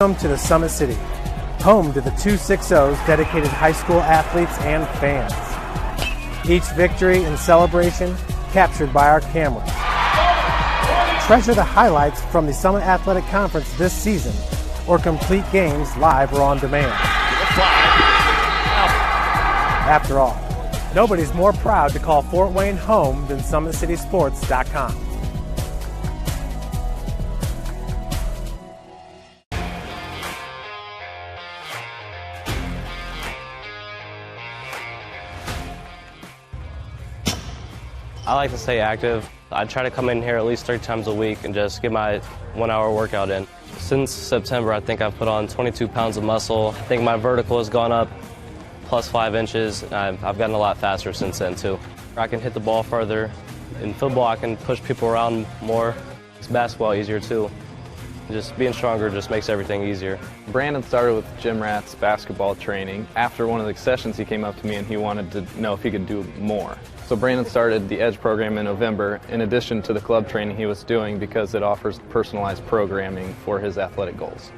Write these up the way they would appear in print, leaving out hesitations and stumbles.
Welcome to the Summit City, home to the 260's dedicated high school athletes and fans. Each victory and celebration captured by our cameras. Treasure the highlights from the Summit Athletic Conference this season, or complete games live or on demand. After all, nobody's more proud to call Fort Wayne home than SummitCitySports.com. I like to stay active. I try to come in here at least 3 times a week and just get my 1-hour workout in. Since September, I think I've put on 22 pounds of muscle. I think my vertical has gone up plus 5 inches. I've gotten a lot faster since then too. I can hit the ball further. In football, I can push people around more. It's basketball easier too. Just being stronger just makes everything easier. Brandon started with gym rats basketball training. After one of the sessions, he came up to me and he wanted to know if he could do more. So Brandon started the Edge program in November, in addition to the club training he was doing, because it offers personalized programming for his athletic goals.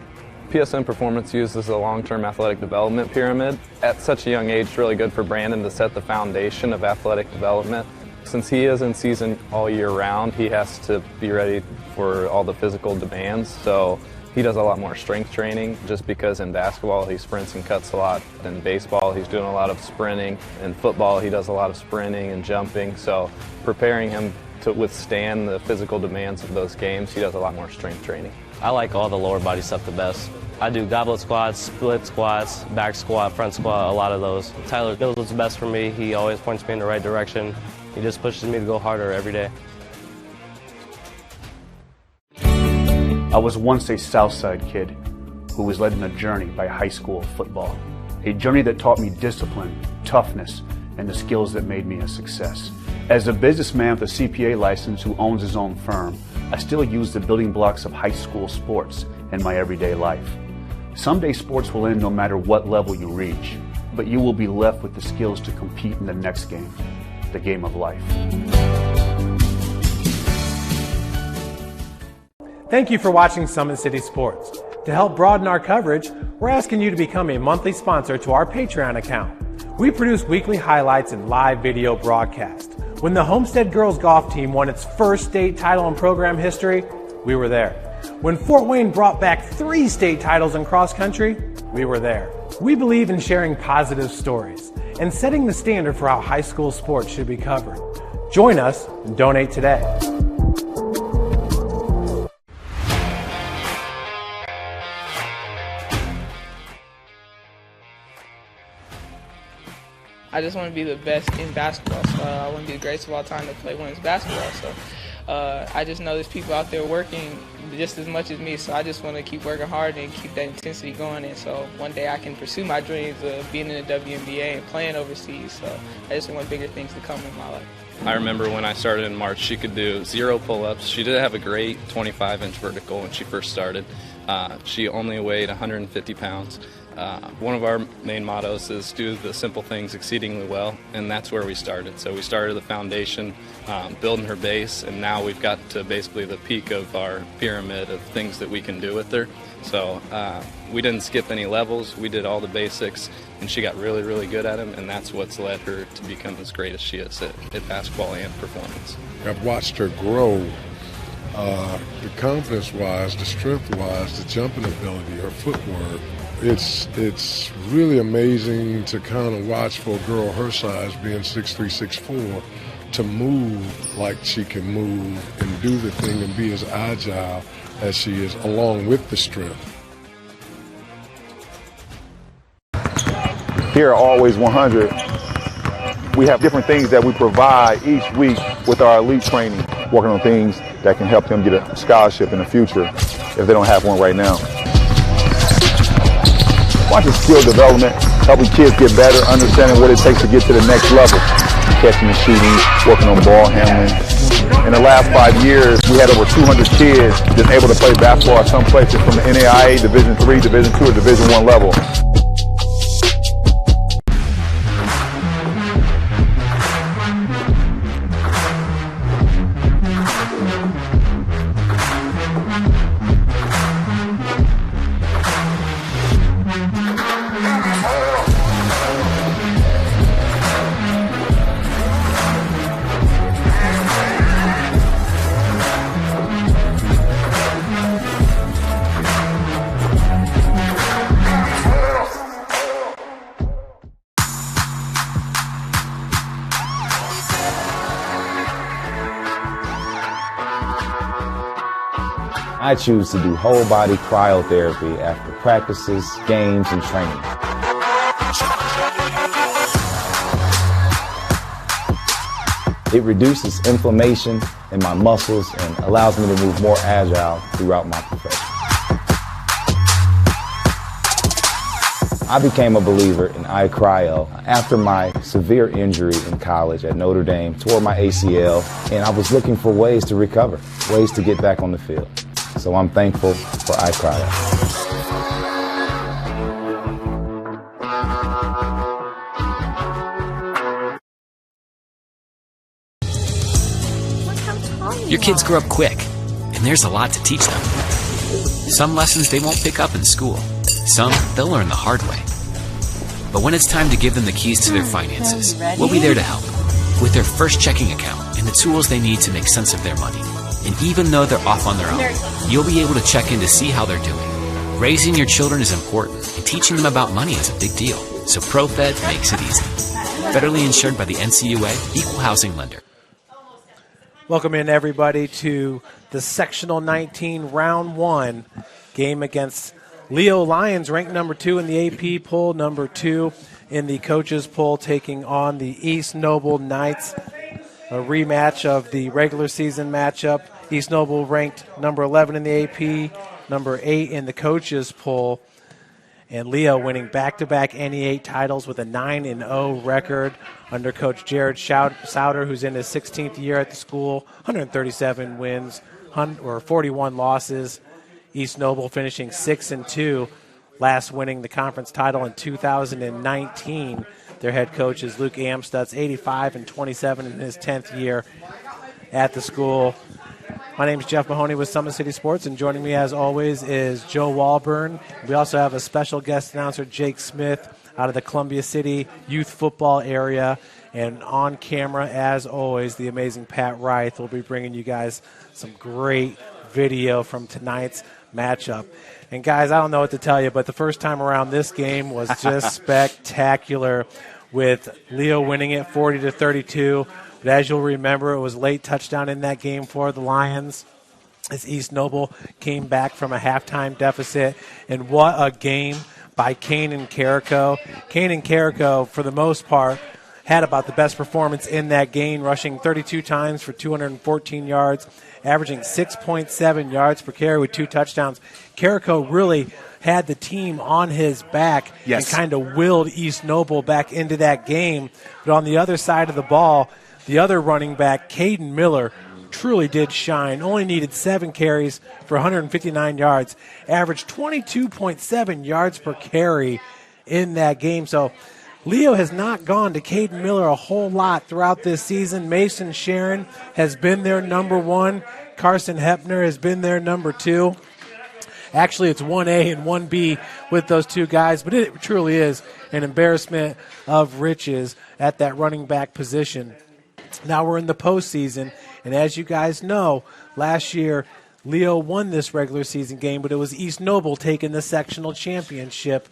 PSN Performance uses a long-term athletic development pyramid. At such a young age, it's really good for Brandon to set the foundation of athletic development. Since he is in season all year round, he has to be ready for all the physical demands. So he does a lot more strength training, just because in basketball he sprints and cuts a lot. In baseball he's doing a lot of sprinting. In football he does a lot of sprinting and jumping. So preparing him to withstand the physical demands of those games, he does a lot more strength training. I like all the lower body stuff the best. I do goblet squats, split squats, back squat, front squat, a lot of those. Tyler knows what's best for me. He always points me in the right direction. He just pushes me to go harder every day. I was once a Southside kid who was led on a journey by high school football. A journey that taught me discipline, toughness, and the skills that made me a success. As a businessman with a CPA license who owns his own firm, I still use the building blocks of high school sports in my everyday life. Someday sports will end no matter what level you reach, but you will be left with the skills to compete in the next game, the game of life. Thank you for watching Summit City Sports. To help broaden our coverage, we're asking you to become a monthly sponsor to our Patreon account. We produce weekly highlights and live video broadcasts. When the Homestead girls golf team won its first state title in program history, we were there. When Fort Wayne brought back 3 state titles in cross country, we were there. We believe in sharing positive stories and setting the standard for how high school sports should be covered. Join us and donate today. I just want to be the best in basketball, so I want to be the greatest of all time to play women's basketball. So I just know there's people out there working just as much as me, so I just want to keep working hard and keep that intensity going. And so one day I can pursue my dreams of being in the WNBA and playing overseas. So I just want bigger things to come in my life. I remember when I started in March, she could do 0 pull-ups. She did have a great 25-inch vertical when she first started. She only weighed 150 pounds. One of our main mottos is do the simple things exceedingly well, and that's where we started. So we started the foundation, building her base, and now we've got to basically the peak of our pyramid of things that we can do with her. So we didn't skip any levels. We did all the basics, and she got really, really good at them, and that's what's led her to become as great as she is at basketball and performance. I've watched her grow, the confidence-wise, the strength-wise, the jumping ability, her footwork. It's really amazing to kind of watch for a girl her size, being 6'3", 6'4", to move like she can move and do the thing and be as agile as she is, along with the strength. Here at Always 100, we have different things that we provide each week with our elite training, working on things that can help them get a scholarship in the future if they don't have one right now. Watching skill development, helping kids get better, understanding what it takes to get to the next level. Catching and shooting, working on ball handling. In the last 5 years, we had over 200 kids just able to play basketball at some places from the NAIA, Division III, Division II, or Division I level. I choose to do whole body cryotherapy after practices, games, and training. It reduces inflammation in my muscles and allows me to move more agile throughout my profession. I became a believer in iCryo after my severe injury in college at Notre Dame, tore my ACL, and I was looking for ways to recover, ways to get back on the field. So I'm thankful for iCryo. Your kids grow up quick, and there's a lot to teach them. Some lessons they won't pick up in school. Some they'll learn the hard way. But when it's time to give them the keys to their finances, we'll be there to help with their first checking account and the tools they need to make sense of their money. And even though they're off on their own, you'll be able to check in to see how they're doing. Raising your children is important, and teaching them about money is a big deal. So ProFed makes it easy. Federally insured by the NCUA, Equal Housing Lender. Welcome in, everybody, to the Sectional 19 Round 1 game against Leo Lions, ranked number 2 in the AP poll, number 2 in the coaches poll, taking on the East Noble Knights. A rematch of the regular season matchup. East Noble ranked number 11 in the AP, number 8 in the coaches poll. And Leo winning back-to-back NE8 titles with a 9-0 record under Coach Jared Souter, who's in his 16th year at the school. 137 wins, or 41 losses. East Noble finishing 6-2, last winning the conference title in 2019. Their head coach is Luke Amstutz, 85-27 in his 10th year at the school. My name is Jeff Mahoney with Summit City Sports, and joining me as always is Joe Walburn. We also have a special guest announcer, Jake Smith, out of the Columbia City youth football area. And on camera, as always, the amazing Pat Reith will be bringing you guys some great video from tonight's matchup. And guys, I don't know what to tell you, but the first time around, this game was just spectacular, with Leo winning it 40-32. But as you'll remember, it was a late touchdown in that game for the Lions as East Noble came back from a halftime deficit. And what a game by Kanan Carrico. Kanan Carrico, for the most part, had about the best performance in that game, rushing 32 times for 214 yards, averaging 6.7 yards per carry with 2 touchdowns. Carrico really had the team on his back and kind of willed East Noble back into that game. But on the other side of the ball, the other running back, Caden Miller, truly did shine. Only needed 7 carries for 159 yards, averaged 22.7 yards per carry in that game. So Leo has not gone to Caden Miller a whole lot throughout this season. Mason Sharon has been their number 1. Carson Hepner has been their number 2. Actually, it's 1A and 1B with those two guys, but it truly is an embarrassment of riches at that running back position. Now we're in the postseason, and as you guys know, last year Leo won this regular season game, but it was East Noble taking the sectional championship.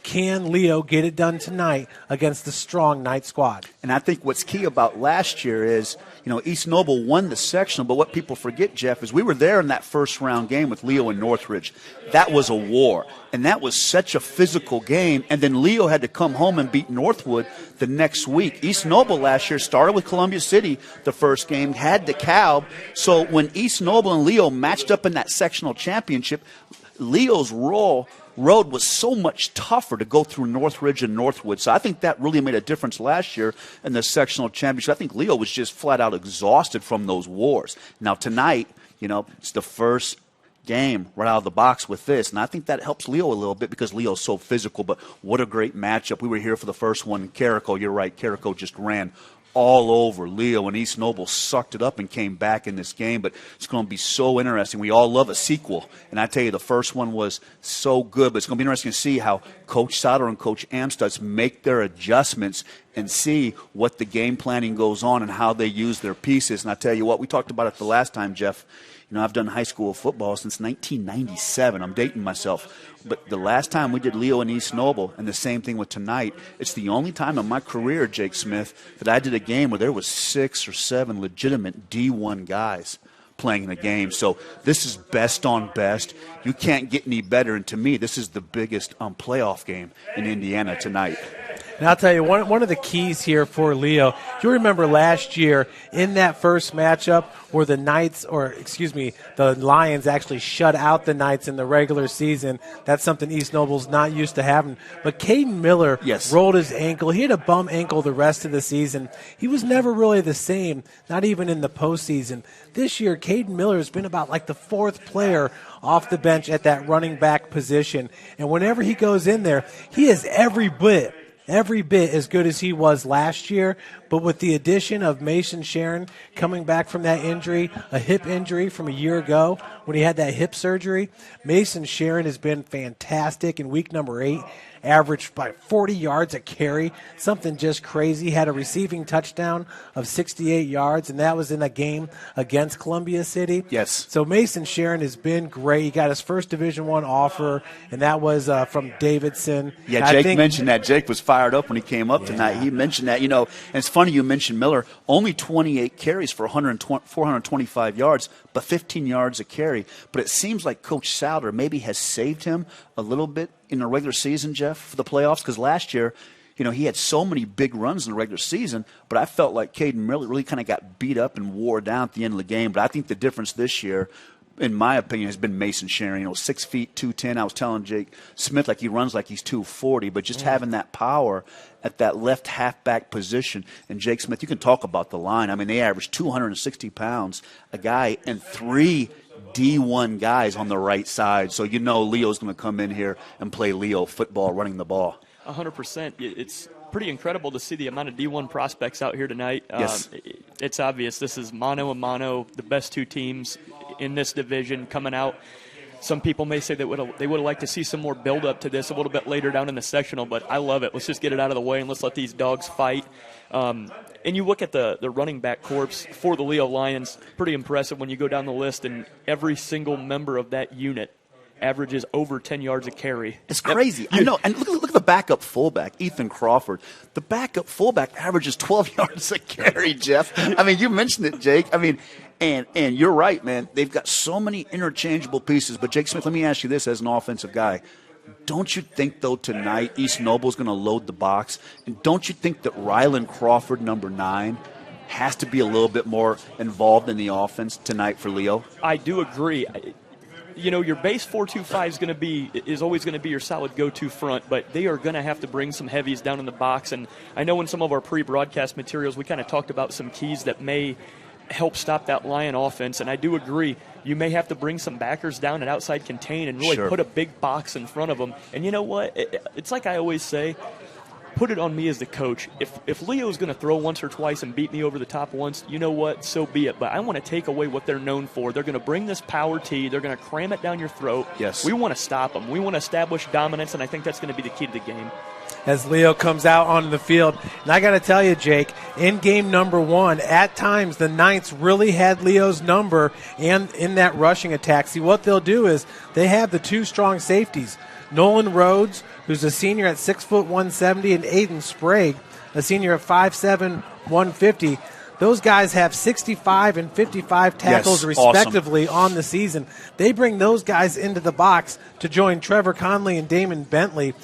Can Leo get it done tonight against the strong Knight squad? And I think what's key about last year is, East Noble won the sectional, but what people forget, Jeff, is we were there in that first round game with Leo and Northridge. That was a war, and that was such a physical game, and then Leo had to come home and beat Northwood the next week. East Noble last year started with Columbia City the first game, had DeKalb, so when East Noble and Leo matched up in that sectional championship, Leo's road was so much tougher to go through Northridge and Northwood. So I think that really made a difference last year in the sectional championship. I think Leo was just flat out exhausted from those wars. Now tonight, it's the first game right out of the box with this, and I think that helps Leo a little bit because Leo's so physical. But what a great matchup. We were here for the first one. Carrico, you're right, Carrico just ran all over Leo, and East Noble sucked it up and came back in this game. But it's going to be so interesting. We all love a sequel, and I tell you, the first one was so good. But it's going to be interesting to see how Coach Sauter and Coach Amstutz make their adjustments and see what the game planning goes on and how they use their pieces. And I tell you what, we talked about it the last time, Jeff. I've done high school football since 1997. I'm dating myself. But the last time we did Leo and East Noble, and the same thing with tonight, it's the only time in my career, Jake Smith, that I did a game where there was 6 or 7 legitimate D1 guys playing in the game. So this is best on best. You can't get any better. And to me, this is the biggest playoff game in Indiana tonight. And I'll tell you, one of the keys here for Leo, you remember last year in that first matchup where the Lions actually shut out the Knights in the regular season. That's something East Noble's not used to having. But Caden Miller rolled his ankle. He had a bum ankle the rest of the season. He was never really the same, not even in the postseason. This year, Caden Miller has been about like the fourth player off the bench at that running back position. And whenever he goes in there, he is every bit as good as he was last year, but with the addition of Mason Sharon coming back from that injury, a hip injury from a year ago when he had that hip surgery, Mason Sharon has been fantastic in week number 8, averaged by 40 yards a carry, something just crazy. Had a receiving touchdown of 68 yards, and that was in a game against Columbia City. Yes. So Mason Sharon has been great. He got his first Division I offer, and that was from Davidson. Yeah, Jake mentioned that. Jake was fired up when he came up tonight. He mentioned that. You know, and it's funny you mentioned Miller. Only 28 carries for 425 yards, but 15 yards a carry. But it seems like Coach Souter maybe has saved him a little bit in the regular season, Jeff, for the playoffs, because last year, you know, he had so many big runs in the regular season, but I felt like Caden Miller really kind of got beat up and wore down at the end of the game. But I think the difference this year, in my opinion, has been Mason Sharon. You know, 6 feet, 210. I was telling Jake Smith like he runs like he's 240, but just having that power at that left halfback position. And Jake Smith, you can talk about the line. I mean, they average 260 pounds a guy and 3 D1 guys on the right side. So you know Leo's going to come in here and play Leo football, running the ball. 100%. It's pretty incredible to see the amount of D1 prospects out here tonight. Yes. It's obvious this is mano a mano, the best two teams in this division coming out. Some people may say that they would have liked to see some more build-up to this a little bit later down in the sectional, but I love it. Let's just get it out of the way and let's let these dogs fight. And you look at the running back corps for the Leo Lions, pretty impressive when you go down the list, and every single member of that unit averages over 10 yards a carry. It's crazy. I know. And look at the backup fullback, Ethan Crawford. The backup fullback averages 12 yards a carry, Jeff. I mean, you mentioned it, Jake. I mean, and you're right, man. They've got so many interchangeable pieces. But, Jake Smith, let me ask you this as an offensive guy. Don't you think, though, tonight East Noble's going to load the box? And don't you think that Rylan Crawford, number 9, has to be a little bit more involved in the offense tonight for Leo? I do agree. You know, your base 4-2-5 is always going to be your solid go-to front, but they are going to have to bring some heavies down in the box. And I know in some of our pre-broadcast materials we kind of talked about some keys that may help stop that Lion offense, and I do agree. You may have to bring some backers down at outside contain and really put a big box in front of them. And you know what? It's like I always say, put it on me as the coach. If Leo's going to throw once or twice and beat me over the top once, you know what? So be it. But I want to take away what they're known for. They're going to bring this power T. They're going to cram it down your throat. Yes. We want to stop them. We want to establish dominance, and I think that's going to be the key to the game. As Leo comes out onto the field. And I got to tell you, Jake, in game number 1, at times the Knights really had Leo's number and in that rushing attack. See, what they'll do is they have the 2 strong safeties, Nolan Rhodes, who's a senior at 6 foot 170, and Aiden Sprague, a senior at 5'7", 150. Those guys have 65 and 55 tackles respectively on the season. They bring those guys into the box to join Trevor Conley and Damon Bentley.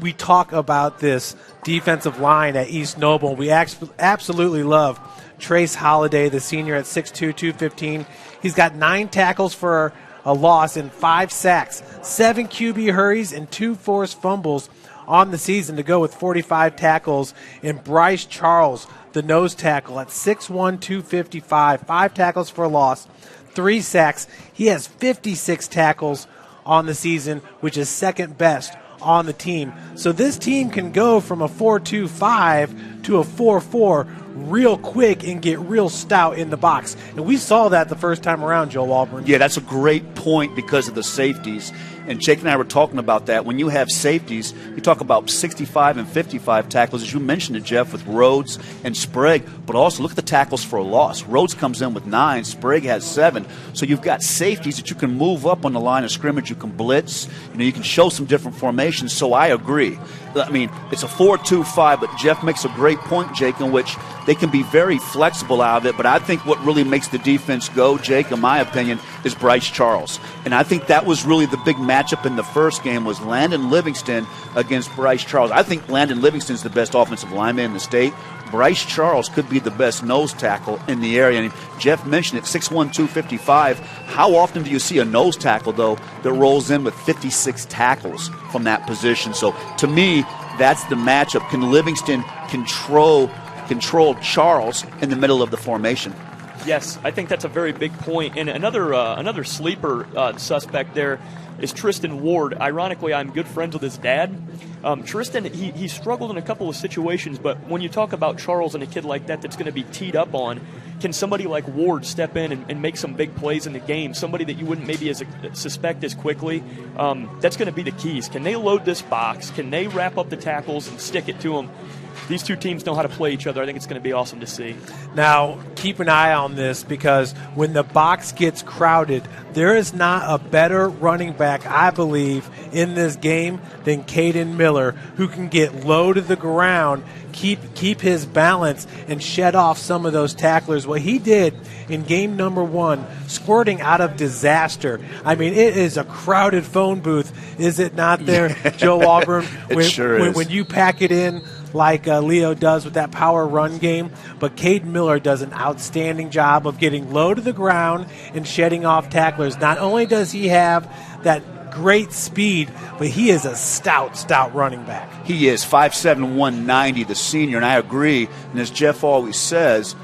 We talk about this defensive line at East Noble. We absolutely love Trace Holliday, the senior at 6'2", 215. He's got 9 tackles for a loss and 5 sacks, 7 QB hurries, and 2 forced fumbles on the season to go with 45 tackles. And Bryce Charles, the nose tackle, at 6'1", 255, 5 tackles for a loss, 3 sacks. He has 56 tackles on the season, which is second best on the team. So this team can go from a 4-2-5 to a 4-4 real quick and get real stout in the box. And we saw that the first time around, Joe Walburn. Yeah, that's a great point because of the safeties. And Jake and I were talking about that. When you have safeties, you talk about 65 and 55 tackles, as you mentioned it, Jeff, with Rhodes and Sprague. But also look at the tackles for a loss. Rhodes comes in with 9. Sprague has 7. So you've got safeties that you can move up on the line of scrimmage. You can blitz. You know, you can show some different formations. So I agree. I mean, it's a 4-2-5, but Jeff makes a great point, Jake, in which They can be very flexible out of it, but I think what really makes the defense go, Jake, in my opinion, is Bryce Charles. And I think that was really the big matchup in the first game was Landon Livingston against Bryce Charles. I think Landon Livingston's the best offensive lineman in the state. Bryce Charles could be the best nose tackle in the area. And Jeff mentioned it, 6'1", 255. How often do you see a nose tackle, though, that rolls in with 56 tackles from that position? So, to me, that's the matchup. Can Livingston control Charles in the middle of the formation? Yes, I think that's a very big point. And another sleeper suspect there is Tristan Ward. Ironically, I'm good friends with his dad. Tristan, he struggled in a couple of situations, but when you talk about Charles and a kid like that that's going to be teed up on, can somebody like Ward step in and make some big plays in the game? Somebody that you wouldn't maybe suspect as quickly? That's going to be the keys. Can they load this box? Can they wrap up the tackles and stick it to them? These two teams know how to play each other. I think it's going to be awesome to see. Now, keep an eye on this because when the box gets crowded, there is not a better running back, I believe, in this game than Caden Miller, who can get low to the ground, keep his balance, and shed off some of those tacklers. What he did in game number 1, squirting out of disaster. I mean, it is a crowded phone booth, is it not there, Joe Walburn? When you pack it in like Leo does with that power run game. But Caden Miller does an outstanding job of getting low to the ground and shedding off tacklers. Not only does he have that great speed, but he is a stout running back. He is 5'7", 190, the senior, and I agree. And as Jeff always says,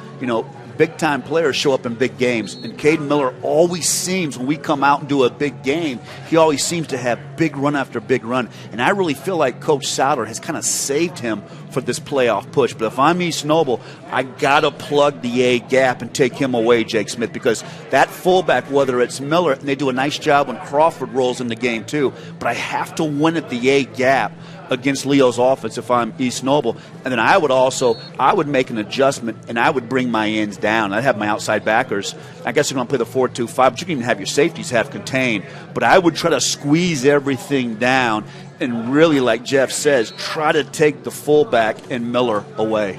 big-time players show up in big games. And Caden Miller always seems, when we come out and do a big game, he always seems to have big run after big run. And I really feel like Coach Souter has kind of saved him for this playoff push. But if I'm East Noble, I got to plug the A gap and take him away, Jake Smith, because that fullback, whether it's Miller, and they do a nice job when Crawford rolls in the game too, but I have to win at the A gap against Leo's offense if I'm East Noble. And then I would make an adjustment, and I would bring my ends down. I'd have my outside backers. I guess you're going to play the 4-2-5, but you can even have your safeties half contained. But I would try to squeeze everything down and really, like Jeff says, try to take the fullback and Miller away.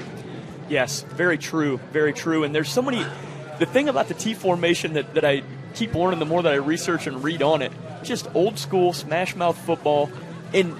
Yes, very true, very true. And there's so many – the thing about the T formation that I keep learning the more that I research and read on it, just old school smash mouth football. And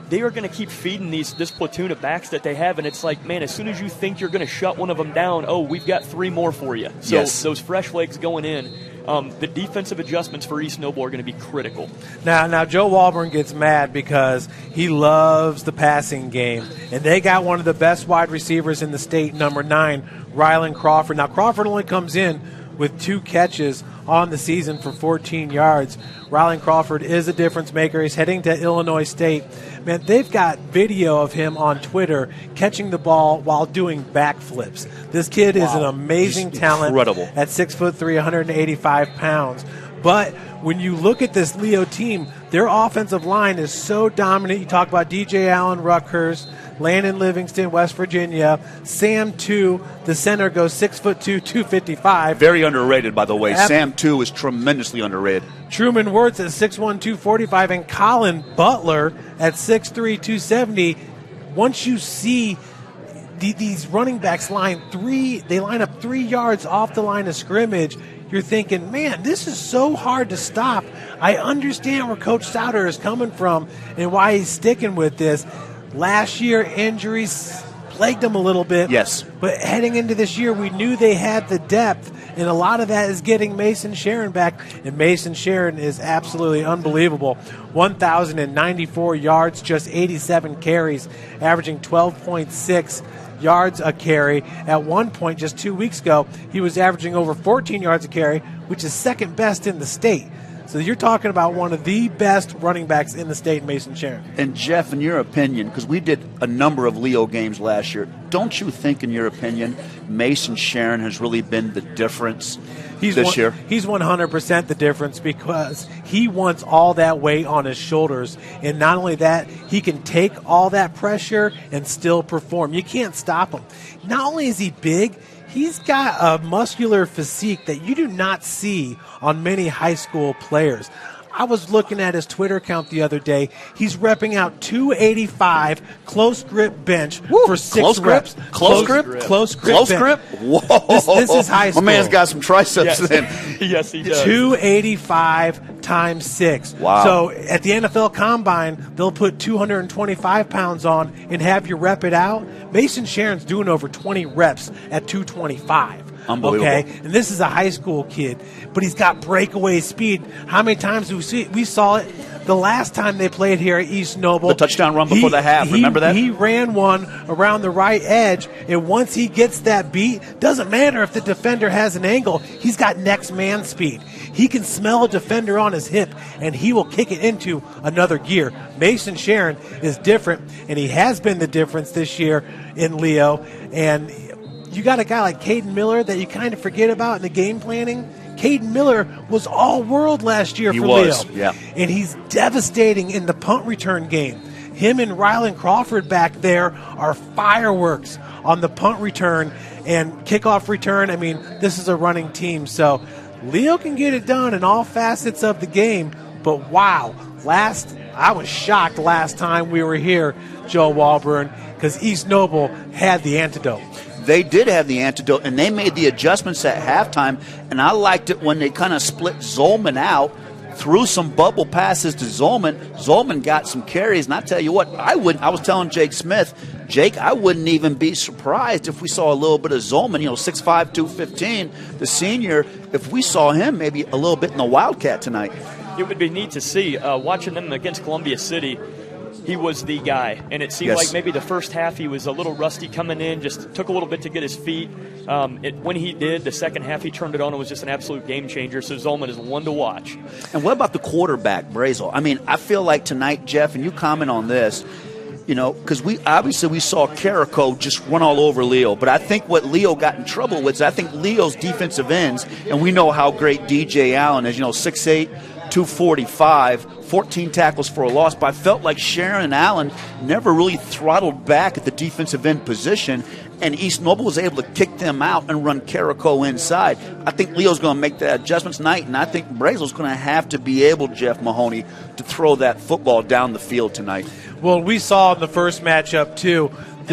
they are going to keep feeding this platoon of backs that they have, and it's like, man, as soon as you think you're going to shut one of them down, we've got 3 more for you. So yes. Those fresh legs going in, the defensive adjustments for East Noble are going to be critical. Now Joe Walburn gets mad because he loves the passing game, and they got one of the best wide receivers in the state, number 9, Rylan Crawford. Now, Crawford only comes in with 2 catches on the season for 14 yards. Rylan Crawford is a difference maker. He's heading to Illinois State. Man, they've got video of him on Twitter catching the ball while doing backflips. This kid is an amazing talent. Incredible. At 6'3", 185 pounds. But when you look at this Leo team, their offensive line is so dominant. You talk about DJ Allen, Rutgers, Landon Livingston, West Virginia. Sam 2, the center, goes 6'2", 255. Very underrated, by the way. Sam 2 is tremendously underrated. Truman Wirtz at 6'1", 245, and Colin Butler at 6'3", 270. Once you see these running backs line up 3 yards off the line of scrimmage, you're thinking, man, this is so hard to stop. I understand where Coach Souter is coming from and why he's sticking with this. Last year, injuries plagued them a little bit. Yes. But heading into this year, we knew they had the depth, and a lot of that is getting Mason Sharon back, and Mason Sharon is absolutely unbelievable. 1,094 yards, just 87 carries, averaging 12.6 yards a carry. At one point, just 2 weeks ago, he was averaging over 14 yards a carry, which is second best in the state. So you're talking about one of the best running backs in the state, Mason Sharon. And, Jeff, in your opinion, because we did a number of Leo games last year, don't you think, in your opinion, Mason Sharon has really been the difference this year? He's 100% the difference because he wants all that weight on his shoulders. And not only that, he can take all that pressure and still perform. You can't stop him. Not only is he big, he's got a muscular physique that you do not see on many high school players. I was looking at his Twitter account the other day. He's repping out 285 close grip bench for 6 reps. Close grip? Close grip. Close grip? Whoa. This is high school. My man's got some triceps then. Yes, he does. 285 times 6. Wow. So at the NFL Combine, they'll put 225 pounds on and have you rep it out. Mason Sharon's doing over 20 reps at 225. Unbelievable. Okay, and this is a high school kid, but he's got breakaway speed. How many times do we see it? We saw it the last time they played here at East Noble. The touchdown run before the half, remember that? He ran one around the right edge, and once he gets that beat, doesn't matter if the defender has an angle, he's got next man speed. He can smell a defender on his hip, and he will kick it into another gear. Mason Sharon is different, and he has been the difference this year in Leo, and you got a guy like Caden Miller that you kind of forget about in the game planning. Caden Miller was all-world last year for Leo. Yeah. And he's devastating in the punt return game. Him and Rylan Crawford back there are fireworks on the punt return and kickoff return. I mean, this is a running team. So Leo can get it done in all facets of the game. But wow, I was shocked last time we were here, Joe Walburn, because East Noble had the antidote. They did have the antidote, and they made the adjustments at halftime, and I liked it when they kind of split Zolman out, threw some bubble passes to Zolman. Zolman got some carries, and I tell you what, I was telling Jake Smith, Jake, I wouldn't even be surprised if we saw a little bit of Zolman, 6'5", 215, the senior, if we saw him maybe a little bit in the Wildcat tonight. It would be neat to see. Watching them against Columbia City, he was the guy, and it seemed like maybe the first half he was a little rusty coming in, just took a little bit to get his feet. When he did, the second half he turned it on and was just an absolute game changer, so Zolman is one to watch. And what about the quarterback, Brazel? I mean, I feel like tonight, Jeff, and you comment on this, because we saw Carrico just run all over Leo, but I think what Leo got in trouble with is I think Leo's defensive ends, and we know how great DJ Allen is, 6'8", 245, 14 tackles for a loss, but I felt like Sharon and Allen never really throttled back at the defensive end position, and East Noble was able to kick them out and run Carrico inside. I think Leo's going to make that adjustment tonight, and I think Brazel's going to have to be able, Jeff Mahoney, to throw that football down the field tonight. Well, we saw in the first matchup, too,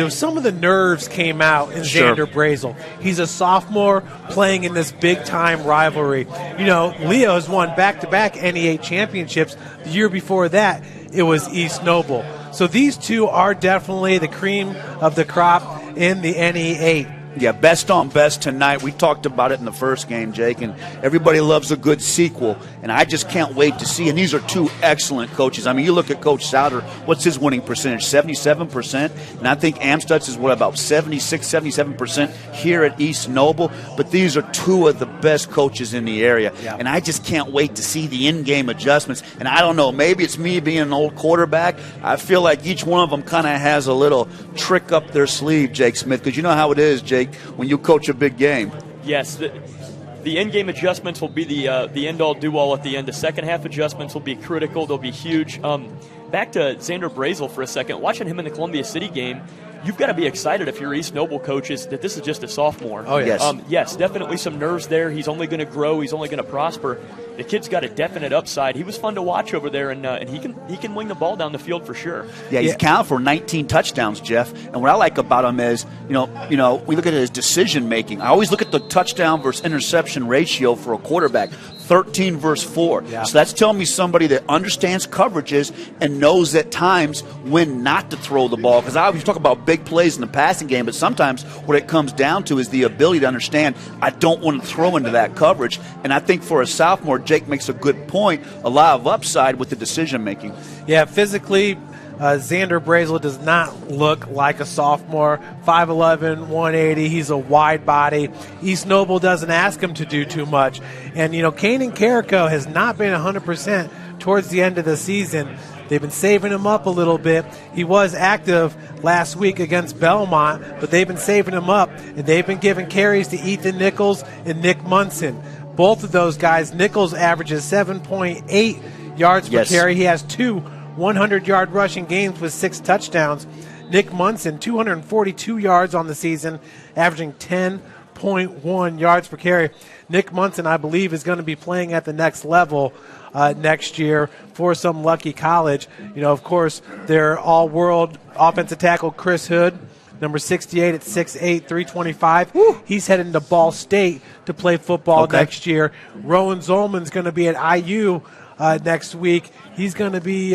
some of the nerves came out in Xander Brazel. He's a sophomore playing in this big-time rivalry. Leo has won back-to-back NE8 championships. The year before that, it was East Noble. So these two are definitely the cream of the crop in the NE8. Yeah, best on best tonight. We talked about it in the first game, Jake, and everybody loves a good sequel, and I just can't wait to see. And these are two excellent coaches. I mean, you look at Coach Souter, what's his winning percentage? 77%. And I think Amstutz is, about 76, 77% here at East Noble. But these are two of the best coaches in the area. Yeah. And I just can't wait to see the in-game adjustments. And I don't know, maybe it's me being an old quarterback. I feel like each one of them kind of has a little trick up their sleeve, Jake Smith, because you know how it is, Jake, when you coach a big game. Yes, the in-game adjustments will be the end-all, do-all at the end. The second-half adjustments will be critical. They'll be huge. Back to Xander Brazel for a second. Watching him in the Columbia City game, you've got to be excited if you're East Noble coaches that this is just a sophomore. Oh, yes. Yes, definitely some nerves there. He's only going to grow. He's only going to prosper. The kid's got a definite upside. He was fun to watch over there, and he can wing the ball down the field for sure. Yeah, he's counted for 19 touchdowns, Jeff. And what I like about him is, we look at his decision making. I always look at the touchdown versus interception ratio for a quarterback. 13 versus 4. Yeah. So that's telling me somebody that understands coverages and knows at times when not to throw the ball. Because I always talk about big plays in the passing game, but sometimes what it comes down to is the ability to understand I don't want to throw into that coverage. And I think for a sophomore, Jake makes a good point, a lot of upside with the decision making. Yeah, physically, Xander Brazel does not look like a sophomore. 5'11", 180. He's a wide body. East Noble doesn't ask him to do too much. And, Kanan Carrico has not been 100% towards the end of the season. They've been saving him up a little bit. He was active last week against Belmont, but they've been saving him up, and they've been giving carries to Ethan Nichols and Nick Munson. Both of those guys, Nichols averages 7.8 yards per carry. He has 2 100-yard rushing games with 6 touchdowns. Nick Munson, 242 yards on the season, averaging 10.4 6.1 yards per carry. Nick Munson, I believe, is going to be playing at the next level next year for some lucky college. Of course, their all-world offensive tackle, Chris Hood, number 68 at 6'8", 325. Woo. He's heading to Ball State to play football next year. Rowan Zolman's going to be at IU next week. He's going to be,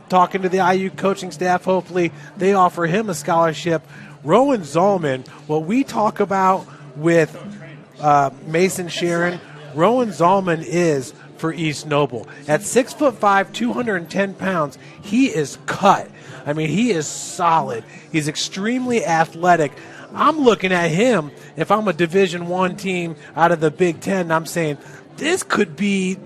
talking to the IU coaching staff. Hopefully they offer him a scholarship. Rowan Zolman, what we talk about with Mason Sharon, Rowan Zolman is for East Noble. At 6'5", 210 pounds, he is cut. I mean, he is solid. He's extremely athletic. I'm looking at him, if I'm a Division I team out of the Big Ten, I'm saying this could be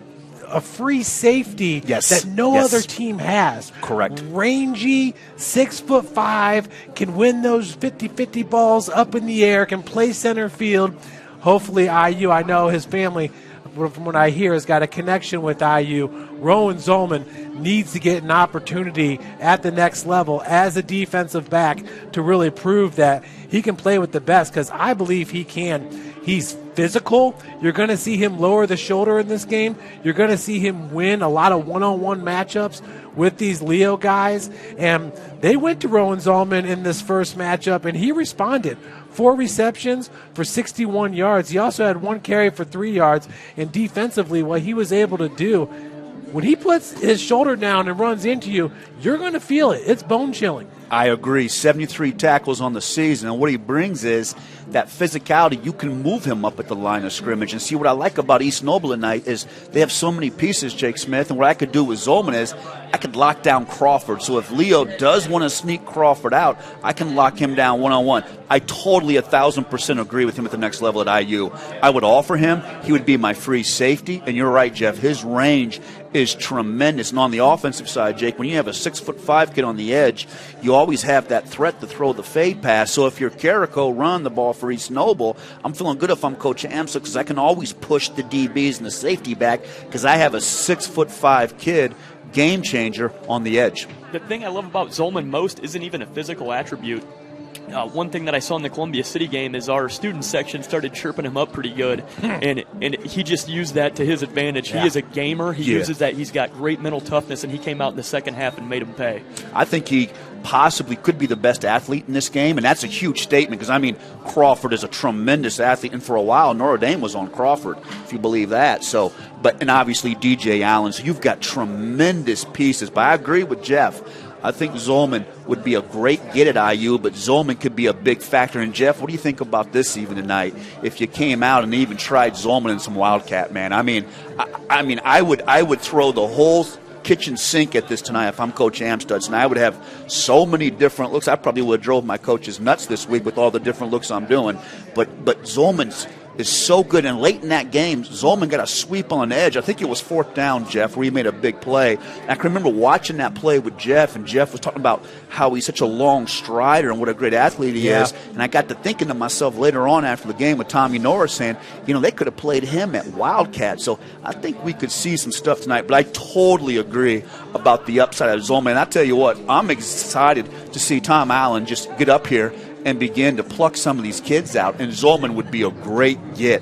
a free safety that no other team has. Correct. Rangy, 6'5", can win those 50-50 balls up in the air, can play center field. Hopefully IU, I know his family, from what I hear, has got a connection with IU. Rowan Zolman needs to get an opportunity at the next level as a defensive back to really prove that he can play with the best, because I believe he can. He's physical. You're going to see him lower the shoulder in this game. You're going to see him win a lot of one-on-one matchups with these Leo guys. And they went to Rowan Zolman in this first matchup, and he responded. 4 receptions for 61 yards. He also had 1 carry for 3 yards. And defensively, what he was able to do, when he puts his shoulder down and runs into you, you're going to feel it. It's bone-chilling. I agree. 73 tackles on the season, and what he brings is that physicality. You can move him up at the line of scrimmage. And see, what I like about East Noble tonight is they have so many pieces, Jake Smith, and what I could do with Zolman is I could lock down Crawford. So if Leo does want to sneak Crawford out, I can lock him down one-on-one. I totally 1,000% agree with him at the next level at IU. I would offer him. He would be my free safety. And you're right, Jeff. His range is tremendous. And on the offensive side, Jake, when you have a 6'5" kid on the edge, you always have that threat to throw the fade pass. So if you're Carrico, run the ball for East Noble, I'm feeling good if I'm Coach Amsa, because I can always push the DBs and the safety back, because I have a 6'5" kid, game changer, on the edge. The thing I love about Zolman most isn't even a physical attribute. One thing that I saw in the Columbia City game is our student section started chirping him up pretty good, and he just used that to his advantage. Yeah. He is a gamer. He uses that. He's got great mental toughness, and he came out in the second half and made him pay. I think he possibly could be the best athlete in this game, and that's a huge statement, because, I mean, Crawford is a tremendous athlete, and for a while Notre Dame was on Crawford, if you believe that. So, and obviously DJ Allen. So you've got tremendous pieces. But I agree with Jeff. I think Zolman would be a great get at IU, but Zolman could be a big factor. And, Jeff, what do you think about this even tonight? If you came out and even tried Zolman in some Wildcat, man. I would throw the whole kitchen sink at this tonight if I'm Coach Amstutz, and I would have so many different looks. I probably would have drove my coaches nuts this week with all the different looks I'm doing. But Zolman's is so good, and late in that game, Zolman got a sweep on the edge. I think it was 4th down, Jeff, where he made a big play. And I can remember watching that play with Jeff, and Jeff was talking about how he's such a long strider and what a great athlete he is. And I got to thinking to myself later on after the game with Tommy Norris saying, they could have played him at Wildcat. So I think we could see some stuff tonight, but I totally agree about the upside of Zolman. And I tell you what, I'm excited to see Tom Allen just get up here and begin to pluck some of these kids out. And Zolman would be a great get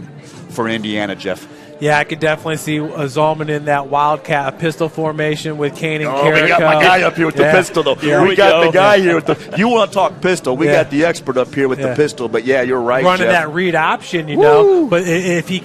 for Indiana, Jeff. Yeah, I could definitely see Zolman in that Wildcat pistol formation with Kane and Carrico. We got my guy up here with the pistol, though. Yeah, we got the guy here with the. You want to talk pistol? We got the expert up here with the pistol. But yeah, you're right, running Jeff. that read option, you know. But if he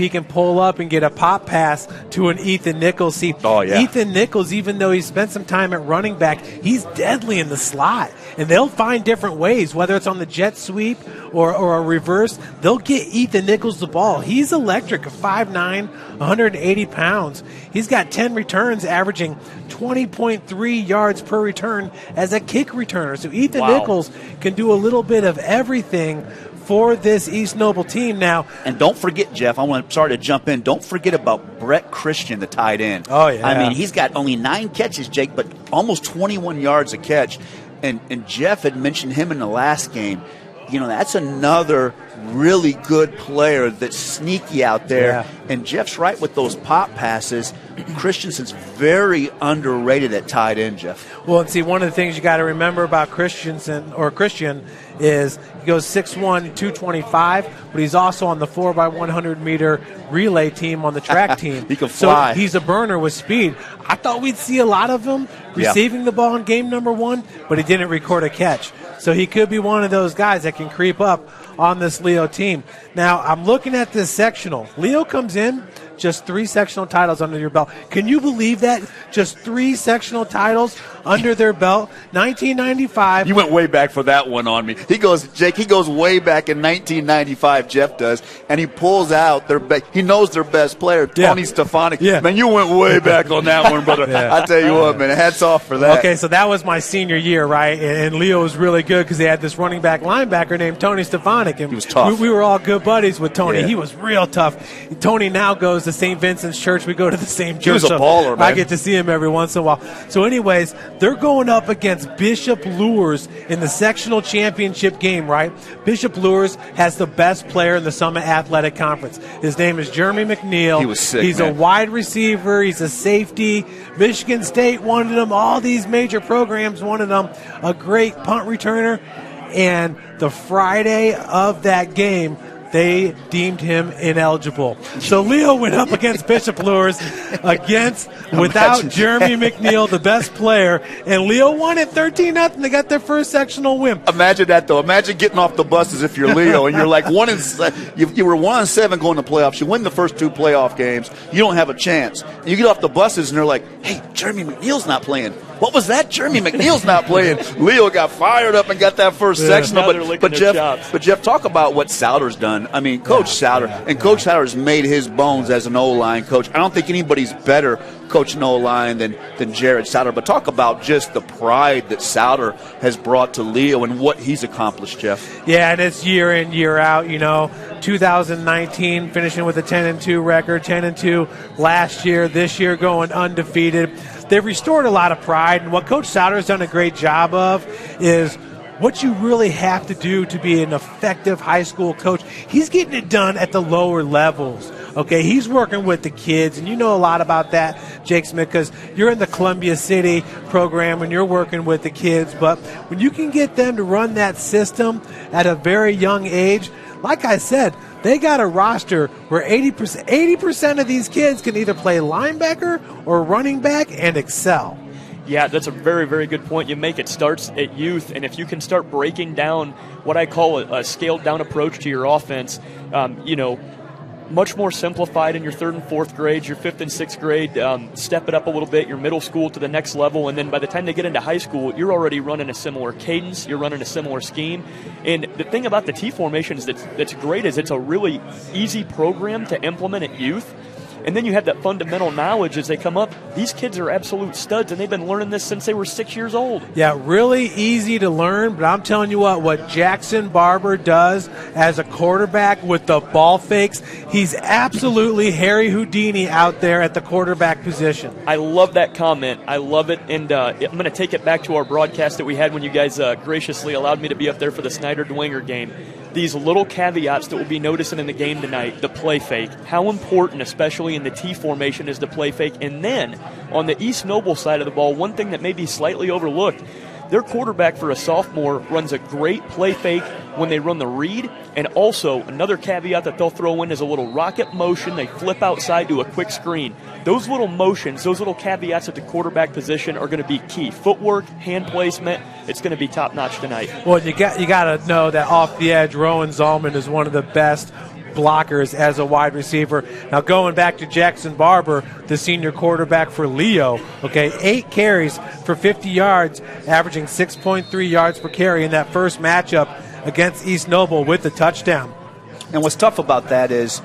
can pull up and get a pop pass to an Ethan Nichols. See, Ethan Nichols, even though he spent some time at running back, he's deadly in the slot. And they'll find different ways, whether it's on the jet sweep or a reverse. They'll get Ethan Nichols the ball. He's electric, 5'9", 180 pounds. He's got 10 returns, averaging 20.3 yards per return as a kick returner. So Ethan Nichols can do a little bit of everything for this East Noble team now. And don't forget, Jeff, sorry to jump in, don't forget about Brett Christian, the tight end. Oh, yeah. I mean, he's got only 9 catches, Jake, but almost 21 yards a catch. And Jeff had mentioned him in the last game. That's another really good player that's sneaky out there. And Jeff's right with those pop passes. Christensen's very underrated at tight end, Jeff. Well, and see, one of the things you got to remember about Christian is he goes 6'1", 225, but he's also on the 4x100 meter relay team on the track team. He can fly. So he's a burner with speed. I thought we'd see a lot of him receiving the ball in game number 1, but he didn't record a catch. So he could be one of those guys that can creep up on this Leo team. Now, I'm looking at this sectional. Leo comes in, just 3 sectional titles under your belt. Can you believe that? Just 3 sectional titles under their belt. 1995. You went way back for that one on me. He goes way back in 1995, Jeff does, and he pulls out he knows their best player, Tony Stefanik. Yeah. Man, you went way back on that one, brother. I tell you what, man, hats off for that. Okay, so that was my senior year, right? And Leo was really good because they had this running back linebacker named Tony Stefanik. And he was tough. We were all good buddies with Tony. Yeah. He was real tough. Tony now goes to St. Vincent's Church. We go to the same church. He was a baller, man. I get to see him every once in a while. So anyways, they're going up against Bishop Luers in the sectional championship game, right? Bishop Luers has the best player in the Summit Athletic Conference. His name is Jeremy McNeil. He was sick, He's man. a wide receiver. He's a safety. Michigan State wanted him. All these major programs wanted him. A great punt returner. And the Friday of that game, they deemed him ineligible. So Leo went up against Bishop Luers without Jeremy McNeil, the best player, and Leo won it 13-0. They got their first sectional win. Imagine that, though. Imagine getting off the buses if you're Leo and you're like you were 1-7 going to playoffs. You win the first 2 playoff games. You don't have a chance. You get off the buses and they're like, hey, Jeremy McNeil's not playing. What was that? Jeremy McNeil's not playing. Leo got fired up and got that first sectional. But Jeff, talk about what Souter's done. I mean, Coach Souter, and Coach Souter's made his bones as an O-line coach. I don't think anybody's better coaching O-line than Jared Souter. But talk about just the pride that Souter has brought to Leo and what he's accomplished, Jeff. Yeah, and it's year in, year out. 2019 finishing with a 10-2 record, 10-2 last year. This year going undefeated. They've restored a lot of pride, and what Coach Souter has done a great job of is what you really have to do to be an effective high school coach. He's getting it done at the lower levels. Okay, he's working with the kids, and you know a lot about that, Jake Smith, because you're in the Columbia City program and you're working with the kids. But when you can get them to run that system at a very young age, like I said, they got a roster where 80% of these kids can either play linebacker or running back and excel. Yeah, that's a very, very good point you make. It starts at youth, and if you can start breaking down what I call a scaled-down approach to your offense, much more simplified in your 3rd and 4th grade, your 5th and 6th grade, step it up a little bit, your middle school to the next level, and then by the time they get into high school, you're already running a similar cadence, you're running a similar scheme. And the thing about the T formation is that's great is it's a really easy program to implement at youth. And then you have that fundamental knowledge as they come up. These kids are absolute studs, and they've been learning this since they were 6 years old. Yeah, really easy to learn, but I'm telling you what Jackson Barber does as a quarterback with the ball fakes, he's absolutely Harry Houdini out there at the quarterback position. I love that comment. I love it, and I'm going to take it back to our broadcast that we had when you guys graciously allowed me to be up there for the Snyder-Dwenger game. These little caveats that we'll be noticing in the game tonight, the play fake, how important, especially in the T formation, is the play fake. And then on the East Noble side of the ball, one thing that may be slightly overlooked, their quarterback for a sophomore runs a great play fake when they run the read, and also another caveat that they'll throw in is a little rocket motion. They flip outside to a quick screen. Those little motions, those little caveats at the quarterback position are going to be key. Footwork, hand placement, it's going to be top-notch tonight. Well, you got to know that off the edge, Rowan Zalman is one of the best blockers as a wide receiver. Now going back to Jackson Barber, the senior quarterback for Leo, 8 carries for 50 yards, averaging 6.3 yards per carry in that first matchup against East Noble with the touchdown. And what's tough about that is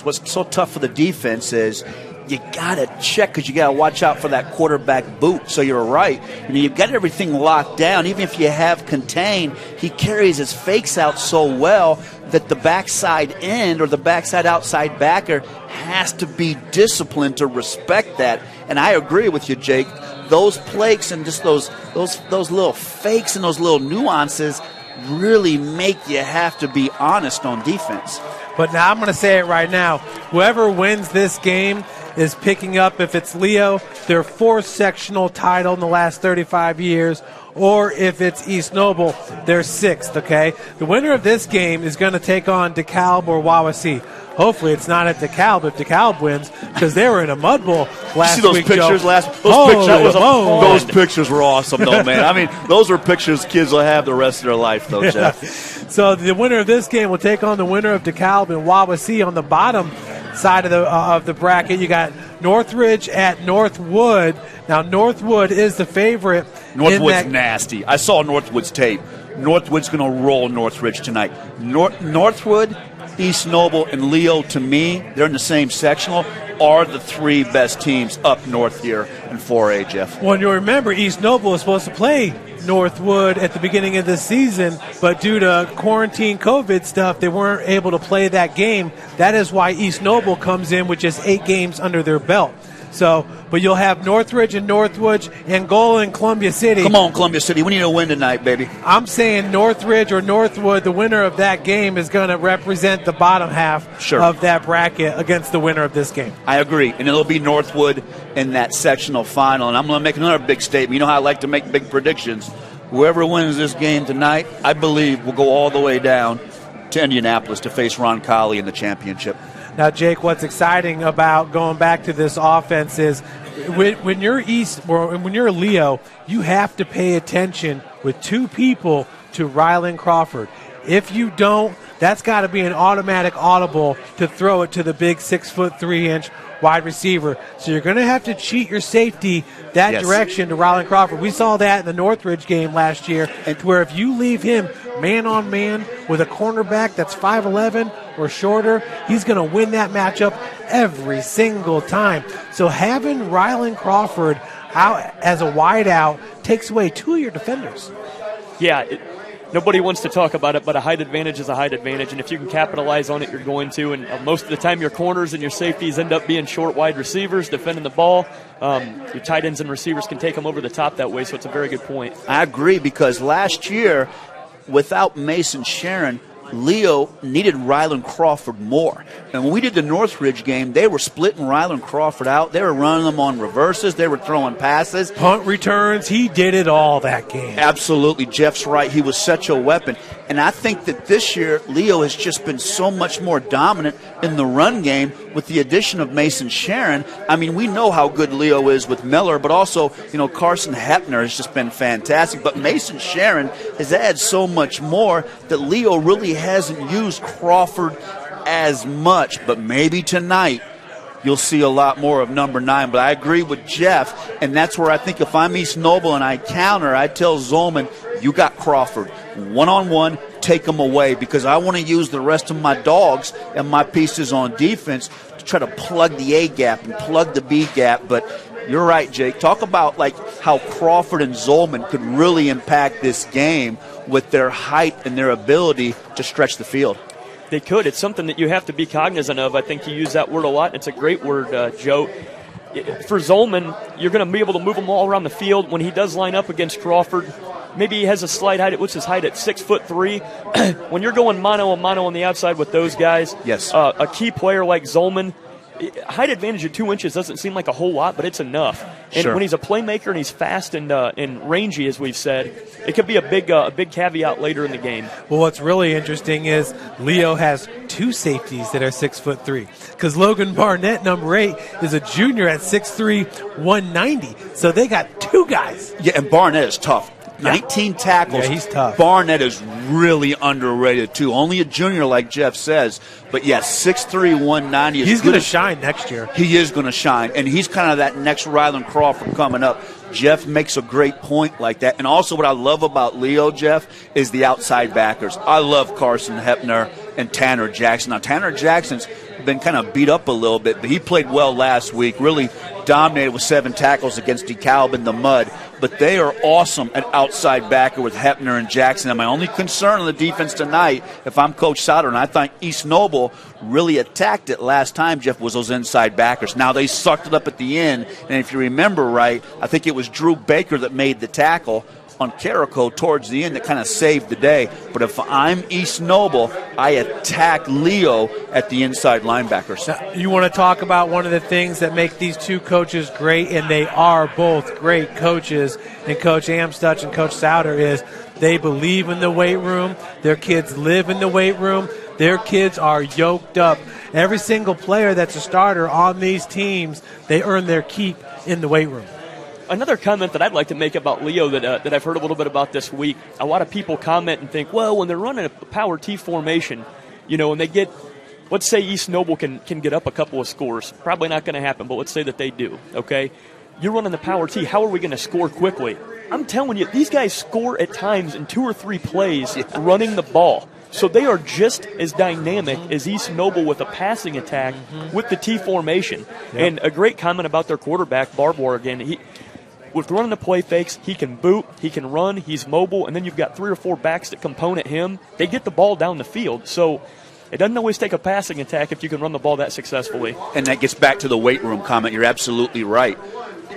what's so tough for the defense is you got to check because you got to watch out for that quarterback boot. So you're right. You've got everything locked down. Even if you have contained, he carries his fakes out so well that the backside end or the backside outside backer has to be disciplined to respect that. And I agree with you, Jake. Those flakes and just those little fakes and those little nuances really make you have to be honest on defense. But now I'm going to say it right now. Whoever wins this game is picking up, if it's Leo, their 4th sectional title in the last 35 years, or if it's East Noble, their 6th, okay? The winner of this game is going to take on DeKalb or Wawasee. Hopefully it's not at DeKalb if DeKalb wins, because they were in a mud bowl last See those week, pictures Joe. Those pictures were awesome, though, man. I mean, those are pictures kids will have the rest of their life, though, Jeff. So the winner of this game will take on the winner of DeKalb and Wawasee. On the bottom side of the bracket, you got Northridge at Northwood. Now, Northwood is the favorite. Northwood's nasty. I saw Northwood's tape. Northwood's going to roll Northridge tonight. Northwood, East Noble, and Leo, to me, they're in the same sectional, are the 3 best teams up north here in 4A, Jeff. Well, you remember, East Noble was supposed to play Northwood at the beginning of the season, but due to quarantine COVID stuff, they weren't able to play that game. That is why East Noble comes in with just 8 games under their belt. So, but you'll have Northridge and Northwood, Angola and Columbia City. Come on, Columbia City. We need a win tonight, baby. I'm saying Northridge or Northwood, the winner of that game is going to represent the bottom half of that bracket against the winner of this game. I agree. And it'll be Northwood in that sectional final. And I'm going to make another big statement. You know how I like to make big predictions. Whoever wins this game tonight, I believe, will go all the way down to Indianapolis to face Roncalli in the championship. Now, Jake, what's exciting about going back to this offense is when you're East or when you're Leo, you have to pay attention with 2 people to Rylan Crawford. If you don't, that's got to be an automatic audible to throw it to the big 6'3" wide receiver. So you're going to have to cheat your safety that direction to Rylan Crawford. We saw that in the Northridge game last year, where if you leave him man-on-man with a cornerback that's 5'11" or shorter, he's going to win that matchup every single time. So having Rylan Crawford out as a wideout takes away 2 of your defenders. Yeah, nobody wants to talk about it, but a height advantage is a height advantage, and if you can capitalize on it, you're going to. And most of the time, your corners and your safeties end up being short, wide receivers defending the ball. Your tight ends and receivers can take them over the top that way, so it's a very good point. I agree, because last year, without Mason Sharon, Leo needed Rylan Crawford more. And when we did the Northridge game, they were splitting Rylan Crawford out. They were running them on reverses. They were throwing passes. Punt returns. He did it all that game. Absolutely. Jeff's right. He was such a weapon. And I think that this year, Leo has just been so much more dominant in the run game with the addition of Mason Sharon. I mean, we know how good Leo is with Miller, but also, Carson Hepner has just been fantastic. But Mason Sharon has added so much more that Leo really hasn't used Crawford as much. But maybe tonight you'll see a lot more of number 9. But I agree with Jeff, and that's where I think if I'm East Noble and I counter, I tell Zolman, you got Crawford. One-on-one, take him away, because I want to use the rest of my dogs and my pieces on defense to try to plug the A gap and plug the B gap. But you're right, Jake. Talk about how Crawford and Zolman could really impact this game with their height and their ability to stretch the field. They could. It's something that you have to be cognizant of. I think you use that word a lot, and it's a great word, Joe. For Zolman, you're going to be able to move him all around the field. When he does line up against Crawford, maybe he has a slight height. What's his height at 6'3"? When you're going mano-a-mano on the outside with those guys, a key player like Zolman, height advantage of 2 inches doesn't seem like a whole lot, but it's enough. And when he's a playmaker and he's fast and rangy, as we've said, it could be a big caveat later in the game. Well, what's really interesting is Leo has 2 safeties that are 6'3", because Logan Barnett, number 8, is a junior at 6'3", 190. So they got 2 guys. Yeah, and Barnett is tough. 19 tackles. Yeah, he's tough. Barnett is really underrated, too. Only a junior, like Jeff says. But, 6'3", 190 is He's going to shine next year. He is going to shine. And he's kind of that next Rylan Crawford coming up. Jeff makes a great point like that. And also what I love about Leo, Jeff, is the outside backers. I love Carson Hepner and Tanner Jackson. Now, Tanner Jackson's been kind of beat up a little bit, but he played well last week, really dominated with 7 tackles against DeKalb in the mud. But they are awesome at outside backer with Hepner and Jackson. And my only concern on the defense tonight, if I'm Coach Sauter, and I think East Noble really attacked it last time, Jeff, was those inside backers. Now they sucked it up at the end, and if you remember right, I think it was Drew Baker that made the tackle on Carrico towards the end that kind of saved the day. But if I'm East Noble, I attack Leo at the inside linebackers. Now, you want to talk about one of the things that make these two coaches great, and they are both great coaches, and Coach Amstutz and Coach Souter, is they believe in the weight room. Their kids live in the weight room. Their kids are yoked up. Every single player that's a starter on these teams, they earn their keep in the weight room. Another comment that I'd like to make about Leo that I've heard a little bit about this week, a lot of people comment and think, well, when they're running a power T formation, and they get, let's say East Noble can get up a couple of scores. Probably not going to happen, but let's say that they do, okay? You're running the power T. How are we going to score quickly? I'm telling you, these guys score at times in 2 or 3 plays running the ball. So they are just as dynamic as East Noble with a passing attack with the T formation. Yep. And a great comment about their quarterback, Barbour, again. With running the play fakes, he can boot, he can run, he's mobile, and then you've got 3 or 4 backs that component him. They get the ball down the field. So it doesn't always take a passing attack if you can run the ball that successfully. And that gets back to the weight room comment. You're absolutely right.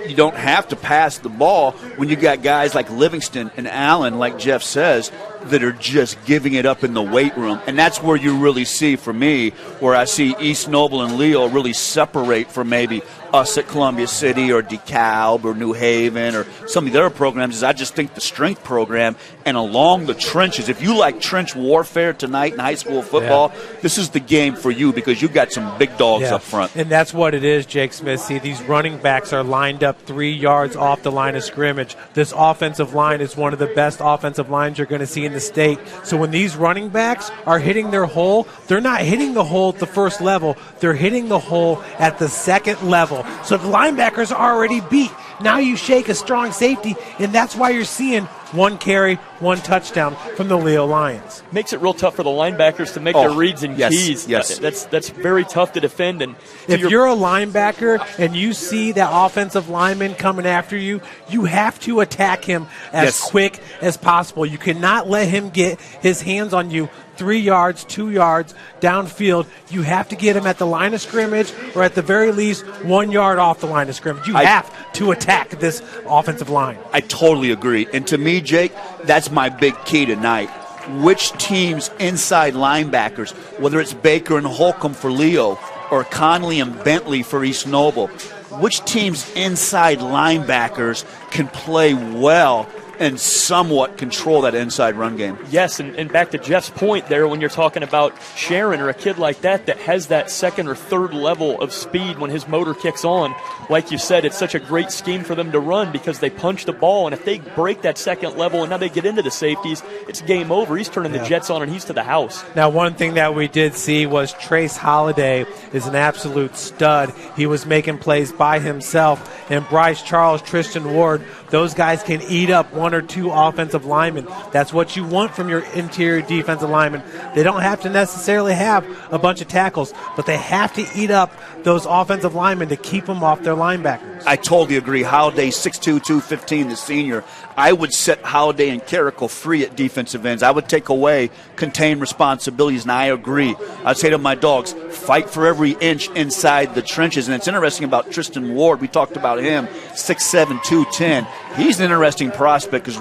You don't have to pass the ball when you got guys like Livingston and Allen, like Jeff says, that are just giving it up in the weight room. And that's where you really see, for me, where I see East Noble and Leo really separate from maybe us at Columbia City or DeKalb or New Haven or some of the other programs, is I just think the strength program and along the trenches, if you like trench warfare tonight in high school football, this is the game for you because you got some big dogs up front. And that's what it is, Jake Smith. See, these running backs are lined up 3 yards off the line of scrimmage. This offensive line is one of the best offensive lines you're going to see in the state. So when these running backs are hitting their hole, they're not hitting the hole at the first level. They're hitting the hole at the second level. So the linebackers are already beat. Now you shake a strong safety, and that's why you're seeing 1 carry, 1 touchdown from the Leo Lions. Makes it real tough for the linebackers to make their reads and keys. Yes. That's very tough to defend. And if you're a linebacker and you see that offensive lineman coming after you, you have to attack him as quick as possible. You cannot let him get his hands on you 3 yards, 2 yards downfield. You have to get him at the line of scrimmage or at the very least 1 yard off the line of scrimmage. You have to attack this offensive line. I totally agree. And to me, Jake, that's my big key tonight. Which team's inside linebackers, whether it's Baker and Holcomb for Leo or Conley and Bentley for East Noble, which team's inside linebackers can play well and somewhat control that inside run game. Yes, and back to Jeff's point there, when you're talking about Sharon or a kid like that has that second or third level of speed when his motor kicks on, like you said, it's such a great scheme for them to run because they punch the ball, and if they break that second level and now they get into the safeties, it's game over. He's turning the jets on and he's to the house. Now, one thing that we did see was Trace Holliday is an absolute stud. He was making plays by himself, and Bryce Charles, Tristan Ward, those guys can eat up 1 or 2 offensive linemen. That's what you want from your interior defensive linemen. They don't have to necessarily have a bunch of tackles, but they have to eat up those offensive linemen to keep them off their linebackers. I totally agree. Holiday, 6'2", 215, the senior. I would set Holiday and Carrico free at defensive ends. I would take away contained responsibilities, and I agree. I'd say to my dogs, fight for every inch inside the trenches. And it's interesting about Tristan Ward. We talked about him, 6'7", 210. He's an interesting prospect because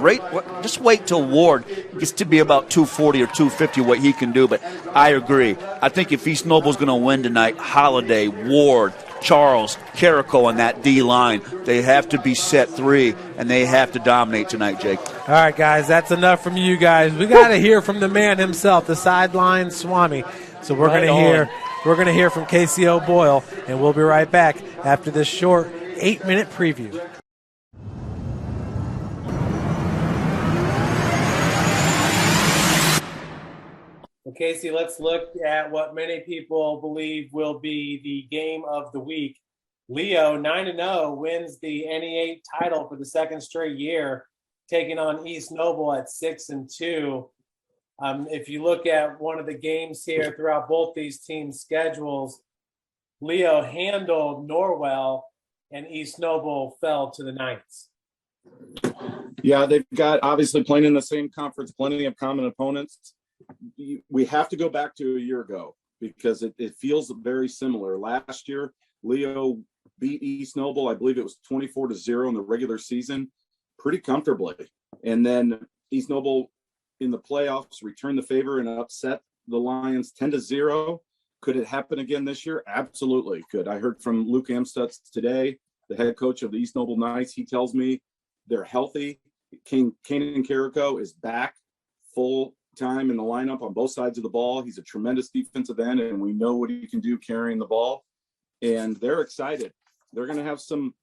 just wait till Ward gets to be about 240 or 250, what he can do. But I agree. I think if East Noble's going to win tonight, Holiday, Ward, Charles, Carrico on that D-line, they have to be set 3, and they have to dominate tonight, Jake. All right, guys, that's enough from you guys. We got to hear from the man himself, the sideline Swami. So we're going to hear from Casey O'Boyle, and we'll be right back after this short 8-minute preview. Well, Casey, let's look at what many people believe will be the game of the week. Leo, 9-0, wins the NE8 title for the second straight year, taking on East Noble at 6-2. If you look at one of the games here throughout both these teams' schedules, Leo handled Norwell and East Noble fell to the Knights. Yeah, they've got, obviously, playing in the same conference, plenty of common opponents. We have to go back to a year ago because it feels very similar. Last year, Leo beat East Noble. I believe it was 24-0 in the regular season, pretty comfortably. And then East Noble in the playoffs returned the favor and upset the Lions 10-0. Could it happen again this year? Absolutely could. I heard from Luke Amstutz today, the head coach of the East Noble Knights. He tells me they're healthy. Kanan Carrico is back full time in the lineup on both sides of the ball. He's a tremendous defensive end, and we know what he can do carrying the ball. And they're excited. They're going to have some,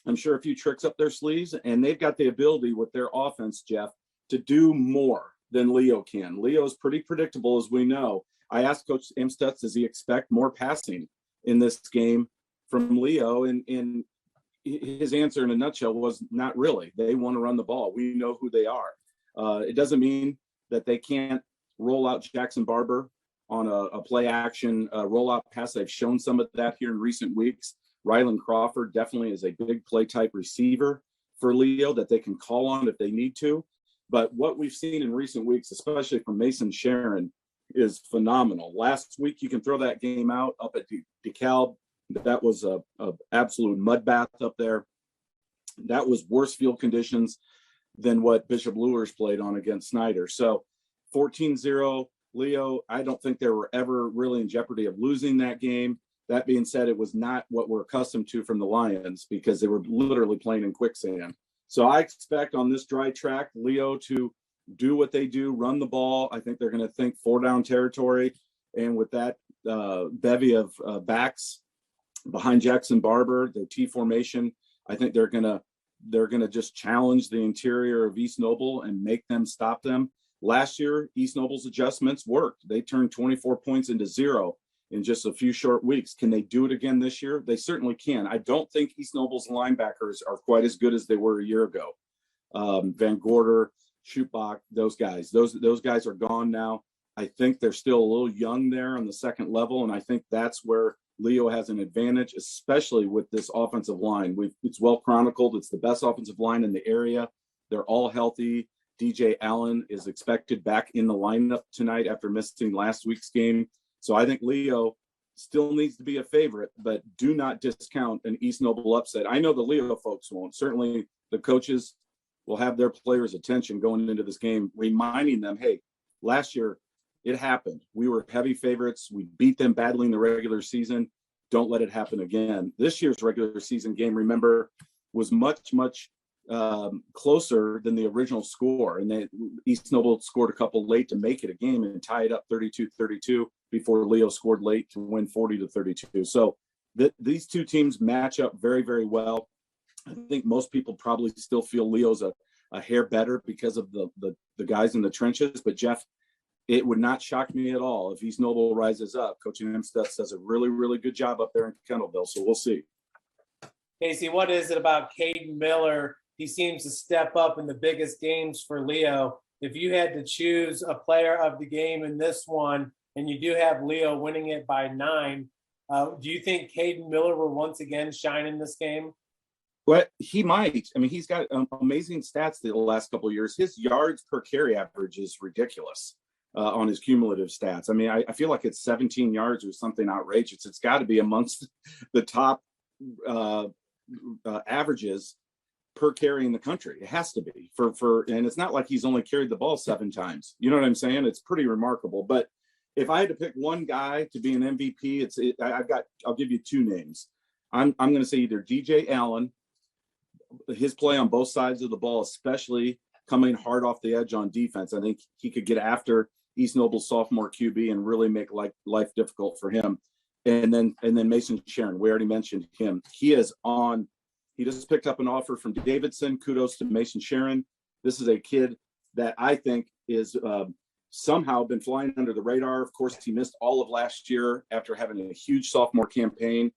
I'm sure, a few tricks up their sleeves, and they've got the ability with their offense, Jeff, to do more than Leo can. Leo is pretty predictable, as we know. I asked Coach Amstutz, does he expect more passing in this game from Leo? And his answer in a nutshell was not really. They want to run the ball. We know who they are. It doesn't mean that they can't roll out Jackson Barber on a play action rollout pass. They've shown some of that here in recent weeks. Rylan Crawford definitely is a big play type receiver for Leo that they can call on if they need to. But what we've seen in recent weeks, especially from Mason Sharon, is phenomenal. Last week, you can throw that game out up at DeKalb. That was a absolute mud bath up there. That was worse field conditions than what Bishop Luers played on against Snyder. So 14-0, Leo, I don't think they were ever really in jeopardy of losing that game. That being said, it was not what we're accustomed to from the Lions because they were literally playing in quicksand. So I expect on this dry track, Leo to do what they do, run the ball. I think they're going to think 4-down territory. And with that bevy of backs behind Jackson Barber, their T formation, I think they're going to just challenge the interior of East Noble and make them stop them. Last year, East Noble's adjustments worked. They turned 24 points into 0 in just a few short weeks. Can they do it again this year? They certainly can. I don't think East Noble's linebackers are quite as good as they were a year ago. Van Gorder, Schupbach, those guys. Those guys are gone now. I think they're still a little young there on the second level, and I think that's where Leo has an advantage, especially with this offensive line. It's well chronicled. It's the best offensive line in the area. They're all healthy. DJ Allen is expected back in the lineup tonight after missing last week's game. So I think Leo still needs to be a favorite, but do not discount an East Noble upset. I know the Leo folks won't. Certainly the coaches will have their players' attention going into this game, reminding them, hey, last year it happened. We were heavy favorites. We beat them badly in the regular season. Don't let it happen again. This year's regular season game, remember, was much, much closer than the original score. And East Noble scored a couple late to make it a game and tie it up 32-32 before Leo scored late to win 40-32. So these two teams match up very, very well. I think most people probably still feel Leo's a hair better because of the guys in the trenches. But Jeff, it would not shock me at all if East Noble rises up. Coach Amstutz does a really, really good job up there in Kendallville. So we'll see. Casey, what is it about Caden Miller? He seems to step up in the biggest games for Leo. If you had to choose a player of the game in this one, and you do have Leo winning it by 9, do you think Caden Miller will once again shine in this game? Well, he might. I mean, he's got amazing stats the last couple of years. His yards per carry average is ridiculous on his cumulative stats. I mean, I feel like it's 17 yards or something outrageous. It's got to be amongst the top averages per carry in the country. It has to be and it's not like he's only carried the ball 7 times. You know what I'm saying? It's pretty remarkable. But if I had to pick one guy to be an MVP, I'll give you 2 names. I'm going to say either DJ Allen, his play on both sides of the ball, especially coming hard off the edge on defense. I think he could get after East Noble's sophomore QB and really make life difficult for him. And then Mason Sharon, we already mentioned him. He just picked up an offer from Davidson. Kudos to Mason Sharon. This is a kid that I think is somehow been flying under the radar. Of course, he missed all of last year after having a huge sophomore campaign.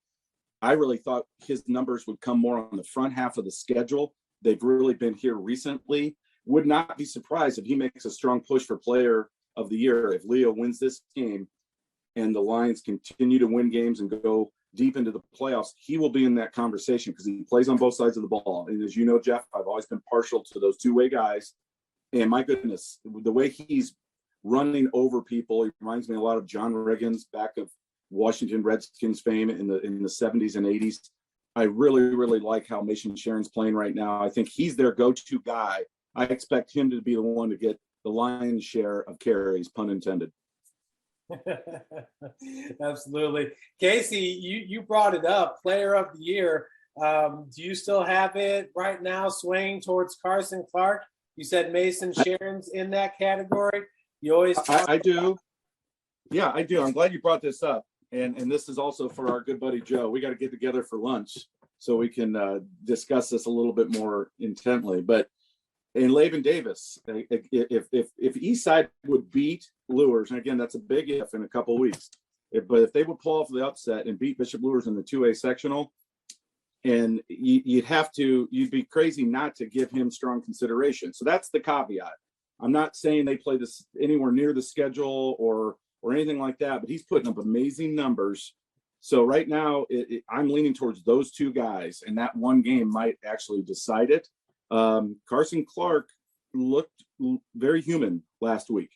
I really thought his numbers would come more on the front half of the schedule. They've really been here recently. Would not be surprised if he makes a strong push for player of the year. If Leo wins this game and the Lions continue to win games and go deep into the playoffs, he will be in that conversation because he plays on both sides of the ball. And as you know, Jeff, I've always been partial to those two-way guys. And my goodness, the way he's running over people, he reminds me a lot of John Riggins back of Washington Redskins fame in the 70s and 80s. I really, really like how Mason Sharon's playing right now. I think he's their go-to guy I expect him to be the one to get the lion's share of carries, pun intended. Absolutely. Casey, you brought it up, player of the year. Do you still have it right now swaying towards Carson Clark? You said Mason Sharon's in that category. You always I do. Yeah, I do. I'm glad you brought this up. And this is also for our good buddy Joe. We got to get together for lunch so we can discuss this a little bit more intently. But in Laban Davis, if Eastside would beat Lures, and again, that's a big if in a couple of weeks, but if they would pull off the upset and beat Bishop Lures in the 2A sectional, and you'd be crazy not to give him strong consideration. So that's the caveat. I'm not saying they play this anywhere near the schedule or anything like that, but he's putting up amazing numbers. So right now, I'm leaning towards those two guys, and that one game might actually decide it. Carson Clark looked very human last week,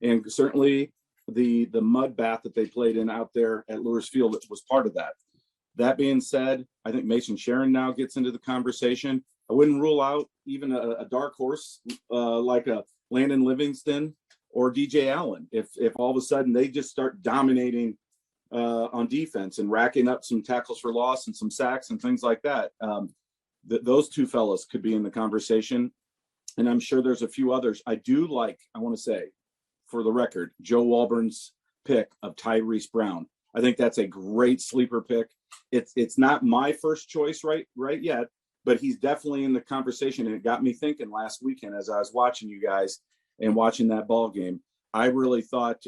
and certainly the mud bath that they played in out there at Lewis Field was part of that. That being said, I think Mason Sharon now gets into the conversation. I wouldn't rule out even a dark horse like a Landon Livingston or DJ Allen if all of a sudden they just start dominating on defense and racking up some tackles for loss and some sacks and things like that. Those two fellas could be in the conversation, and I'm sure there's a few others. I want to say, for the record, Joe Walburn's pick of Tyrese Brown. I think that's a great sleeper pick. It's not my first choice right yet, but he's definitely in the conversation, and it got me thinking last weekend as I was watching you guys and watching that ball game. I really thought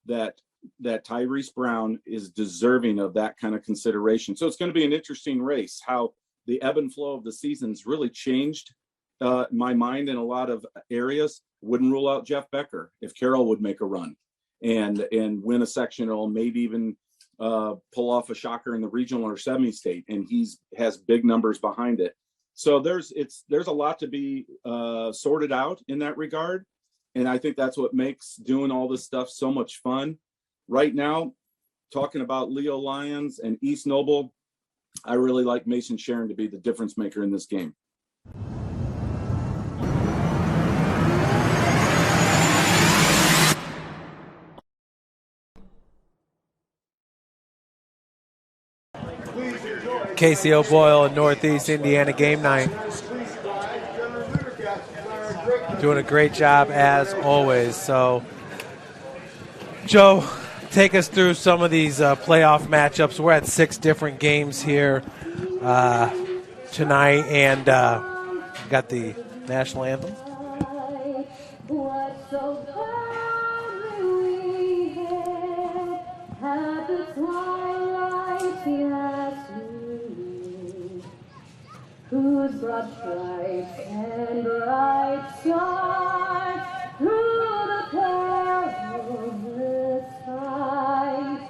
that Tyrese Brown is deserving of that kind of consideration. So it's going to be an interesting race, how the ebb and flow of the season's really changed my mind in a lot of areas. Wouldn't rule out Jeff Becker if Carroll would make a run and win a sectional, maybe even pull off a shocker in the regional or semi-state, and has big numbers behind it. So there's a lot to be sorted out in that regard, and I think that's what makes doing all this stuff so much fun. Right now, talking about Leo Lions and East Noble, I really like Mason Sharon to be the difference maker in this game. Casey O'Boyle in Northeast Indiana game night. Doing a great job as always. So, Joe, take us through some of these playoff matchups. We're at 6 different games here tonight, and got the national anthem. Whose broad stripes and bright stars through the perilous fight,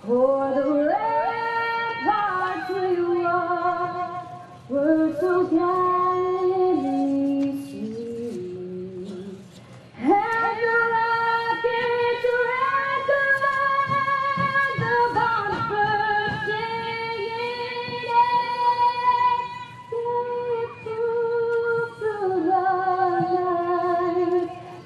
o'er the ramparts we walk, were so gallantly seen, and the rockets red the bombs bursting in air.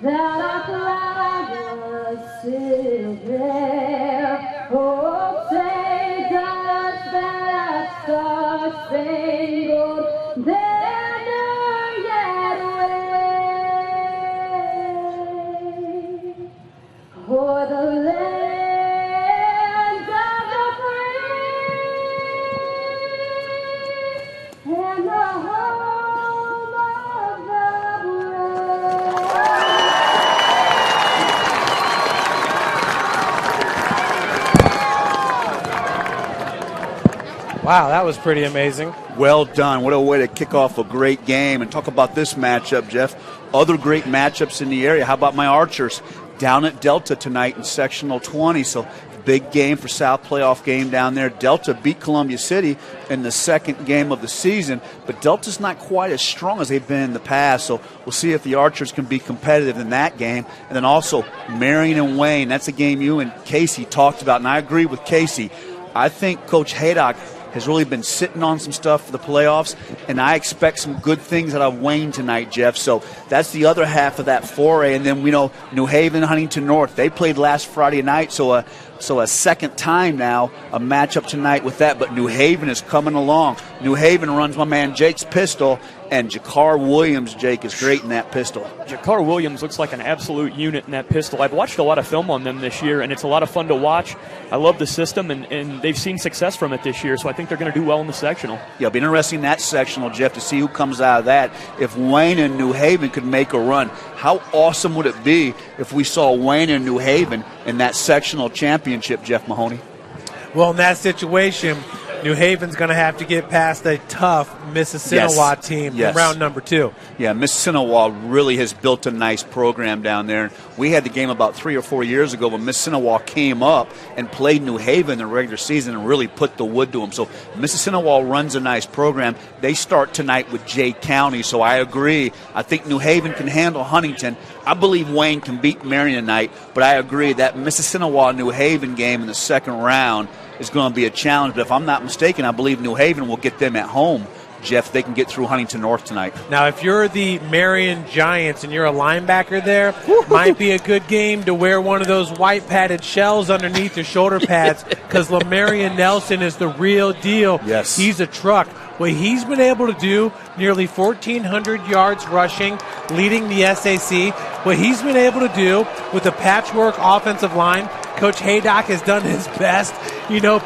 That our flag was still there. Oh, take us that star-spangled banner yet wave. O'er the land of the free and the home of the Wow, that was pretty amazing. Well done. What a way to kick off a great game. And talk about this matchup, Jeff. Other great matchups in the area. How about my Archers down at Delta tonight in Sectional 20? So big game for South, playoff game down there. Delta beat Columbia City in the second game of the season, but Delta's not quite as strong as they've been in the past. So we'll see if the Archers can be competitive in that game. And then also Marion and Wayne. That's a game you and Casey talked about, and I agree with Casey. I think Coach Haydock has really been sitting on some stuff for the playoffs, and I expect some good things out of Wayne tonight, Jeff. So that's the other half of that foray. And then we know New Haven, Huntington North, they played last Friday night, so a second time now, a matchup tonight with that. But New Haven is coming along. New Haven runs my man Jake's pistol, and Jakar Williams, Jake, is great in that pistol. Jakar Williams looks like an absolute unit in that pistol. I've watched a lot of film on them this year, and it's a lot of fun to watch. I love the system, and they've seen success from it this year, so I think they're going to do well in the sectional. Yeah, it'll be interesting in that sectional, Jeff, to see who comes out of that. If Wayne and New Haven could make a run, how awesome would it be if we saw Wayne and New Haven in that sectional championship, Jeff Mahoney? Well, in that situation, New Haven's going to have to get past a tough Mississinewa team in round number 2. Yeah, Mississinewa really has built a nice program down there. We had the game about 3 or 4 years ago when Mississinewa came up and played New Haven in the regular season and really put the wood to them. So Mississinewa runs a nice program. They start tonight with Jay County, so I agree. I think New Haven can handle Huntington. I believe Wayne can beat Marion tonight, but I agree that Mississinewa-New Haven game in the second round is going to be a challenge. But if I'm not mistaken, I believe New Haven will get them at home, Jeff. They can get through Huntington North tonight. Now, if you're the Marion Giants and you're a linebacker there, might be a good game to wear one of those white padded shells underneath your shoulder pads, because Lamarion Nelson is the real deal. Yes. He's a truck. What he's been able to do, nearly 1,400 yards rushing, leading the SAC. What he's been able to do with the patchwork offensive line, Coach Haydock has done his best,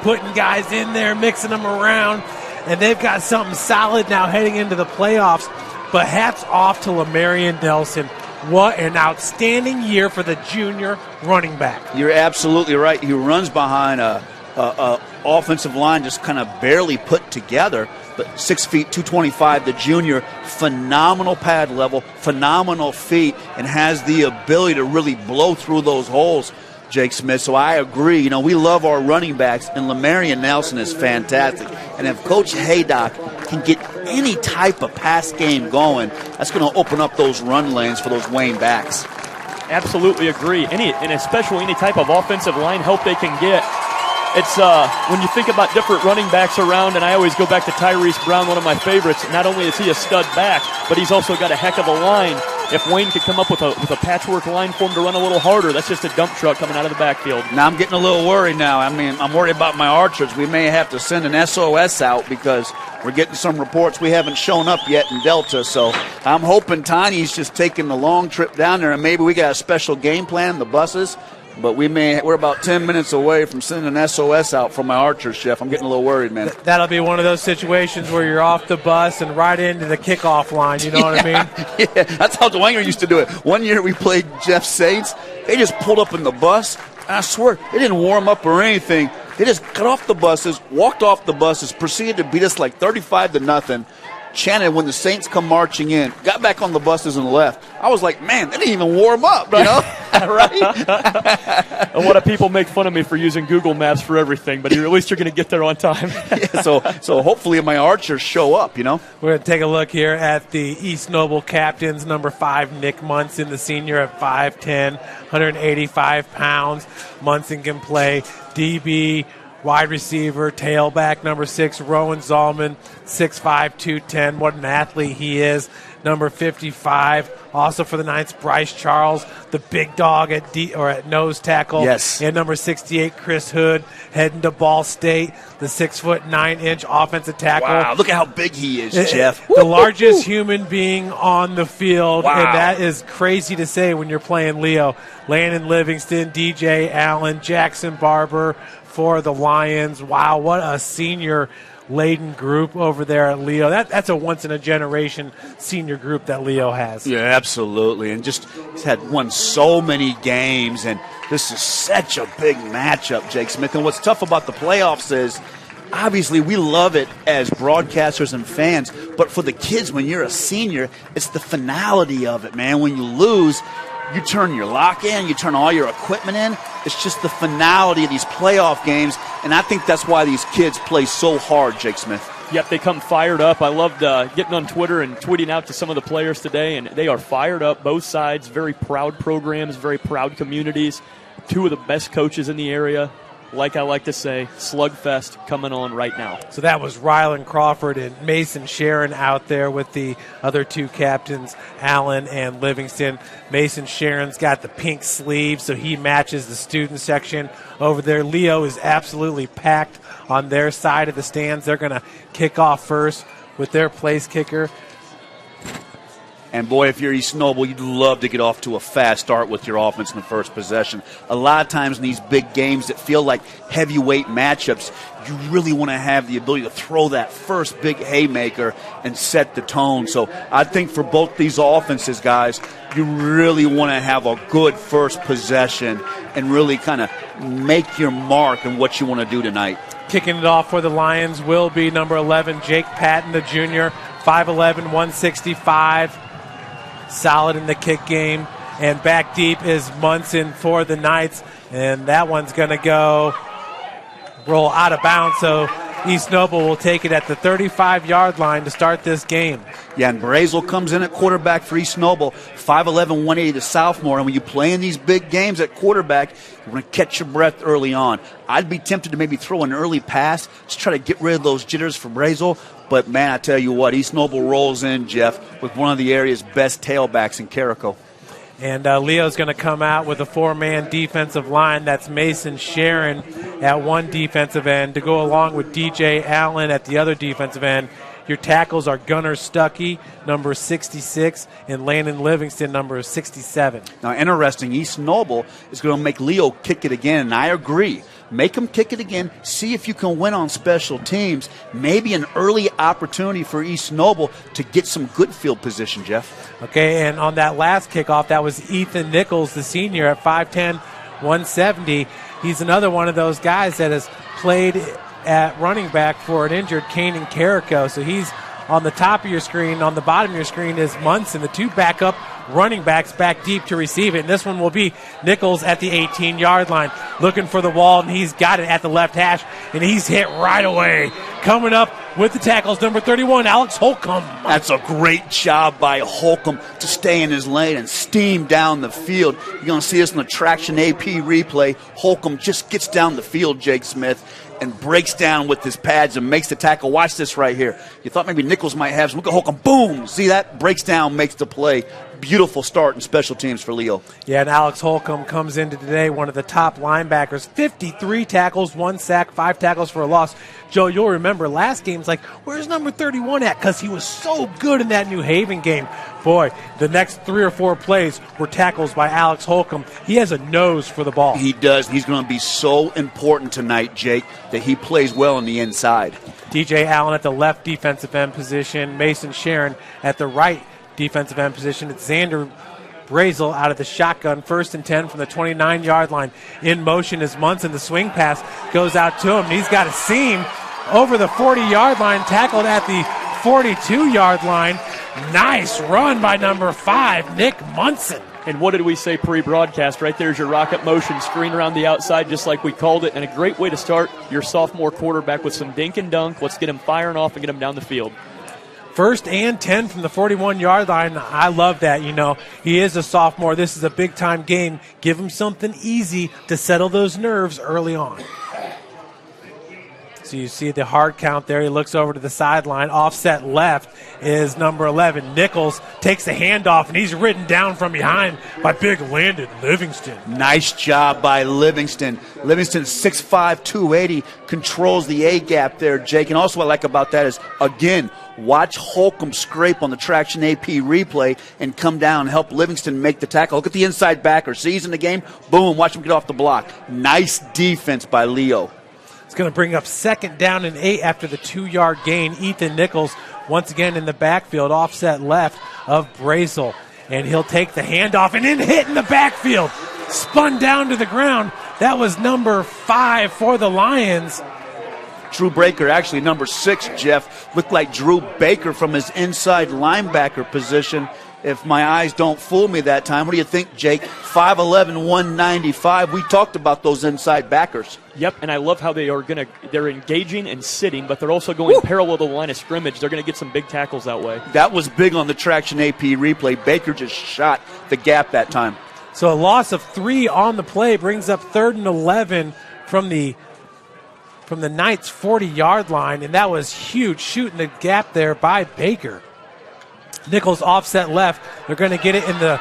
putting guys in there, mixing them around, and they've got something solid now heading into the playoffs. But hats off to Lamarion Nelson. What an outstanding year for the junior running back. You're absolutely right. He runs behind a offensive line just kind of barely put together, but 6 feet, 225, the junior, phenomenal pad level, phenomenal feet, and has the ability to really blow through those holes, Jake Smith. So I agree. We love our running backs, and Lamarion Nelson is fantastic. And if Coach Haydock can get any type of pass game going, that's going to open up those run lanes for those Wayne backs. Absolutely agree. And especially any type of offensive line help they can get. It's when you think about different running backs around, and I always go back to Tyrese Brown, one of my favorites. Not only is he a stud back, but he's also got a heck of a line. If Wayne could come up with a patchwork line for him to run a little harder, that's just a dump truck coming out of the backfield. Now I'm getting a little worried now. I'm worried about my archers. We may have to send an SOS out because we're getting some reports we haven't shown up yet in Delta. So I'm hoping Tiny's just taking the long trip down there, and maybe we got a special game plan, the buses. But we're about 10 minutes away from sending an SOS out from my archers, Chef. I'm getting a little worried, man. That'll be one of those situations where you're off the bus and right into the kickoff line, you know what I mean? Yeah, that's how Dwanger used to do it. One year we played Jeff Saints. They just pulled up in the bus. I swear, they didn't warm up or anything. They just got off the buses, walked off the buses, proceeded to beat us like 35-0. Chanted when the Saints come marching in, got back on the buses and left. I was like, man, they didn't even warm up, right? And what do people make fun of me for using Google Maps for everything, but at least you're going to get there on time. Yeah, so hopefully my archers show up, We're going to take a look here at the East Noble captains. Number 5, Nick Munson, the senior at 5'10", 185 pounds. Munson can play DB, wide receiver, tailback. Number 6, Rowan Zalman, 6'5", 210. What an athlete he is. Number 55, also for the Knights, Bryce Charles, the big dog at nose tackle. Yes. And number 68, Chris Hood, heading to Ball State, the 6'9" offensive tackle. Wow, look at how big he is, Jeff. The largest human being on the field. Wow. And that is crazy to say when you're playing Leo. Landon Livingston, DJ Allen, Jackson Barber for the Lions. Wow, what a senior laden group over there at Leo. That's a once-in-a-generation senior group that Leo has. Yeah, absolutely. And just had won so many games, and this is such a big matchup, Jake Smith. And what's tough about the playoffs is, obviously, we love it as broadcasters and fans, but for the kids, when you're a senior, it's the finality of it, man. When you lose, you turn your lock in, you turn all your equipment in. It's just the finality of these playoff games, and I think that's why these kids play so hard, Jake Smith. Yep, they come fired up. I loved getting on Twitter and tweeting out to some of the players today, and they are fired up, both sides. Very proud programs, very proud communities. 2 of the best coaches in the area. like I like to say, slugfest coming on right now. So that was Rylan Crawford and Mason Sharon out there with the other two captains, Allen and Livingston. Mason Sharon's got the pink sleeve, so he matches the student section over there. Leo is absolutely packed on their side of the stands. They're going to kick off first with their place kicker. And, boy, if you're East Noble, you'd love to get off to a fast start with your offense in the first possession. A lot of times in these big games that feel like heavyweight matchups, you really want to have the ability to throw that first big haymaker and set the tone. So I think for both these offenses, guys, you really want to have a good first possession and really kind of make your mark on what you want to do tonight. Kicking it off for the Lions will be number 11, Jake Patton, the junior, 5'11", 165. Solid in the kick game. And back deep is Munson for the Knights. And that one's going to roll out of bounds. So East Noble will take it at the 35-yard line to start this game. Yeah, and Brazel comes in at quarterback for East Noble, 5'11", 180, the sophomore. And when you play in these big games at quarterback, you want to catch your breath early on. I'd be tempted to maybe throw an early pass, just try to get rid of those jitters for Brazel. But, man, I tell you what, East Noble rolls in, Jeff, with one of the area's best tailbacks in Carrico. And Leo's going to come out with a four-man defensive line. That's Mason Sharon at one defensive end to go along with DJ Allen at the other defensive end. Your tackles are Gunnar Stuckey, number 66, and Landon Livingston, number 67. Now, interesting, East Noble is going to make Leo kick it again, and I agree. Make him kick it again. See if you can win on special teams. Maybe an early opportunity for East Noble to get some good field position, Jeff. Okay, and on that last kickoff, that was Ethan Nichols, the senior, at 5'10", 170. He's another one of those guys that has played at running back for an injured Canaan Carrico. So he's on the top of your screen. On the bottom of your screen is Munson, the two backup running backs back deep to receive it. And this one will be Nichols at the 18-yard line looking for the wall, and he's got it at the left hash, and he's hit right away. Coming up with the tackles, number 31, Alex Holcomb. That's a great job by Holcomb to stay in his lane and steam down the field. You're going to see this in the Traction AP replay. Holcomb just gets down the field, Jake Smith, and breaks down with his pads and makes the tackle. Watch this right here. You thought maybe Nichols might have some. Look at Holcomb. Boom! See that? Breaks down, makes the play. Beautiful start in special teams for Leo. Yeah, and Alex Holcomb comes into today one of the top linebackers. 53 tackles, 1 sack, 5 tackles for a loss. Joe, you'll remember last game, it's like, where's number 31 at? Because he was so good in that New Haven game. Boy, the next 3 or 4 plays were tackles by Alex Holcomb. He has a nose for the ball. He does. He's going to be so important tonight, Jake, that he plays well on the inside. DJ Allen at the left defensive end position. Mason Sharon at the right defensive end position. It's Xander Brazel out of the shotgun, 1st and 10 from the 29-yard line. In motion is Munson. The swing pass goes out to him. He's got a seam over the 40-yard line, tackled at the 42-yard line. Nice run by number 5, Nick Munson. And what did we say pre-broadcast? Right there's your rocket motion screen around the outside, just like we called it, and a great way to start your sophomore quarterback with some dink and dunk. Let's get him firing off and get him down the field. 1st and 10 from the 41-yard line. I love that. You know, he is a sophomore. This is a big-time game. Give him something easy to settle those nerves early on. So you see the hard count there. He looks over to the sideline. Offset left is number 11. Nichols takes the handoff, and he's ridden down from behind by big Landon Livingston. Nice job by Livingston. Livingston, 6'5", 280, controls the A-gap there, Jake. And also what I like about that is, again, watch Holcomb scrape on the Traction AP replay and come down and help Livingston make the tackle. Look at the inside backer. Sees in the game, boom, watch him get off the block. Nice defense by Leo. It's going to bring up 2nd down and 8 after the 2-yard gain. Ethan Nichols once again in the backfield, offset left of Brazel. And he'll take the handoff and then hit in the backfield. Spun down to the ground. That was number 5 for the Lions. Drew Baker, actually number 6, Jeff. Looked like Drew Baker from his inside linebacker position. If my eyes don't fool me that time. What do you think, Jake? 5'11", 195. We talked about those inside backers. Yep, and I love how they're engaging and sitting, but they're also going parallel to the line of scrimmage. They're going to get some big tackles that way. That was big on the Traction AP replay. Baker just shot the gap that time. So a loss of 3 on the play brings up 3rd and 11 from the Knights' 40-yard line, and that was huge, shooting the gap there by Baker. Nichols offset left. They're going to get it in the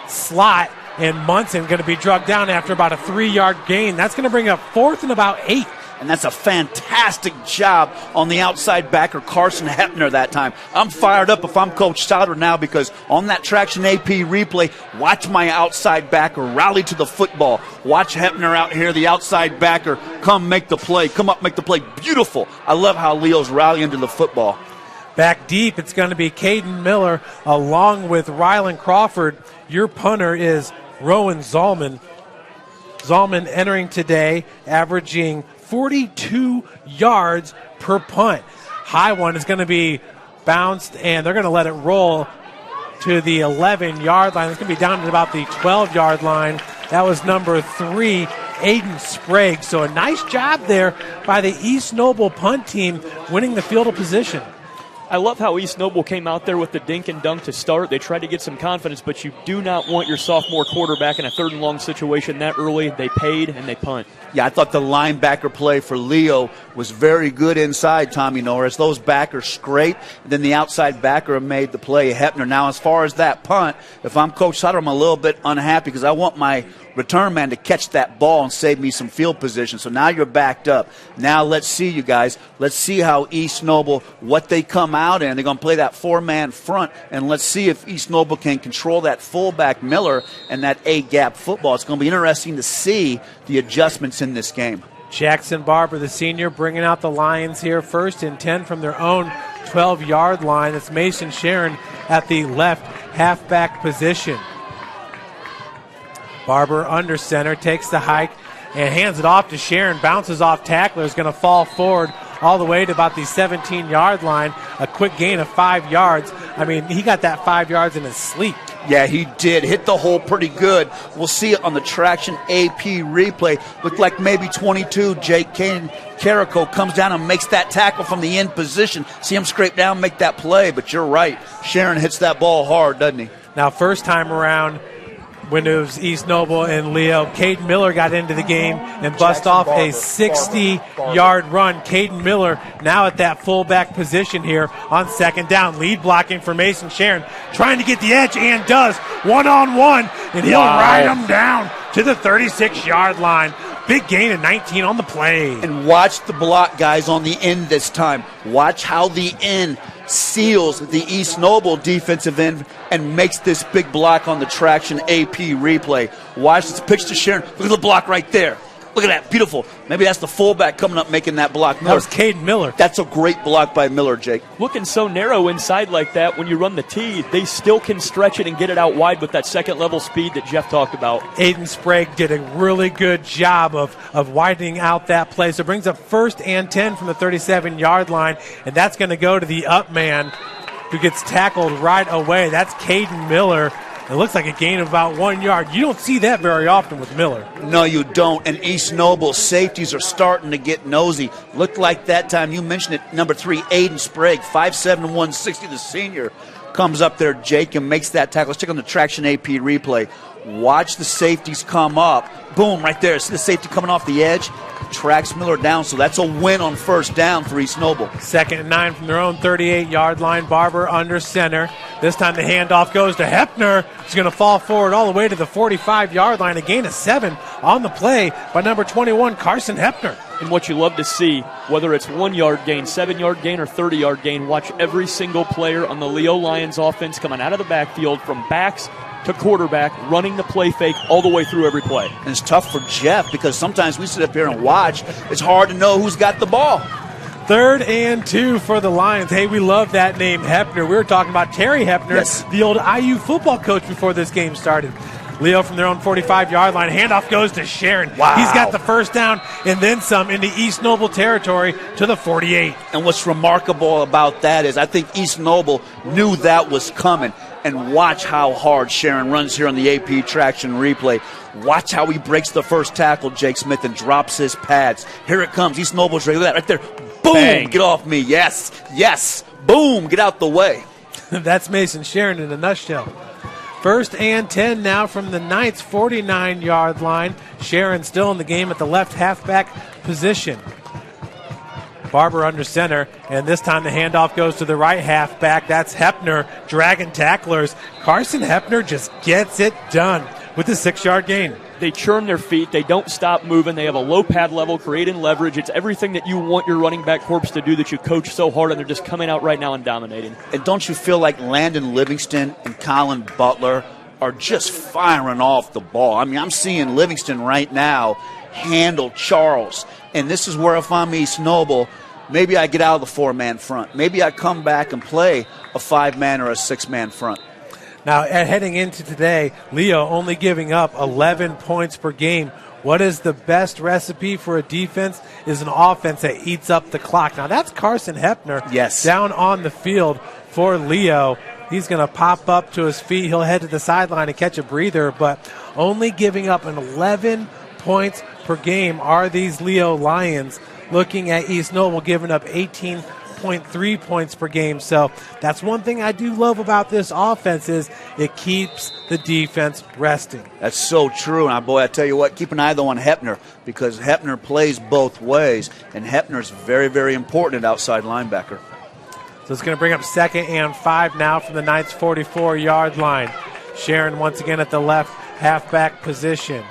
slot, and Munson going to be drugged down after about a 3-yard gain. That's going to bring up 4th and about 8. And that's a fantastic job on the outside backer, Carson Hepner, that time. I'm fired up if I'm Coach Sauter now, because on that traction AP replay, watch my outside backer rally to the football. Watch Hepner out here, the outside backer, come make the play. Come up, make the play. Beautiful. I love how Leo's rallying to the football. Back deep, it's going to be Caden Miller along with Rylan Crawford. Your punter is Rowan Zalman. Zalman entering today, averaging 42 yards per punt. High one is going to be bounced, and they're going to let it roll to the 11-yard line. It's going to be down to about the 12-yard line. That was number 3, Aiden Sprague. So a nice job there by the East Noble punt team, winning the field of position. I love how East Noble came out there with the dink and dunk to start. They tried to get some confidence, but you do not want your sophomore quarterback in a 3rd and long situation that early. They paid and they punt. Yeah, I thought the linebacker play for Leo was very good inside, Tommy Norris. Those backers scrape, and then the outside backer made the play, Hepner. Now, as far as that punt, if I'm Coach Sutter, I'm a little bit unhappy because I want my return man to catch that ball and save me some field position. So now you're backed up. Now let's see, you guys. Let's see how East Noble, what they come out in. They're going to play that 4-man front, and let's see if East Noble can control that fullback Miller and that A-gap football. It's going to be interesting to see the adjustments in this game. Jackson Barber, the senior, bringing out the Lions here, 1st and 10 from their own 12-yard line. It's Mason Sharon at the left halfback position. Barber under center, takes the hike and hands it off to Sharon. Bounces off tackler, is going to fall forward all the way to about the 17-yard line. A quick gain of 5 yards. I mean, he got that 5 yards in his sleep. Yeah, he did. Hit the hole pretty good. We'll see it on the traction AP replay. Looked like maybe 22. Jake Carrico comes down and makes that tackle from the end position. See him scrape down, make that play. But you're right. Sharon hits that ball hard, doesn't he? Now, first time around, when it was East Noble and Leo, Caden Miller got into the game and bust off a 60-yard run. Caden Miller now at that fullback position here on 2nd down. Lead blocking for Mason Sharon, trying to get the edge, and does. One-on-one, and he'll ride him down to the 36-yard line. Big gain of 19 on the play. And watch the block, guys, on the end this time. Watch how the end seals the East Noble defensive end and makes this big block on the traction AP replay. Watch this pitch to Sharon. Look at the block right there. Look at that. Beautiful. Maybe that's the fullback coming up making that block. That was Caden Miller. That's a great block by Miller, Jake. Looking so narrow inside like that, when you run the T, they still can stretch it and get it out wide with that 2nd-level speed that Jeff talked about. Aiden Sprague did a really good job of widening out that play. So it brings up 1st and 10 from the 37-yard line, and that's going to go to the up man who gets tackled right away. That's Caden Miller. It looks like a gain of about 1 yard. You don't see that very often with Miller. No, you don't. And East Noble safeties are starting to get nosy. Looked like that time, you mentioned it, number 3, Aiden Sprague, 5'7", 160, the senior, comes up there, Jake, and makes that tackle. Let's check on the traction AP replay. Watch the safeties come up. Boom, right there. See the safety coming off the edge? Tracks Miller down, so that's a win on 1st down for East Noble. 2nd and 9 from their own 38-yard line. Barber under center. This time the handoff goes to Hepner. He's going to fall forward all the way to the 45-yard line. A gain of 7 on the play by number 21, Carson Hepner. And what you love to see, whether it's 1-yard gain, 7-yard gain, or 30-yard gain, watch every single player on the Leo Lions offense coming out of the backfield from backs to quarterback, running the play fake all the way through every play. And it's tough for Jeff because sometimes we sit up here and watch. It's hard to know who's got the ball. 3rd and 2 for the Lions. Hey, we love that name, Hepner. We were talking about Terry Hepner, yes, the old IU football coach before this game started. Leo from their own 45-yard line. Handoff goes to Sharon. Wow. He's got the 1st down and then some into East Noble territory to the 48. And what's remarkable about that is I think East Noble knew that was coming. And watch how hard Sharon runs here on the AP traction replay. Watch how he breaks the 1st tackle, Jake Smith, and drops his pads. Here it comes. East Noble's ready. Look at that right there. Boom! Bang. Get off me. Yes. Yes. Boom. Get out the way. That's Mason Sharon in a nutshell. First and 10 now from the Knights' 49-yard line. Sharon still in the game at the left halfback position. Barber under center, and this time the handoff goes to the right halfback. That's Hepner, dragging tacklers. Carson Hepner just gets it done with the 6-yard gain. They churn their feet. They don't stop moving. They have a low pad level, creating leverage. It's everything that you want your running back corps to do that you coach so hard, and they're just coming out right now and dominating. And don't you feel like Landon Livingston and Colin Butler are just firing off the ball? I mean, I'm seeing Livingston right now handle Charles. And this is where if I'm East Noble, maybe I get out of the 4-man front. Maybe I come back and play a 5-man or a 6-man front. Now, heading into today, Leo only giving up 11 points per game. What is the best recipe for a defense is an offense that eats up the clock. Now, that's Carson Hepner down on the field for Leo. He's going to pop up to his feet. He'll head to the sideline and catch a breather, but only giving up an 11 points per game are these Leo Lions. Looking at East Noble, giving up 18.3 points per game. So that's one thing I do love about this offense is it keeps the defense resting. That's so true. And, boy, I tell you what, keep an eye, though, on Hepner because Hepner plays both ways, and Hepner's very, very important at outside linebacker. So it's going to bring up 2nd and 5 now from the Knights' 44-yard line. Sharon once again at the left halfback position.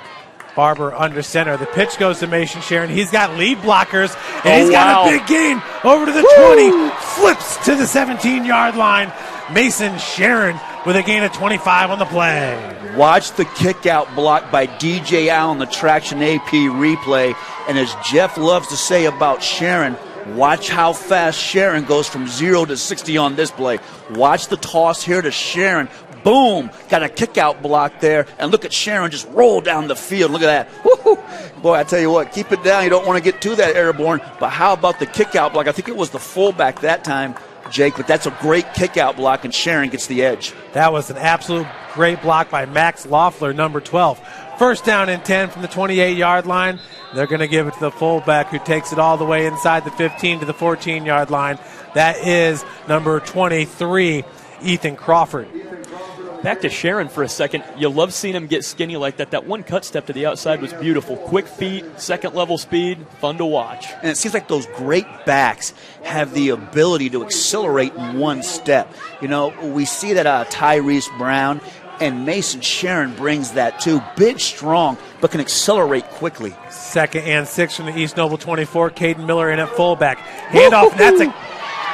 Barber under center. The pitch goes to Mason Sharon. He's got lead blockers, and he's got a big gain over to the 20. Flips to the 17-yard line. Mason Sharon with a gain of 25 on the play. Watch the kick-out block by DJ Allen, the Traction AP replay. And as Jeff loves to say about Sharon, watch how fast Sharon goes from 0 to 60 on this play. Watch the toss here to Sharon. Boom, got a kick-out block there, and look at Sharon just roll down the field. Look at that. Woo-hoo. Boy, I tell you what, keep it down. You don't want to get to that airborne, but how about the kick-out block? I think it was the fullback that time, Jake, but that's a great kick-out block, and Sharon gets the edge. That was an absolute great block by Max Loeffler, number 12. First down and 10 from the 28-yard line. They're going to give it to the fullback who takes it all the way inside the 15 to the 14-yard line. That is number 23, Ethan Crawford. Back to Sharon for a second. You love seeing him get skinny like that. That one cut step to the outside was beautiful. Quick feet, second-level speed, fun to watch. And it seems like those great backs have the ability to accelerate in one step. You know, we see that Tyrese Brown and Mason Sharon brings that too. Big, strong, but can accelerate quickly. 2nd and 6 from the East Noble 24. Caden Miller in at fullback. Handoff, and that's a...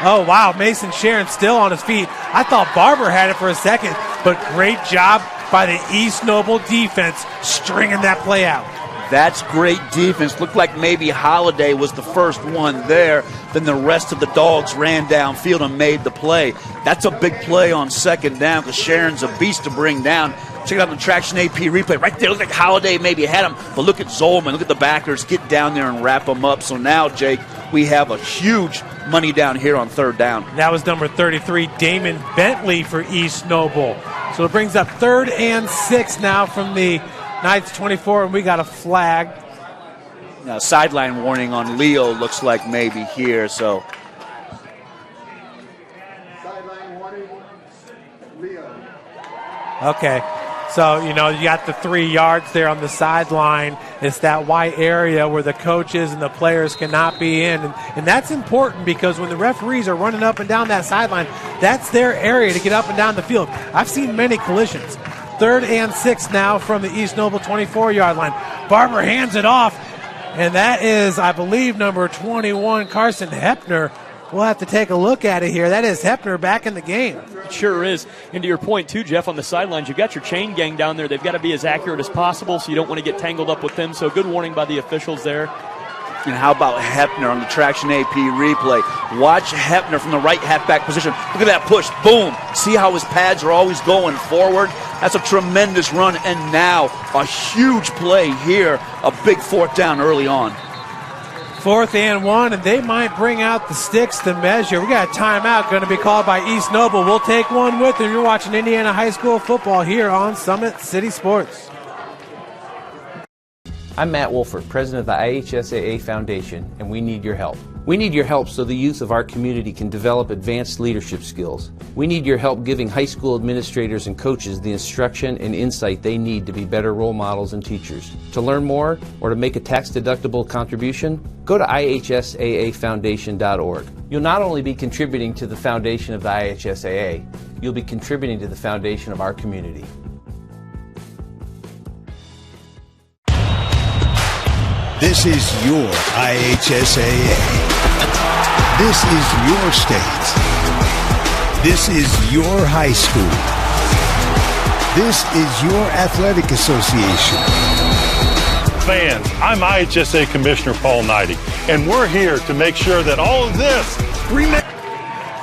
Oh, wow, Mason Sharon still on his feet. I thought Barber had it for a second, but great job by the East Noble defense stringing that play out. That's great defense. Looked like maybe Holiday was the first one there. Then the rest of the dogs ran downfield and made the play. That's a big play on 2nd down because Sharon's a beast to bring down. Check it out the Traction AP replay. Right there, looked like Holiday maybe had him. But look at Zolman. Look at the backers get down there and wrap them up. So now, Jake, we have a huge money down here on 3rd down. That was number 33, Damon Bentley for East Noble. So it brings up 3rd and 6 now from the Knights 24, and we got a flag. Now, sideline warning on Leo looks like maybe here, so. Sideline warning, Leo. Okay. So, you know, you got the 3 yards there on the sideline. It's that white area where the coaches and the players cannot be in. And that's important because when the referees are running up and down that sideline, that's their area to get up and down the field. I've seen many collisions. 3rd and 6 now from the East Noble 24-yard line. Barber hands it off, and that is, I believe, number 21, Carson Hepner. We'll have to take a look at it here. That is Hepner back in the game. It sure is. And to your point, too, Jeff, on the sidelines, you've got your chain gang down there. They've got to be as accurate as possible, so you don't want to get tangled up with them. So good warning by the officials there. And how about Hepner on the Traction AP replay? Watch Hepner from the right halfback position. Look at that push. Boom. See how his pads are always going forward? That's a tremendous run. And now a huge play here. A big 4th down early on. 4th and 1, and they might bring out the sticks to measure. We got a timeout going to be called by East Noble. We'll take one with them. You're watching Indiana High School football here on Summit City Sports. I'm Matt Wolford, president of the IHSAA Foundation, and we need your help. We need your help so the youth of our community can develop advanced leadership skills. We need your help giving high school administrators and coaches the instruction and insight they need to be better role models and teachers. To learn more or to make a tax-deductible contribution, go to ihsaafoundation.org. You'll not only be contributing to the foundation of the IHSAA, you'll be contributing to the foundation of our community. This is your IHSAA. This is your state. This is your high school. This is your athletic association. Fans, I'm IHSA Commissioner Paul Knighty, and we're here to make sure that all of this remains.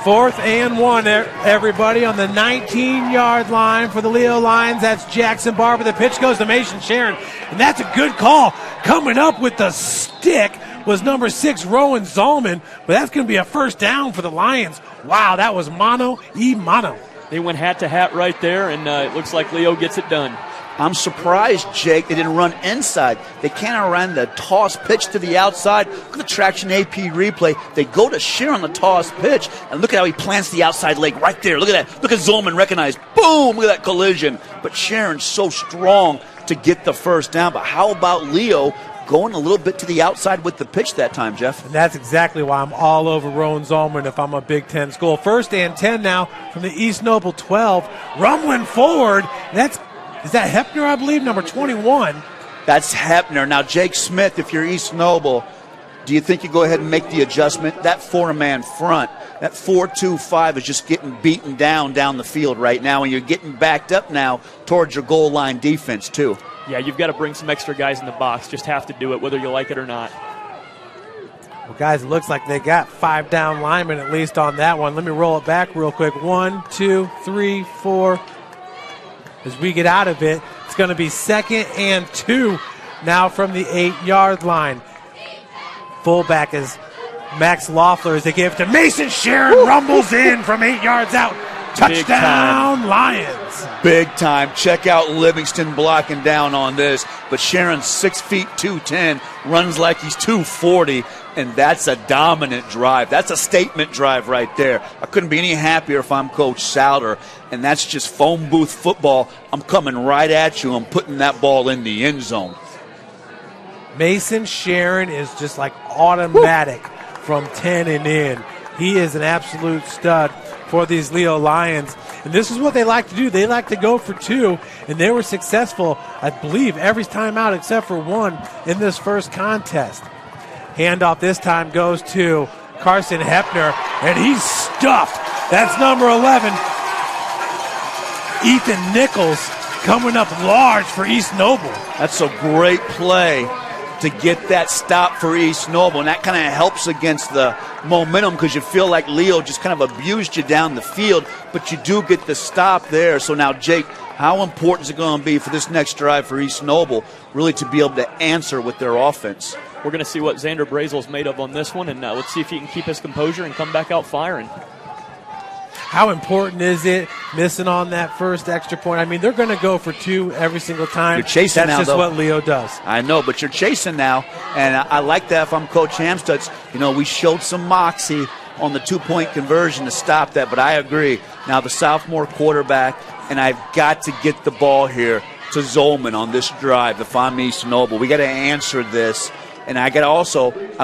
4th and 1, everybody, on the 19-yard line for the Leo Lions. That's Jackson Barber. The pitch goes to Mason Sharon, and that's a good call. Coming up with the stick was number 6, Rowan Zalman, but that's going to be a first down for the Lions. Wow, that was mano y mano. They went hat to hat right there, and it looks like Leo gets it done. I'm surprised, Jake, they didn't run inside. They kind of ran the toss pitch to the outside. Look at the traction AP replay. They go to Shear on the toss pitch, and look at how he plants the outside leg right there. Look at that. Look at Zolman recognized. Boom! Look at that collision. But Sharon's so strong to get the first down. But how about Leo going a little bit to the outside with the pitch that time, Jeff? And that's exactly why I'm all over Rowan Zalman if I'm a Big Ten school. 1st and 10 now from the East Noble 12. Rumbling forward. Is that Hepner, I believe, number 21? That's Hepner. Now, Jake Smith, if you're East Noble, do you think you go ahead and make the adjustment? That 4-man front, that 4-2-5 is just getting beaten down the field right now, and you're getting backed up now towards your goal line defense, too. Yeah, you've got to bring some extra guys in the box. Just have to do it, whether you like it or not. Well, guys, it looks like they got 5 down linemen at least on that one. Let me roll it back real quick. 1, 2, 3, 4. As we get out of it, it's going to be 2nd and 2 now from the 8-yard line. Fullback is Max Loeffler as they give to Mason Sharon. Rumbles in from 8 yards out. Touchdown, Lions. Big time. Check out Livingston blocking down on this. But Sharon's 6 feet 210, runs like he's 240, and that's a dominant drive. That's a statement drive right there. I couldn't be any happier if I'm Coach Souter, and that's just phone booth football. I'm coming right at you. I'm putting that ball in the end zone. Mason Sharon is just like automatic from 10 and in. He is an absolute stud for these Leo Lions. And this is what they like to do. They like to go for 2, and they were successful, I believe, every time out except for 1 in this first contest. Handoff this time goes to Carson Hepner, and he's stuffed. That's number 11. Ethan Nichols coming up large for East Noble. That's a great play to get that stop for East Noble, and that kind of helps against the momentum because you feel like Leo just kind of abused you down the field, but you do get the stop there. So now, Jake, how important is it going to be for this next drive for East Noble really to be able to answer with their offense? We're going to see what Xander Brazel's made of on this one, and let's see if he can keep his composure and come back out firing. How important is it missing on that first extra point? I mean, they're going to go for 2 every single time. You're chasing That's now, just though. what Leo does. I know, but you're chasing now, and I like that if I'm Coach Hamstutz. You know, we showed some moxie on the 2-point conversion to stop that, but I agree. Now the sophomore quarterback, and I've got to get the ball here to Zolman on this drive if I'm East Noble. We got to answer this. And I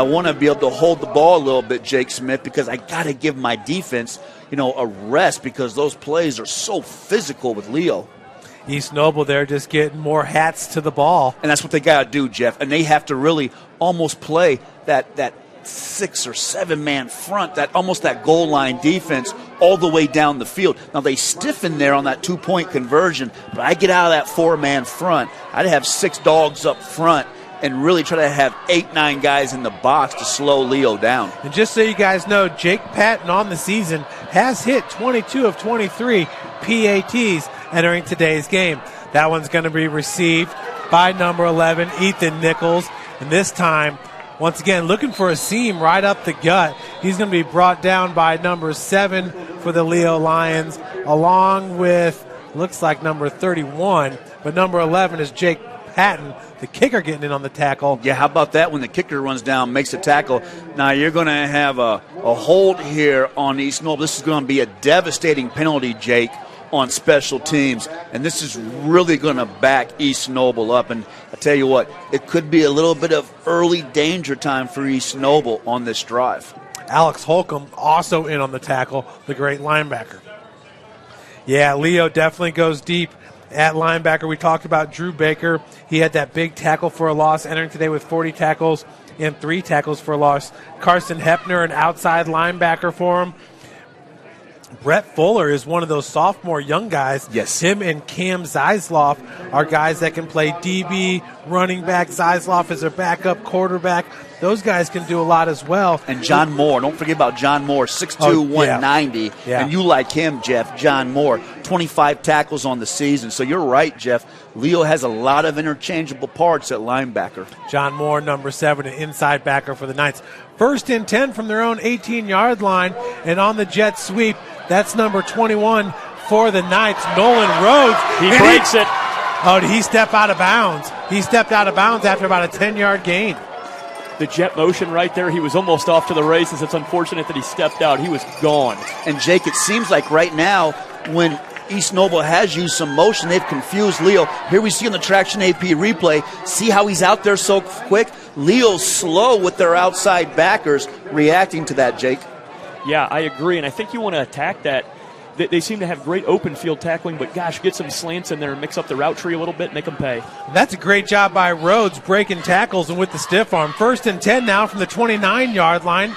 want to be able to hold the ball a little bit, Jake Smith, because I got to give my defense, a rest because those plays are so physical with Leo. East Noble, they're just getting more hats to the ball. And that's what they got to do, Jeff. And they have to really almost play that 6 or 7-man front, that goal line defense all the way down the field. Now, they stiffen there on that 2-point conversion, but I get out of that 4-man front. I'd have 6 dogs up front and really try to have 8-9 guys in the box to slow Leo down. And just so you guys know, Jake Patton on the season has hit 22 of 23 PATs entering today's game. That one's going to be received by number 11, Ethan Nichols. And this time, once again, looking for a seam right up the gut. He's going to be brought down by number 7 for the Leo Lions, along with, looks like number 31. But number 11 is Jake Patton, the kicker, getting in on the tackle. Yeah, how about that when the kicker runs down, makes a tackle? Now you're going to have a hold here on East Noble. This is going to be a devastating penalty, Jake, on special teams, and this is really going to back East Noble up. And I tell you what, it could be a little bit of early danger time for East Noble on this drive. Alex Holcomb also in on the tackle, the great linebacker. Yeah, Leo definitely goes deep at linebacker. We talked about Drew Baker. He had that big tackle for a loss, entering today with 40 tackles and 3 tackles for a loss. Carson Hepner, an outside linebacker for him. Brett Fuller is one of those sophomore young guys. Yes. Him and Cam Zeisloff are guys that can play DB, running back. Zeisloff is their backup quarterback. Those guys can do a lot as well. And John Moore. Don't forget about John Moore, 6'2", 190. Yeah. And you like him, Jeff, John Moore, 25 tackles on the season. So you're right, Jeff. Leo has a lot of interchangeable parts at linebacker. John Moore, number 7, an inside backer for the Knights. 1st and 10 from their own 18-yard line. And on the jet sweep, that's number 21 for the Knights, Nolan Rhodes. He breaks it. Oh, did he step out of bounds? He stepped out of bounds after about a 10-yard gain. The jet motion right there, he was almost off to the races. It's unfortunate that he stepped out. He was gone. And, Jake, it seems like right now when East Noble has used some motion, they've confused Leo. Here we see on the Traction AP replay, see how he's out there so quick? Leo's slow with their outside backers reacting to that, Jake. Yeah, I agree, and I think you want to attack that. They seem to have great open field tackling, but gosh, get some slants in there and mix up the route tree a little bit, make them pay. That's a great job by Rhodes, breaking tackles and with the stiff arm. 1st and 10 now from the 29-yard line.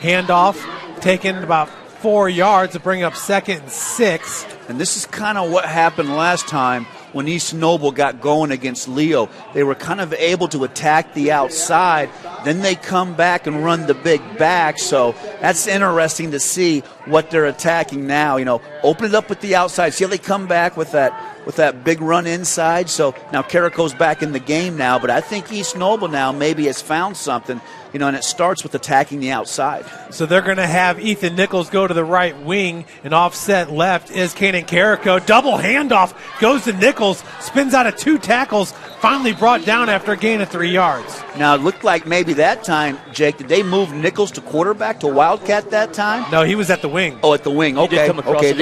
Handoff taken about 4 yards to bring up 2nd and 6. And this is kind of what happened last time when East Noble got going against Leo. They were kind of able to attack the outside. Then they come back and run the big back. So that's interesting to see what they're attacking now. You know, open it up with the outside. See how they come back with that big run inside. So now Carrico's back in the game now. But I think East Noble now maybe has found something. You know, and it starts with attacking the outside. So they're going to have Ethan Nichols go to the right wing, and offset left is Kanan Carrico. Double handoff goes to Nichols, spins out of 2 tackles, finally brought down after a gain of 3 yards. Now, it looked like maybe that time, Jake, did they move Nichols to quarterback, to Wildcat that time? No, he was at the wing. Oh, at the wing. Okay. He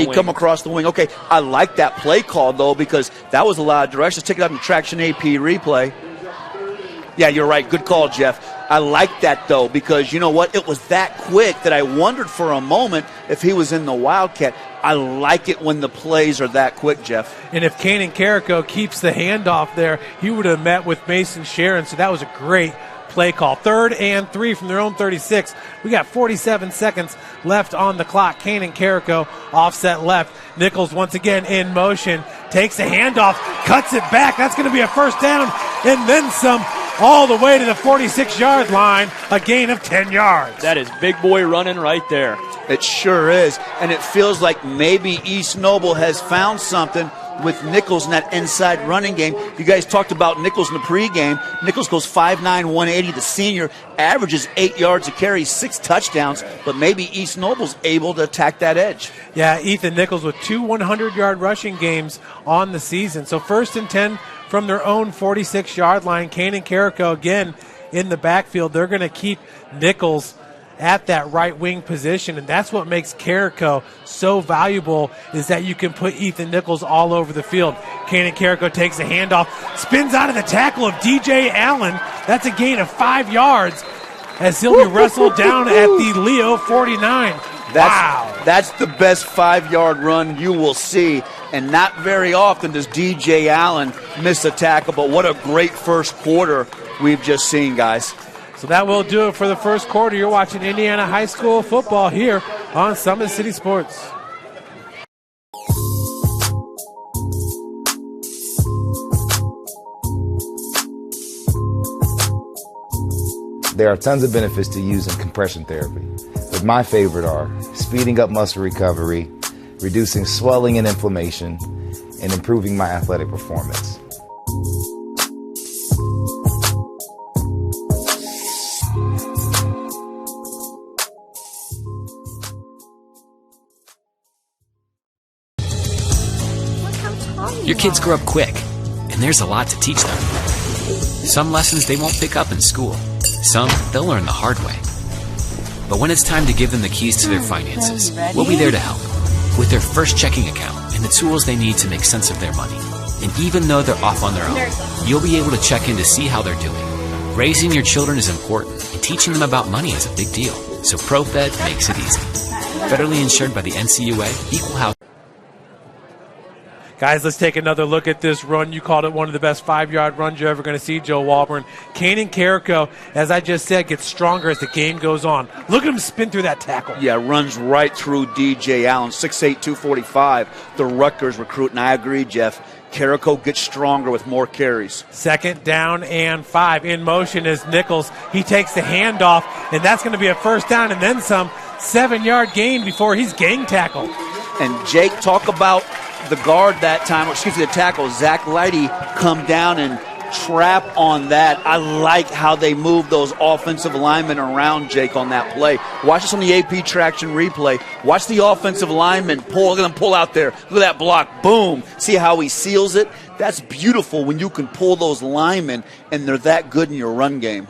did come across the wing. Okay. I like that play call, though, because that was a lot of directions. Take it out in the Traction AP replay. Yeah, you're right. Good call, Jeff. I like that, though, because you know what? It was that quick that I wondered for a moment if he was in the Wildcat. I like it when the plays are that quick, Jeff. And if Kanan Carrico keeps the handoff there, he would have met with Mason Sharon, so that was a great play call. 3rd and 3 from their own 36. We got 47 seconds left on the clock. Kanan Carrico offset left. Nichols once again in motion. Takes the handoff, cuts it back. That's going to be a 1st down and then some, all the way to the 46-yard line, a gain of 10 yards. That is big boy running right there. It sure is, and it feels like maybe East Noble has found something with Nichols in that inside running game. You guys talked about Nichols in the pregame. Nichols goes 5'9", 180. The senior averages 8 yards a carry, 6 touchdowns, but maybe East Noble's able to attack that edge. Yeah, Ethan Nichols with 2 100-yard rushing games on the season. So 1st and 10 from their own 46-yard line. Kanan Carrico again in the backfield. They're going to keep Nichols at that right wing position, and that's what makes Carrico so valuable, is that you can put Ethan Nichols all over the field. Kanan Carrico takes a handoff, spins out of the tackle of DJ Allen. That's a gain of 5 yards as he'll be wrestled down at the Leo 49. Wow. That's the best 5-yard run you will see, and not very often does DJ Allen miss a tackle, but what a great first quarter we've just seen, guys. So that will do it for the first quarter. You're watching Indiana High School football here on Summit City Sports. There are tons of benefits to using compression therapy, but my favorite are speeding up muscle recovery, reducing swelling and inflammation, and improving my athletic performance. Your kids grow up quick, and there's a lot to teach them. Some lessons they won't pick up in school. Some they'll learn the hard way. But when it's time to give them the keys to their finances, we'll be there to help with their first checking account and the tools they need to make sense of their money. And even though they're off on their own, you'll be able to check in to see how they're doing. Raising your children is important, and teaching them about money is a big deal. So ProFed makes it easy. Federally insured by the NCUA, Equal Housing. Guys, let's take another look at this run. You called it one of the best 5-yard runs you're ever going to see, Joe Walburn. Kanan Carrico, as I just said, gets stronger as the game goes on. Look at him spin through that tackle. Yeah, runs right through DJ Allen, 6'8", 245, the Rutgers recruit. And I agree, Jeff. Carrico gets stronger with more carries. 2nd down and 5. In motion is Nichols. He takes the handoff, and that's going to be a first down and then some. 7-yard gain before he's gang tackled. And Jake, talk about the guard that time, or excuse me, the tackle, Zach Lighty, come down and trap on that. I like how they move those offensive linemen around, Jake, on that play. Watch this on the AP traction replay. Watch the offensive lineman pull. Look at him pull out there. Look at that block. Boom. See how he seals it? That's beautiful when you can pull those linemen and they're that good in your run game.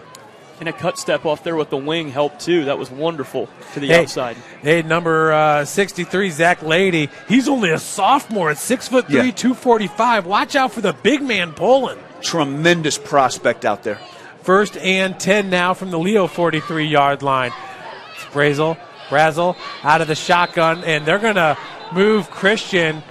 And a cut step off there with the wing helped, too. That was wonderful to the outside. Hey, number 63, Zach Lady. He's only a sophomore at 6'3", 245. Watch out for the big man pulling. Tremendous prospect out there. 1st and 10 now from the Leo 43-yard line. It's Brazel out of the shotgun, and they're going to move Christian.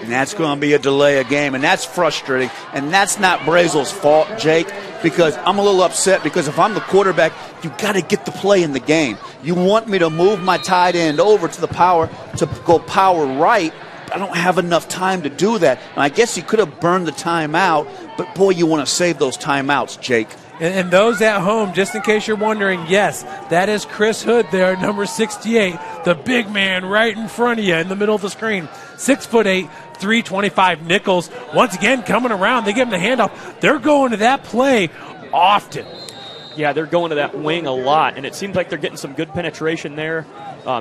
And that's going to be a delay of game, and that's frustrating. And that's not Brazel's fault, Jake, because I'm a little upset because if I'm the quarterback, you got to get the play in the game. You want me to move my tight end over to the power to go power right. I don't have enough time to do that. And I guess you could have burned the timeout, but boy, you want to save those timeouts, Jake. And those at home, just in case you're wondering, yes, that is Chris Hood there, number 68, the big man right in front of you in the middle of the screen. 6'8", 325. Nichols, once again, coming around. They give him the handoff. They're going to that play often. Yeah, they're going to that wing a lot, and it seems like they're getting some good penetration there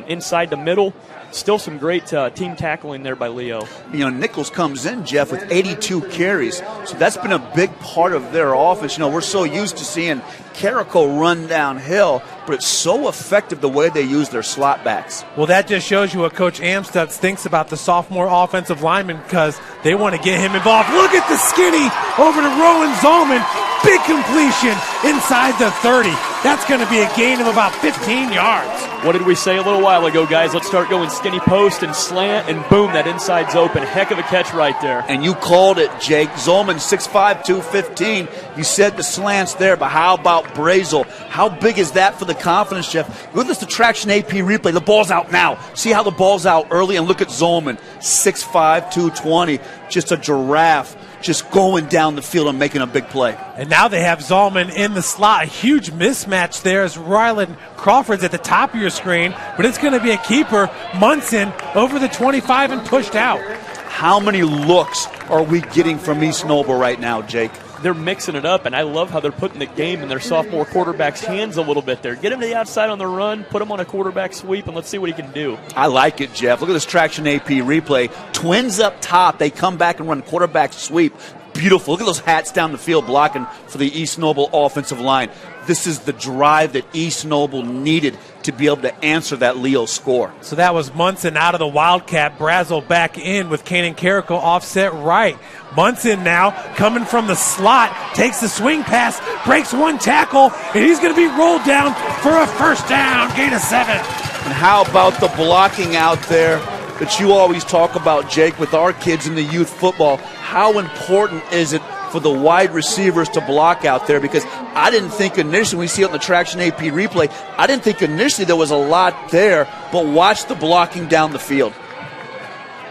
inside the middle. Still some great team tackling there by Leo. You know, Nichols comes in, Jeff, with 82 carries. So that's been a big part of their offense. You know, we're so used to seeing Carrico run downhill, but it's so effective the way they use their slot backs. Well, that just shows you what Coach Amstutz thinks about the sophomore offensive lineman because they want to get him involved. Look at the skinny over to Rowan Zolman. Big completion inside the 30. That's going to be a gain of about 15 yards. What did we say a little while ago, guys? Let's start going skinny post and slant, and boom, that inside's open. Heck of a catch right there. And you called it, Jake. Zolman, 6'5", 215. You said the slants there, but how about Brazel? How big is that for the confidence, Jeff? Look at the traction AP replay. The ball's out now. See how the ball's out early? And look at Zolman, 6'5", 220. Just a giraffe. Just going down the field and making a big play. And now they have Zolman in the slot. A huge mismatch there as Ryland Crawford's at the top of your screen, but it's going to be a keeper. Munson over the 25 and pushed out. How many looks are we getting from East Noble right now, Jake? They're mixing it up, and I love how they're putting the game in their sophomore quarterback's hands a little bit there. Get him to the outside on the run, put him on a quarterback sweep, and let's see what he can do. I like it, Jeff. Look at this traction AP replay. Twins up top. They come back and run quarterback sweep. Beautiful. Look at those hats down the field blocking for the East Noble offensive line. This is the drive that East Noble needed to be able to answer that Leo score. So that was Munson out of the Wildcat. Brazel back in with Kanan Carrico offset right. Munson now coming from the slot, takes the swing pass, breaks one tackle, and he's going to be rolled down for a first down, gain of 7. And how about the blocking out there that you always talk about, Jake, with our kids in the youth football? How important is it for the wide receivers to block out there? Because I didn't think initially, we see it on the traction AP replay, I didn't think initially there was a lot there, but watch the blocking down the field.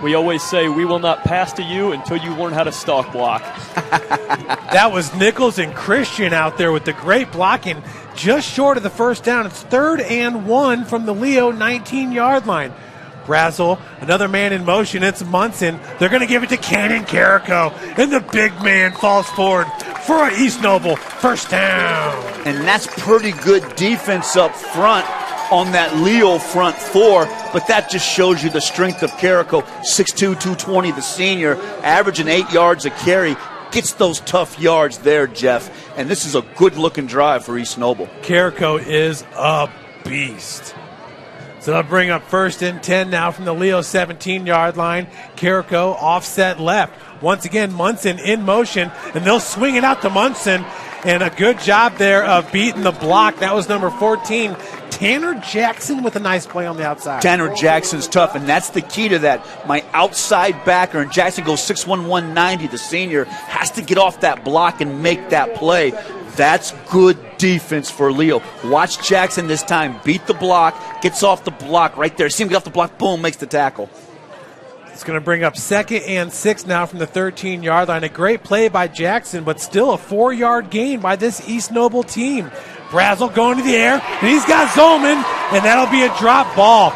We always say we will not pass to you until you learn how to stalk block. That was Nichols and Christian out there with the great blocking, just short of the first down. It's 3rd and 1 from the Leo 19-yard line. Brazel, another man in motion. It's Munson. They're going to give it to Kanan Carrico, and the big man falls forward for an East Noble first down. And that's pretty good defense up front on that Leo front four, but that just shows you the strength of Carrico. 6'2", 220, the senior, averaging 8 yards a carry. gets those tough yards there, Jeff. And this is a good-looking drive for East Noble. Carrico is a beast. So they'll bring up 1st and 10 now from the Leo 17-yard line. Carrico offset left. Once again, Munson in motion, and they'll swing it out to Munson. And a good job there of beating the block. That was number 14, Tanner Jackson, with a nice play on the outside. Tanner Jackson's tough, and that's the key to that. My outside backer, and Jackson goes 6'1", 190. The senior has to get off that block and make that play. That's good defense for Leo. Watch Jackson this time. Beat the block, gets off the block right there. See him get off the block, boom, makes the tackle. It's going to bring up 2nd and 6 now from the 13-yard line. A great play by Jackson, but still a 4-yard gain by this East Noble team. Brazel going to the air, and he's got Zolman, and that'll be a drop ball.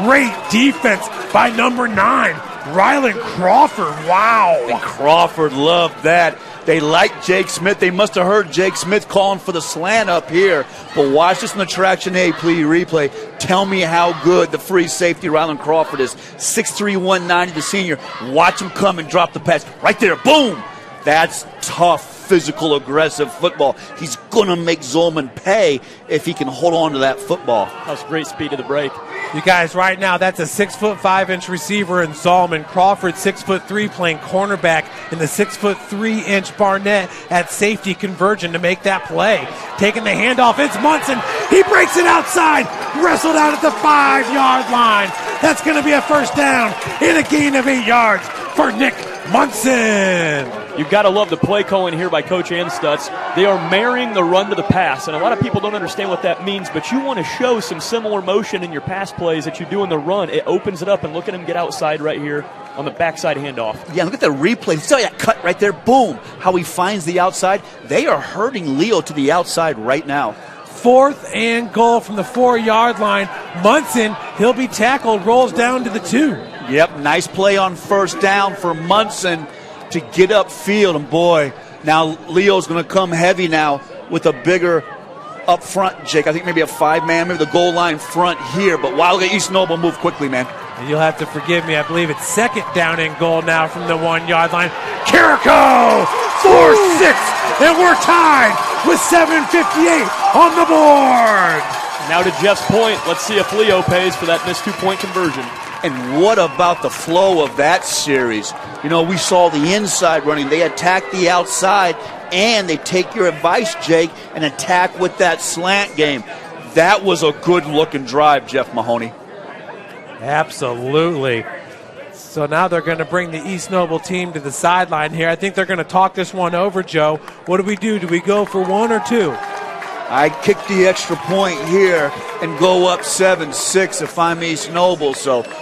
Great defense by number 9, Rylan Crawford. Wow. And Crawford loved that. They like Jake Smith. They must have heard Jake Smith calling for the slant up here. But watch this in the Traction A replay. Tell me how good the free safety Rylan Crawford is. 6'3", 190, the senior. Watch him come and drop the pass. Right there, boom. That's tough, physical, aggressive football. He's going to make Zolman pay if he can hold on to that football. That was great speed of the break. You guys, right now, that's a 6'5" receiver in Zolman. Crawford, 6'3", playing cornerback in the 6'3" Barnett at safety conversion to make that play. Taking the handoff, it's Munson. He breaks it outside, wrestled out at the 5-yard line. That's going to be a first down and a gain of 8 yards for Nick Munson. You've got to love the play calling here by Coach Anstutz. They are marrying the run to the pass, and a lot of people don't understand what that means, but you want to show some similar motion in your pass plays that you do in the run. It opens it up, and look at him get outside right here on the backside handoff. Yeah, look at the replay. See that cut right there? Boom. How he finds the outside. They are hurting Leo to the outside right now. 4th and goal from the 4-yard line. Munson, he'll be tackled, rolls down to the 2. Yep, nice play on first down for Munson to get upfield. And boy, now Leo's going to come heavy now with a bigger up front, Jake. I think maybe a 5-man, maybe the goal line front here. But wow, look at East Noble move quickly, man. And you'll have to forgive me. I believe it's 2nd down and goal now from the 1-yard line. Carrico, 4-6, and we're tied with 7:58 on the board. Now to Jeff's point, let's see if Leo pays for that missed 2-point conversion. And what about the flow of that series? You know, we saw the inside running. They attack the outside, and they take your advice, Jake, and attack with that slant game. That was a good-looking drive, Jeff Mahoney. Absolutely. So now they're going to bring the East Noble team to the sideline here. I think they're going to talk this one over, Joe. What do we do? Do we go for 1 or 2? I kick the extra point here and go up 7-6 if I'm East Noble.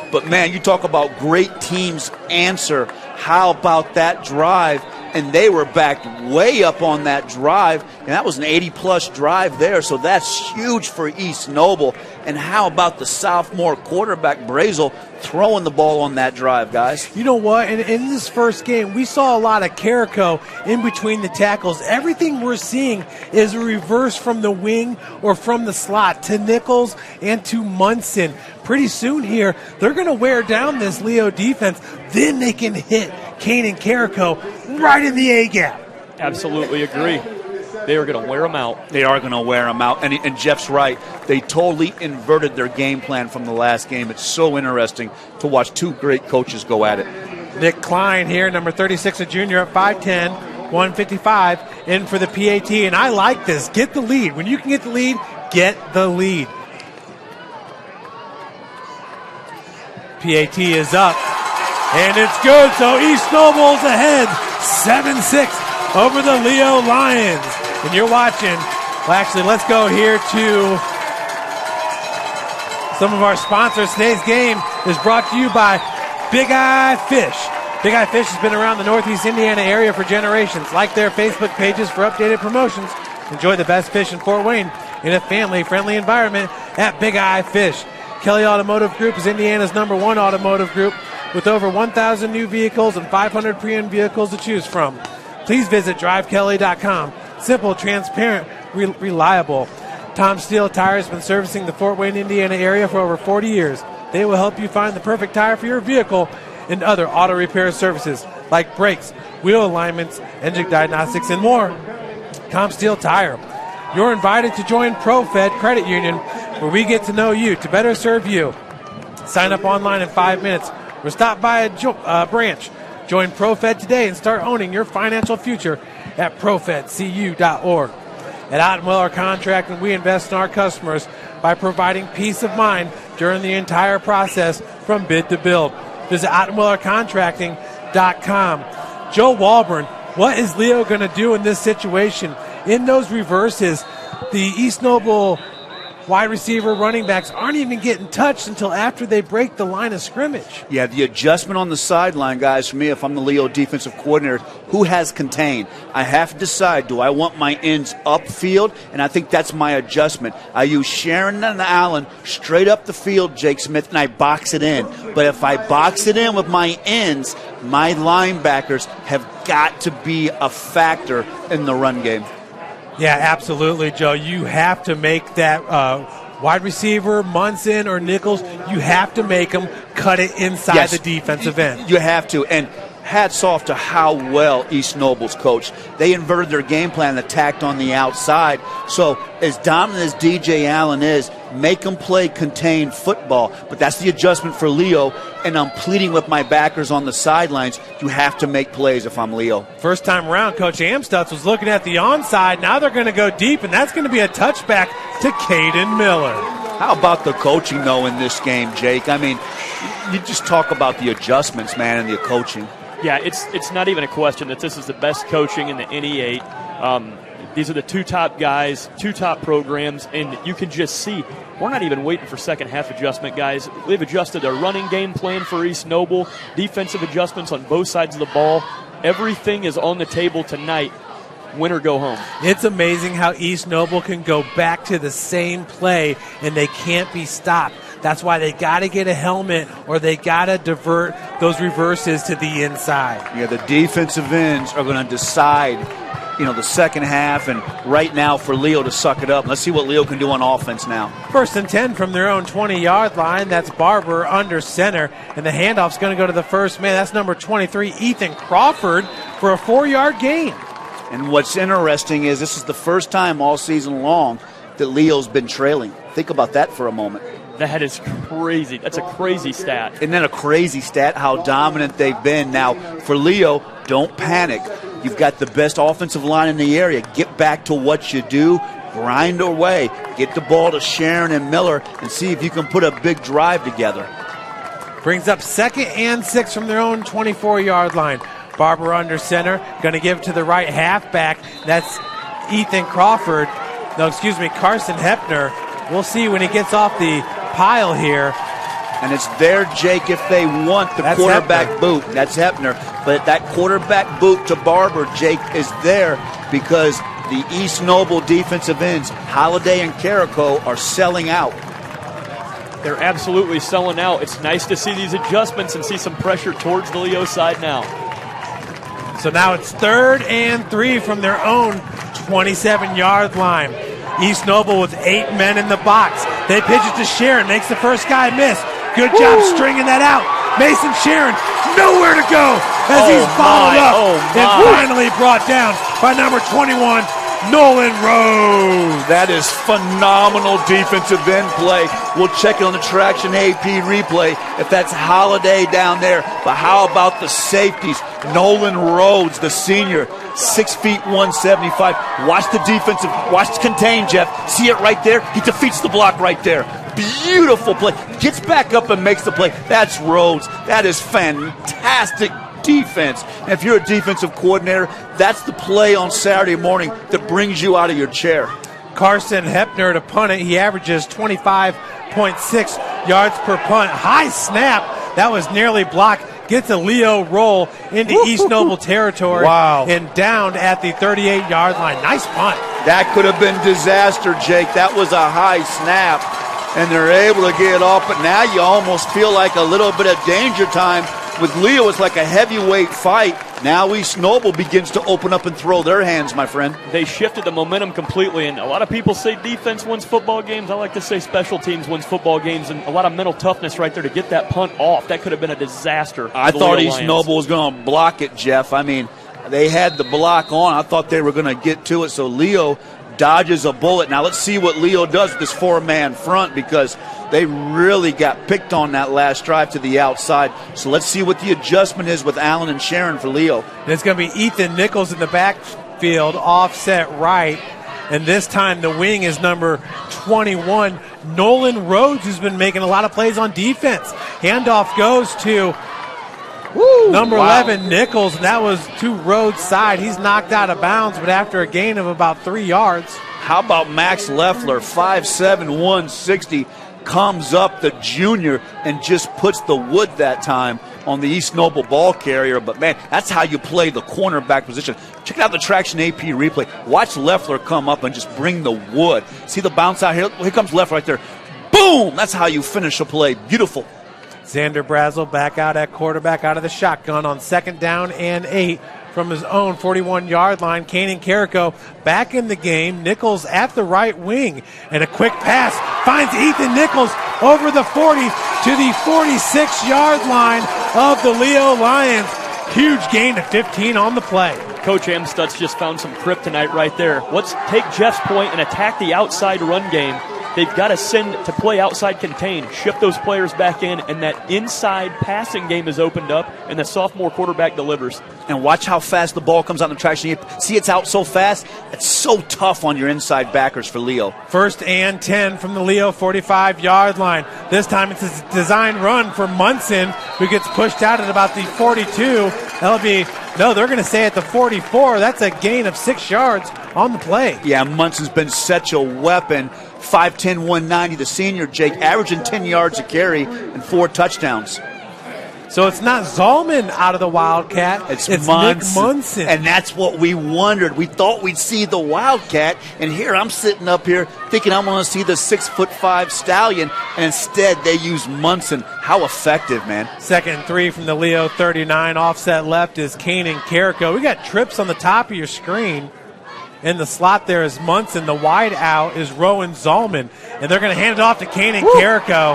But man, you talk about great teams answer. How about that drive? And they were backed way up on that drive, and that was an 80-plus drive there, so that's huge for East Noble. And how about the sophomore quarterback, Brazel, throwing the ball on that drive, guys? You know what? In this first game, we saw a lot of Carrico in between the tackles. Everything we're seeing is a reverse from the wing or from the slot to Nichols and to Munson. Pretty soon here, they're going to wear down this Leo defense. Then they can hit Kane and Carrico right in the A-gap. Absolutely agree. They are going to wear them out. They are going to wear them out. And Jeff's right. They totally inverted their game plan from the last game. It's so interesting to watch two great coaches go at it. Nick Klein here, number 36, a junior at 5'10", 155, in for the PAT. And I like this. Get the lead. When you can get the lead, get the lead. PAT is up. And it's good. So East Noble's ahead, 7-6 over the Leo Lions. And you're watching. Well, actually, let's go here to some of our sponsors. Today's game is brought to you by Big Eye Fish. Big Eye Fish has been around the Northeast Indiana area for generations. Like their Facebook pages for updated promotions. Enjoy the best fish in Fort Wayne in a family-friendly environment at Big Eye Fish. Kelly Automotive Group is Indiana's #1 automotive group with over 1,000 new vehicles and 500 pre-owned vehicles to choose from. Please visit drivekelly.com. Simple, transparent, reliable. Tom Steele Tire has been servicing the Fort Wayne, Indiana area for over 40 years. They will help you find the perfect tire for your vehicle and other auto repair services. like brakes, wheel alignments, engine diagnostics, and more. ComSteel Tire. You're invited to join ProFed Credit Union, where we get to know you to better serve you. Sign up online in 5 minutes or stop by a branch. Join ProFed today and start owning your financial future at profedcu.org. At Ottenweiler Contracting, we invest in our customers by providing peace of mind during the entire process from bid to build. Visit OttenweilerContracting.com. Joe Walburn, what is Leo going to do in this situation? In those reverses, the East Noble wide receiver running backs aren't even getting touched until after they break the line of scrimmage. Yeah, the adjustment on the sideline, guys, for me, if I'm the Leo defensive coordinator, who has contained? I have to decide, do I want my ends upfield? And I think that's my adjustment. I use Sharon and Allen straight up the field, Jake Smith, and I box it in. But if I box it in with my ends, my linebackers have got to be a factor in the run game. Yeah, absolutely, Joe. You have to make that wide receiver, Munson or Nichols, you have to make them cut it inside the defensive end. You have to. And hats off to how well East Noble's coached. They inverted their game plan and attacked on the outside. So as dominant as DJ Allen is, make them play contained football. But that's the adjustment for Leo, and I'm pleading with my backers on the sidelines. You have to make plays if I'm Leo. First time around, Coach Amstutz was looking at the onside. Now they're going to go deep, and that's going to be a touchback to Caden Miller. How about the coaching, though, in this game, Jake? I mean, you just talk about the adjustments, man, and the coaching. Yeah, it's not even a question that this is the best coaching in the NE8. These are the two top guys, two top programs, and you can just see we're not even waiting for second half adjustment, guys. They've adjusted their running game plan for East Noble, defensive adjustments on both sides of the ball. Everything is on the table tonight. Win or go home. It's amazing how East Noble can go back to the same play and they can't be stopped. That's why they got to get a helmet or they got to divert those reverses to the inside. Yeah, the defensive ends are going to decide, the second half, and right now for Leo to suck it up. Let's see what Leo can do on offense now. 1st and 10 from their own 20-yard line. That's Barber under center, and the handoff's going to go to the first man. That's number 23, Ethan Crawford, for a 4-yard gain. And what's interesting is this is the first time all season long that Leo's been trailing. Think about that for a moment. That is crazy. That's a crazy stat. Isn't that a crazy stat, how dominant they've been? Now, for Leo, don't panic. You've got the best offensive line in the area. Get back to what you do. Grind away. Get the ball to Sharon and Miller and see if you can put a big drive together. Brings up 2nd and 6 from their own 24-yard line. Barber under center. Going to give it to the right halfback. That's Carson Hepner. We'll see when he gets off the pile here. And it's there, Jake, if they want the quarterback boot. That's Hepner. But that quarterback boot to Barber, Jake, is there because the East Noble defensive ends, Holiday and Carrico, are selling out. They're absolutely selling out. It's nice to see these adjustments and see some pressure towards the Leo side now. So now it's 3rd and 3 from their own 27-yard line. East Noble with 8 men in the box. They pitch it to Sharon, makes the first guy miss. Good job stringing that out. Mason Sharon, nowhere to go as he's followed up and finally brought down by number 21, Nolan Rhodes. That is phenomenal defensive end play. We'll check it on the Traction AP replay if that's Holiday down there. But how about the safeties? Nolan Rhodes, the senior, 6 feet 175. Watch the defensive, watch the contain, Jeff. See it right there? He defeats the block right there. Beautiful play. Gets back up and makes the play. That's Rhodes. That is fantastic defense. And if you're a defensive coordinator, that's the play on Saturday morning that brings you out of your chair. Carson Hepner to punt it. He averages 25.6 yards per punt. High snap. That was nearly blocked. Gets a Leo roll into East Noble territory. Wow. And downed at the 38-yard line. Nice punt. That could have been disaster, Jake. That was a high snap. And they're able to get it off. But now you almost feel like a little bit of danger time With Leo, it's like a heavyweight fight. Now East Noble begins to open up and throw their hands, my friend. They shifted the momentum completely, and a lot of people say defense wins football games. I like to say special teams wins football games, and a lot of mental toughness right there to get that punt off. That could have been a disaster. I thought East Noble was going to block it, Jeff. I mean, they had the block on. I thought they were going to get to it, so Leo dodges a bullet. Now let's see what Leo does with this four-man front, because they really got picked on that last drive to the outside. So let's see what the adjustment is with Allen and Sharon for Leo. And it's going to be Ethan Nichols in the backfield, offset right. And this time the wing is number 21, Nolan Rhodes, who's been making a lot of plays on defense. Handoff goes to number 11, Nichols, and that was to Rhodes' side. He's knocked out of bounds, but after a gain of about 3 yards. How about Max Leffler, 5'7", 160, comes up, the junior, and just puts the wood that time on the East Noble ball carrier. But, man, that's how you play the cornerback position. Check out the Traction AP replay. Watch Leffler come up and just bring the wood. See the bounce out here? Here comes Leffler right there. Boom! That's how you finish a play. Beautiful. Xander Brazel back out at quarterback out of the shotgun on 2nd down and 8 from his own 41-yard line. Kanan Carrico back in the game. Nichols at the right wing. And a quick pass finds Ethan Nichols over the 40 to the 46-yard line of the Leo Lions. Huge gain to 15 on the play. Coach Amstutz just found some kryptonite right there. Let's take Jeff's point and attack the outside run game. They've got to send to play outside contain, shift those players back in, and that inside passing game is opened up, and the sophomore quarterback delivers. And watch how fast the ball comes out in the traction. See, it's out so fast. It's so tough on your inside backers for Leo. 1st and 10 from the Leo 45-yard line. This time it's a design run for Munson, who gets pushed out at about the 42. That'll be, no, they're going to stay at the 44. That's a gain of 6 yards on the play. Yeah, Munson's been such a weapon. 5'10", 190, the senior, Jake, averaging 10 yards a carry and 4 touchdowns. So it's not Zalman out of the Wildcat. It's Nick Munson. And that's what we wondered. We thought we'd see the Wildcat, and here I'm sitting up here thinking I'm going to see the 6'5" stallion, and instead they use Munson. How effective, man. 2nd and 3 from the Leo 39. Offset left is Kanan Carrico. We got trips on the top of your screen. In the slot there is Munson. The wide out is Rowan Zalman. And they're going to hand it off to Kanan Carrico,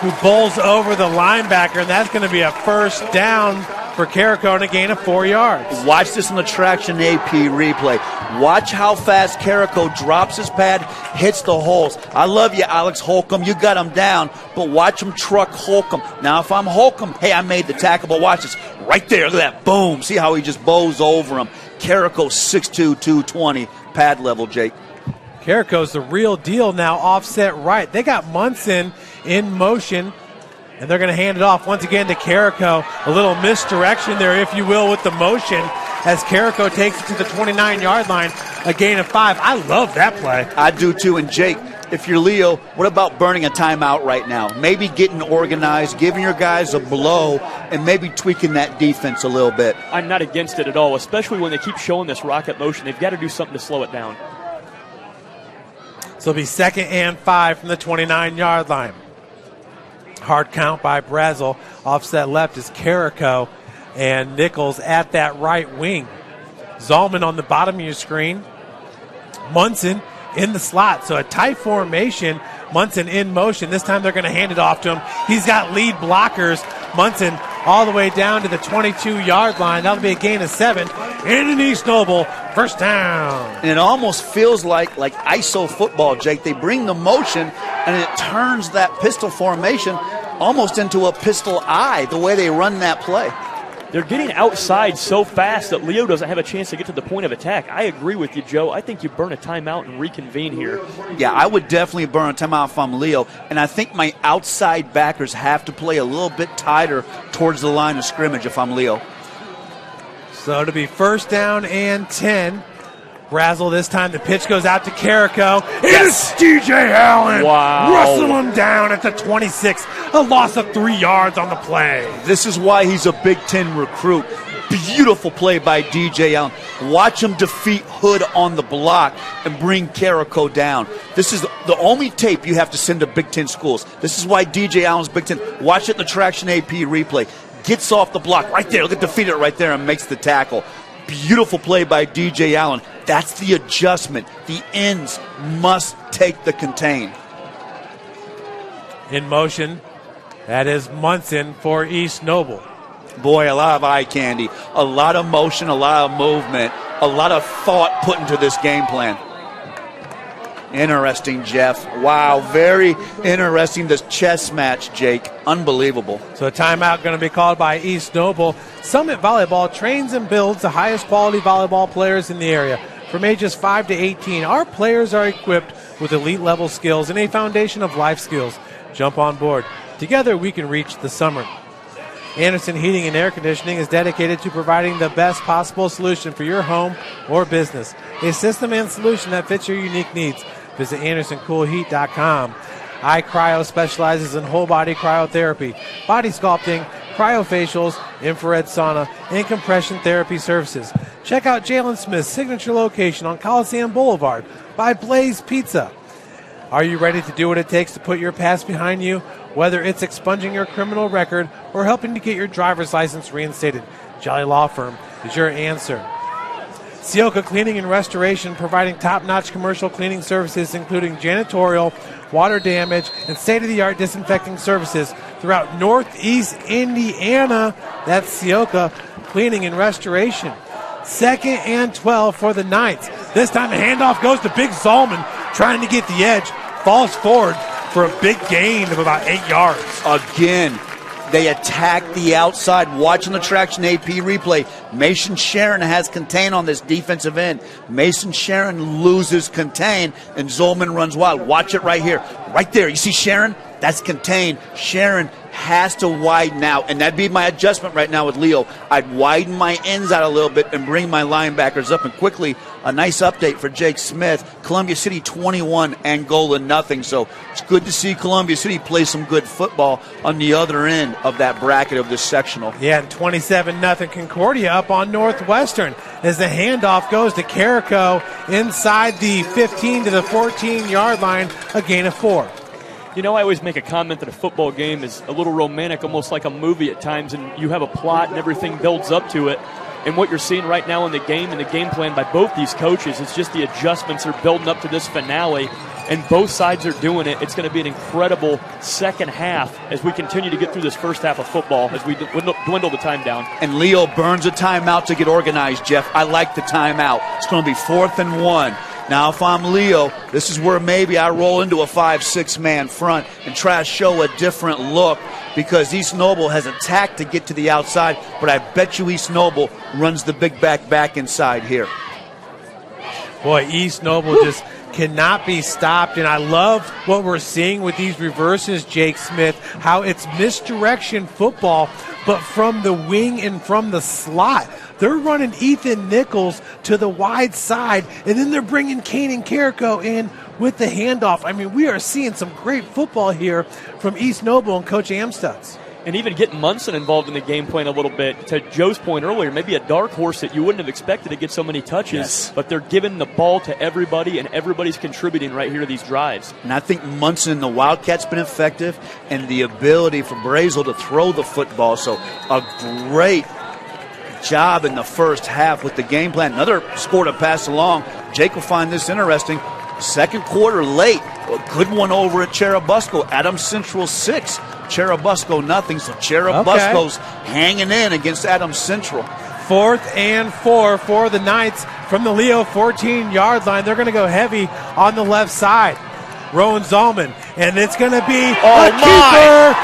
who bowls over the linebacker, and that's going to be a 1st down for Carrico and a gain of 4 yards. Watch this in the Traction AP replay. Watch how fast Carrico drops his pad, hits the holes. I love you, Alex Holcomb. You got him down, but watch him truck Holcomb. Now, if I'm Holcomb, hey, I made the tackle, but watch this. Right there, look at that. Boom. See how he just bows over him. Carrico 6'2", 220, pad level, Jake. Carrico's the real deal now, offset right. They got Munson in motion, and they're going to hand it off once again to Carrico. A little misdirection there, if you will, with the motion as Carrico takes it to the 29-yard line, a gain of 5. I love that play. I do too, and Jake, if you're Leo, what about burning a timeout right now? Maybe getting organized, giving your guys a blow, and maybe tweaking that defense a little bit. I'm not against it at all, especially when they keep showing this rocket motion. They've got to do something to slow it down. So it'll be 2nd and 5 from the 29-yard line. Hard count by Brazel. Offset left is Carrico, and Nichols at that right wing. Zalman on the bottom of your screen. Munson in the slot. So a tight formation. Munson in motion. This time they're going to hand it off to him. He's got lead blockers. Munson all the way down to the 22-yard line. That'll be a gain of 7. And an East Noble 1st down. And it almost feels like ISO football, Jake. They bring the motion, and it turns that pistol formation almost into a pistol eye, the way they run that play. They're getting outside so fast that Leo doesn't have a chance to get to the point of attack. I agree with you, Joe. I think you burn a timeout and reconvene here. Yeah, I would definitely burn a timeout if I'm Leo. And I think my outside backers have to play a little bit tighter towards the line of scrimmage if I'm Leo. So to be 1st down and 10. Brazel this time. The pitch goes out to Carrico. Yes. It is DJ Allen. Wow. Wrestle him down at the 26. A loss of 3 yards on the play. This is why he's a Big Ten recruit. Beautiful play by DJ Allen. Watch him defeat Hood on the block and bring Carrico down. This is the only tape you have to send to Big Ten schools. This is why DJ Allen's Big Ten. Watch it in the Traction AP replay. Gets off the block right there. Look at defeated right there and makes the tackle. Beautiful play by DJ Allen. That's the adjustment. The ends must take the contain. In motion, that is Munson for East Noble. Boy, a lot of eye candy, a lot of motion, a lot of movement, a lot of thought put into this game plan. Interesting, Jeff. Wow, very interesting, this chess match, Jake. Unbelievable. So a timeout going to be called by East Noble. Summit Volleyball trains and builds the highest quality volleyball players in the area. From ages 5 to 18, our players are equipped with elite level skills and a foundation of life skills. Jump on board. Together we can reach the summer. Anderson Heating and Air Conditioning is dedicated to providing the best possible solution for your home or business. A system and solution that fits your unique needs. Visit AndersonCoolHeat.com. iCryo specializes in whole body cryotherapy, body sculpting, cryofacials, infrared sauna, and compression therapy services. Check out Jalen Smith's signature location on Coliseum Boulevard by Blaze Pizza. Are you ready to do what it takes to put your past behind you? Whether it's expunging your criminal record or helping to get your driver's license reinstated, Jolly Law Firm is your answer. Sioka Cleaning and Restoration, providing top-notch commercial cleaning services including janitorial, water damage, and state-of-the-art disinfecting services throughout Northeast Indiana. That's Sioka Cleaning and Restoration. 2nd and 12 for the Knights. This time the handoff goes to Big Zalman, trying to get the edge, falls forward for a big gain of about 8 yards. Again, they attack the outside. Watching the Traction AP replay, Mason Sharon has contain on this defensive end. Mason Sharon loses contain, and Zolman runs wild. Watch it right here. Right there. You see Sharon? That's contained. Sharon has to widen out, and that'd be my adjustment right now with Leo. I'd widen my ends out a little bit and bring my linebackers up. And quickly, a nice update for Jake Smith. Columbia City 21, Angola nothing. So it's good to see Columbia City play some good football on the other end of that bracket of this sectional. Yeah, and 27-0 Concordia up on Northwestern as the handoff goes to Carrico inside the 15 to the 14-yard line, a gain of 4. You know, I always make a comment that a football game is a little romantic, almost like a movie at times, and you have a plot and everything builds up to it. And what you're seeing right now in the game and the game plan by both these coaches is just the adjustments are building up to this finale, and both sides are doing it. It's going to be an incredible second half as we continue to get through this first half of football as we dwindle the time down. And Leo burns a timeout to get organized, Jeff. I like the timeout. It's going to be 4th and 1. Now, if I'm Leo, this is where maybe I roll into a 5-6 man front and try to show a different look, because East Noble has attacked to get to the outside, but I bet you East Noble runs the big back inside here. Boy, East Noble just cannot be stopped, and I love what we're seeing with these reverses, Jake Smith, how it's misdirection football, but from the wing and from the slot. They're running Ethan Nichols to the wide side, and then they're bringing Kane and Carrico in with the handoff. I mean, we are seeing some great football here from East Noble and Coach Amstutz. And even getting Munson involved in the game plan a little bit. To Joe's point earlier, maybe a dark horse that you wouldn't have expected to get so many touches, but they're giving the ball to everybody, and everybody's contributing right here to these drives. And I think Munson and the Wildcats been effective, and the ability for Brazel to throw the football. So a great job in the first half with the game plan. Another score to pass along. Jake will find this interesting. Second quarter late. A good one over at Cherubusco. Adams Central 6. Cherubusco nothing. So Cherubusco's hanging in against Adams Central. 4th and 4 for the Knights from the Leo 14-yard line. They're going to go heavy on the left side. Rowan Zalman. And it's going to be a keeper.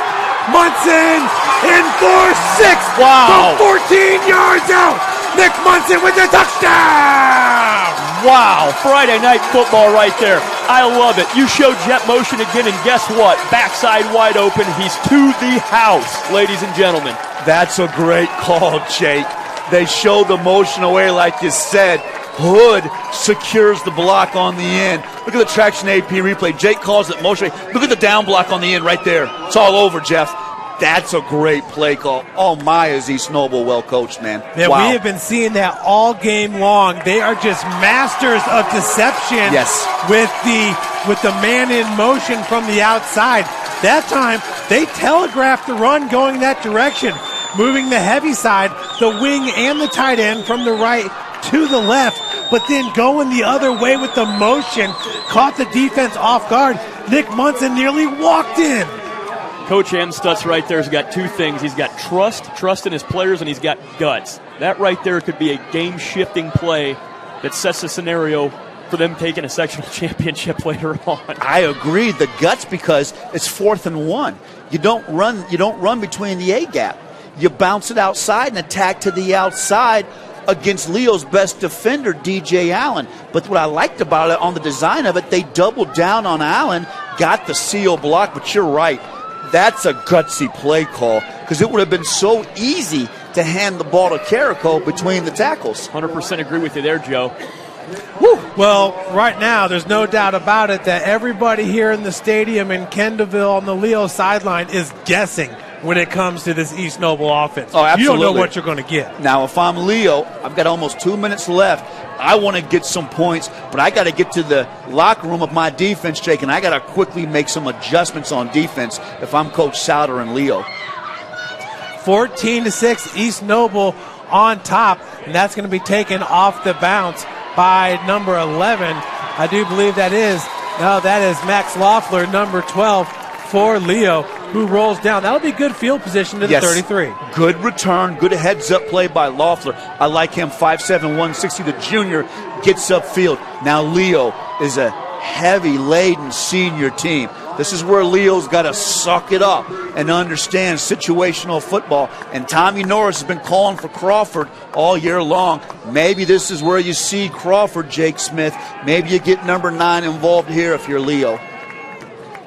Munson in for 6 from 14 yards out. Nick Munson with the touchdown. Wow, Friday night football right there. I love it. You show jet motion again, and guess what? Backside wide open. He's to the house, ladies and gentlemen. That's a great call, Jake. They show the motion away like you said. Hood secures the block on the end. Look at the Traction AP replay. Jake calls it motion. Look at the down block on the end right there. It's all over, Jeff. That's a great play call. Oh, my, is East Noble well coached, man. Man, wow. we have been seeing that all game long. They are just masters of deception. Yes. With the man in motion from the outside. That time, they telegraphed the run going that direction, moving the heavy side, the wing and the tight end from the right to the left, but then going the other way with the motion, caught the defense off guard. Nick Munson nearly walked in. Coach Anstutz right there has got two things. He's got trust in his players, and he's got guts. That right there could be a game-shifting play that sets the scenario for them taking a sectional championship later on. I agree. The guts, because it's 4th and 1. You don't run between the A gap. You bounce it outside and attack to the outside against Leo's best defender, DJ Allen. But what I liked about it on the design of it, they doubled down on Allen, got the seal block, but you're right. That's a gutsy play call, because it would have been so easy to hand the ball to Carrico between the tackles. 100% agree with you there, Joe. Woo. Well, right now, there's no doubt about it that everybody here in the stadium in Kendallville on the Leo sideline is guessing when it comes to this East Noble offense. Oh, absolutely. You don't know what you're going to get. Now, if I'm Leo, I've got almost 2 minutes left. I want to get some points, but I got to get to the locker room of my defense, Jake, and I got to quickly make some adjustments on defense if I'm Coach Souter and Leo. 14-6, East Noble on top, and that's going to be taken off the bounce by number 11. I do believe that is Max Loeffler, number 12 for Leo, who rolls down. That'll be good field position to the 33. Good return, good heads-up play by Loeffler. I like him, 5'7", 160. The junior gets upfield. Now Leo is a heavy-laden senior team. This is where Leo's got to suck it up and understand situational football. And Tommy Norris has been calling for Crawford all year long. Maybe this is where you see Crawford, Jake Smith. Maybe you get number 9 involved here if you're Leo.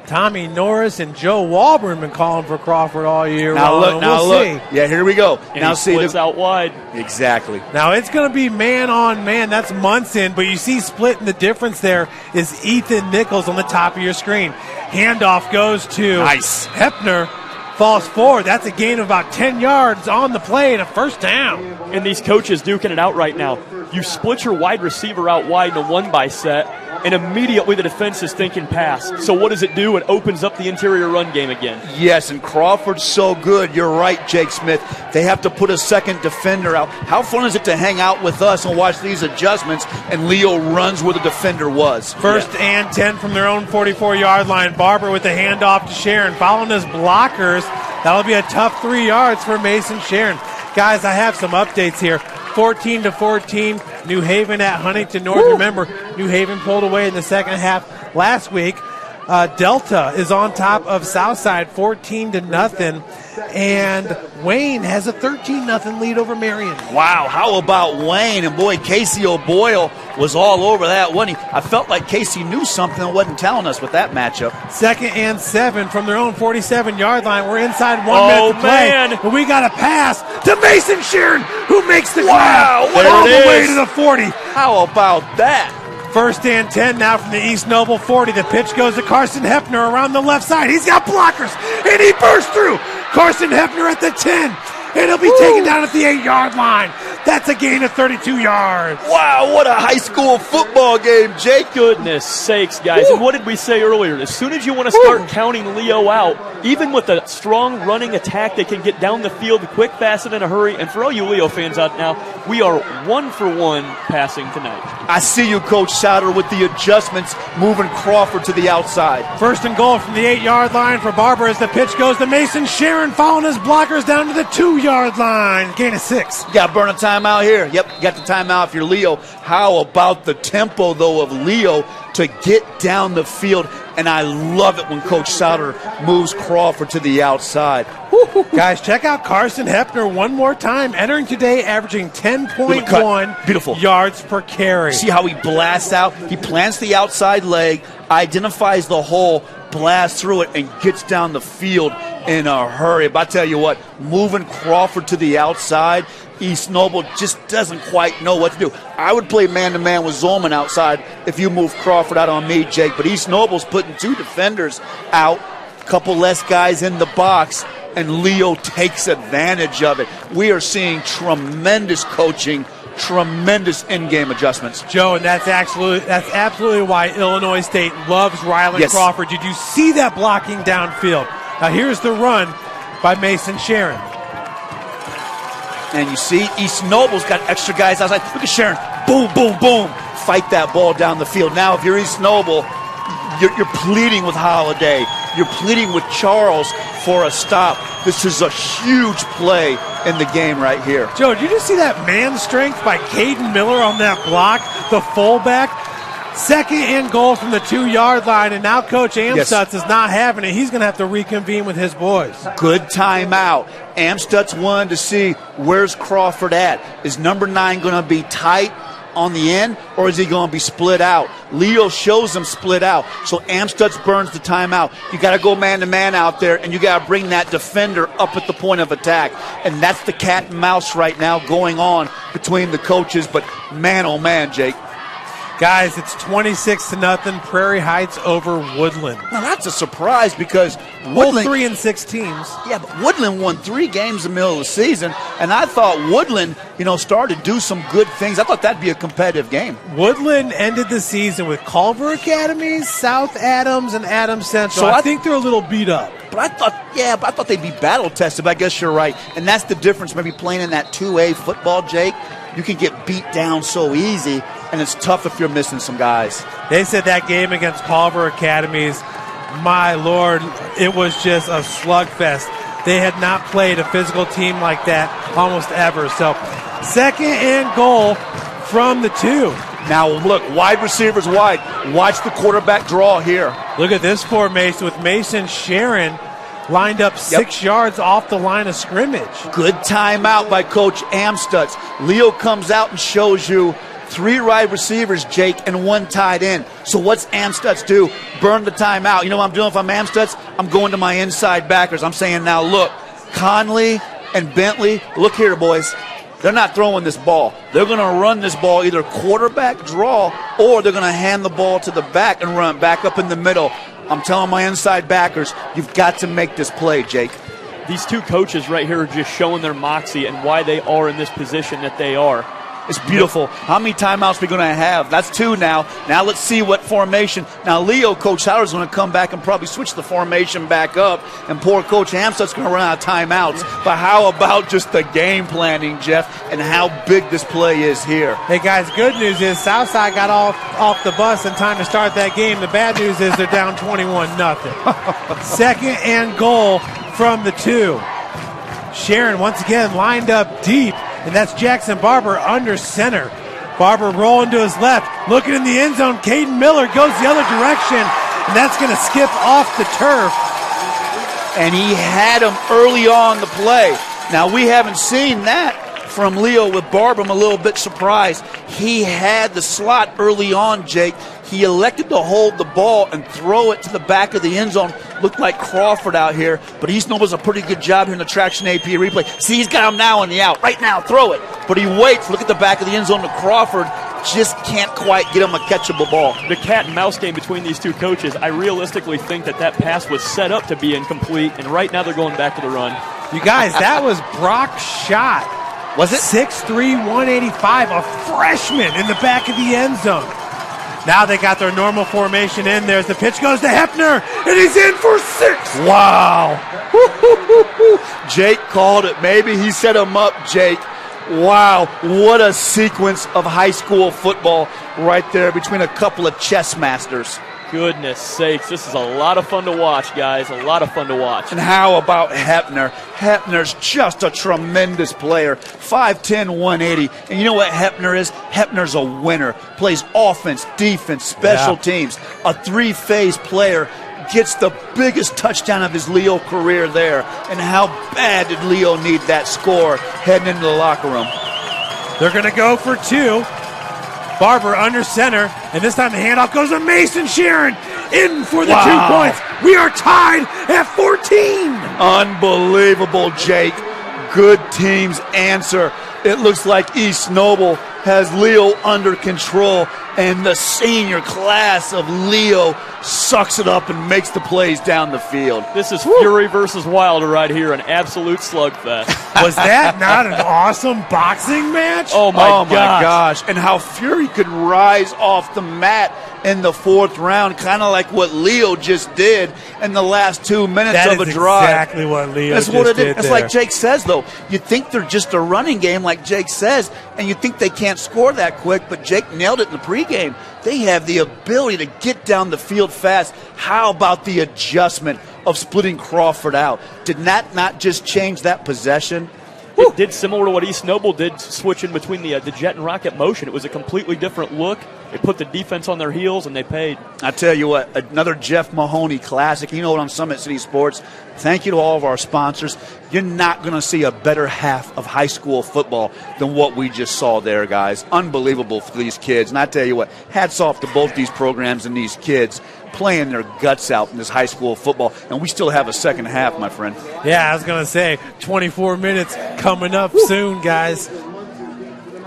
Tommy Norris and Joe Walburn been calling for Crawford all year long. We'll see. Yeah, here we go. And now see splits out wide. Exactly. Now it's going to be man on man. That's Munson, but you see splitting the difference there is Ethan Nichols on the top of your screen. Handoff goes to Hepner. Falls forward. That's a gain of about 10 yards on the play and a first down. And these coaches duking it out right now. You split your wide receiver out wide in a one-by set, and immediately the defense is thinking pass. So what does it do? It opens up the interior run game again. Yes, and Crawford's so good. You're right, Jake Smith. They have to put a second defender out. How fun is it to hang out with us and watch these adjustments, and Leo runs where the defender was? First and 10 from their own 44-yard line. Barber with the handoff to Sharon. Following his blockers, that'll be a tough 3 yards for Mason Sharon. Guys, I have some updates here. 14-14, New Haven at Huntington North. Woo. Remember, New Haven pulled away in the second half last week. Delta is on top of Southside, 14-0, and Wayne has a 13-0 lead over Marion. Wow, how about Wayne? And boy, Casey O'Boyle was all over that, wasn't he? I felt like Casey knew something and wasn't telling us with that matchup. 2nd and 7 from their own 47-yard line. We're inside 1 minute to play. Man. But we got a pass to Mason Sharon, who makes the grab all the way to the 40. How about that? 1st and 10 now from the East Noble 40. The pitch goes to Carson Hepner around the left side. He's got blockers, and he bursts through. Carson Hepner at the 10, and he'll be taken down at the 8-yard line. That's a gain of 32 yards. Wow, what a high school football game, Jake. Goodness sakes, guys. Woo. And what did we say earlier? As soon as you want to start counting Leo out, even with a strong running attack, they can get down the field quick, fast, and in a hurry. And for all you Leo fans out now, we are 1-for-1 passing tonight. I see you, Coach Souter, with the adjustments, moving Crawford to the outside. 1st and goal from the 8-yard line for Barber as the pitch goes to Mason Sharon, following his blockers down to the 2-yard line. Gain of 6. You got to burn a timeout here. Yep, you got the timeout if you're Leo. How about the tempo, though, of Leo to get down the field? And I love it when Coach Souter moves Crawford to the outside. Guys, check out Carson Hepner one more time. Entering today, averaging 10.1 Beautiful yards per carry. See how he blasts out? He plants the outside leg, identifies the hole, blasts through it, and gets down the field in a hurry. But I tell you what, moving Crawford to the outside, East Noble just doesn't quite know what to do. I would play man-to-man with Zolman outside if you move Crawford out on me, Jake. But East Noble's putting 2 defenders out, a couple less guys in the box. and Leo takes advantage of it. We are seeing tremendous coaching, tremendous in-game adjustments. Joe, and that's absolutely why Illinois State loves Rylan Crawford. Did you see that blocking downfield? Now here's the run by Mason Sharon. And you see East Noble's got extra guys outside. Look at Sharon. Boom, boom, boom. Fight that ball down the field. Now if you're East Noble, you're pleading with Holiday. You're pleading with Charles for a stop. This is a huge play in the game right here. Joe, did you just see that man strength by Caden Miller on that block, the fullback? Second and goal from the 2-yard line, and now Coach Amstutz is not having it. He's going to have to reconvene with his boys. Good timeout. Amstutz wanted to see where's Crawford at. Is number 9 going to be tight on the end, or is he going to be split out? Leo shows him split out, so Amstutz burns the timeout. You got to go man-to-man out there, and you got to bring that defender up at the point of attack, and that's the cat and mouse right now going on between the coaches, but man, oh man, Jake. Guys, it's 26-0, Prairie Heights over Woodland. Now that's a surprise because Woodland 3-6 teams. Yeah, but Woodland won 3 games in the middle of the season, and I thought Woodland, started to do some good things. I thought that'd be a competitive game. Woodland ended the season with Culver Academies, South Adams, and Adams Central. So I think they're a little beat up. But I thought they'd be battle tested. But I guess you're right, and that's the difference. Maybe playing in that 2A football, Jake, you can get beat down so easy, and it's tough if you're missing some guys. They said that game against Culver Academies, my Lord, it was just a slugfest. They had not played a physical team like that almost ever. So, second and goal from the 2. Now, look, wide receivers wide. Watch the quarterback draw here. Look at this formation with Mason Sharon lined up 6 yards off the line of scrimmage. Good timeout by Coach Amstutz. Leo comes out and shows you 3 wide receivers, Jake, and 1 tight end. So what's Amstutz do? Burn the timeout. You know what I'm doing if I'm Amstutz? I'm going to my inside backers. I'm saying now, look, Conley and Bentley, look here, boys. They're not throwing this ball. They're going to run this ball either quarterback draw or they're going to hand the ball to the back and run back up in the middle. I'm telling my inside backers, you've got to make this play, Jake. These 2 coaches right here are just showing their moxie and why they are in this position that they are. It's beautiful. How many timeouts are we going to have? That's 2 now. Now let's see what formation. Now Leo, Coach Howard's going to come back and probably switch the formation back up, and poor Coach Amstut's going to run out of timeouts. But how about just the game planning, Jeff, and how big this play is here? Hey, guys, good news is Southside got off the bus in time to start that game. The bad news is they're down 21-0. Second and goal from the 2. Sharon once again lined up deep, and that's Jackson Barber under center. Barber rolling to his left, looking in the end zone. Caden Miller goes the other direction, and that's going to skip off the turf. And he had him early on the play. Now, we haven't seen that from Leo with Barber. I'm a little bit surprised. He had the slot early on, Jake. He elected to hold the ball and throw it to the back of the end zone. Looked like Crawford out here, but East Noble does a pretty good job here in the traction AP replay. See, he's got him now on the out. Right now, throw it. But he waits. Look at the back of the end zone to Crawford. Just can't quite get him a catchable ball. The cat and mouse game between these 2 coaches, I realistically think that pass was set up to be incomplete, and right now they're going back to the run. You guys, that was Brock Schott. Was it? 6'3", 185, a freshman in the back of the end zone. Now they got their normal formation in there as the pitch goes to Hefner, and he's in for 6. Wow. Jake called it. Maybe he set him up, Jake. Wow, what a sequence of high school football right there between a couple of chess masters. Goodness sakes, this is a lot of fun to watch, guys. A lot of fun to watch. And how about Hefner? Hefner's just a tremendous player. 5'10", 180. And you know what Hefner is? Hefner's a winner. Plays offense, defense, special teams. A 3-phase player. Gets the biggest touchdown of his Leo career there. And how bad did Leo need that score heading into the locker room? They're going to go for 2. Barber under center, and this time the handoff goes to Mason Sharon in for the 2 points. We are tied at 14. Unbelievable, Jake. Good teams answer. It looks like East Noble has Leo under control, and the senior class of Leo sucks it up and makes the plays down the field. This is Fury versus Wilder right here, an absolute slugfest. Was that not an awesome boxing match? Oh my gosh. And how Fury could rise off the mat in the fourth round, kind of like what Leo just did in the last 2 minutes of a drive. Exactly what Leo That's just what it did is. It's there. like Jake says, though. You think they're just a running game, like Jake says, and you think they can't score that quick, but Jake nailed it in the pregame. They have the ability to get down the field fast. How about the adjustment of splitting Crawford out? Did that not just change that possession? It did similar to what East Noble did, switching between the jet and rocket motion. It was a completely different look. It put the defense on their heels, and they paid. I tell you what, another Jeff Mahoney classic. You know what, on Summit City Sports, thank you to all of our sponsors. You're not going to see a better half of high school football than what we just saw there, guys. Unbelievable for these kids. And I tell you what, hats off to both these programs and these kids playing their guts out in this high school football. And we still have a second half, my friend. Yeah, I was going to say, 24 minutes coming up soon, guys.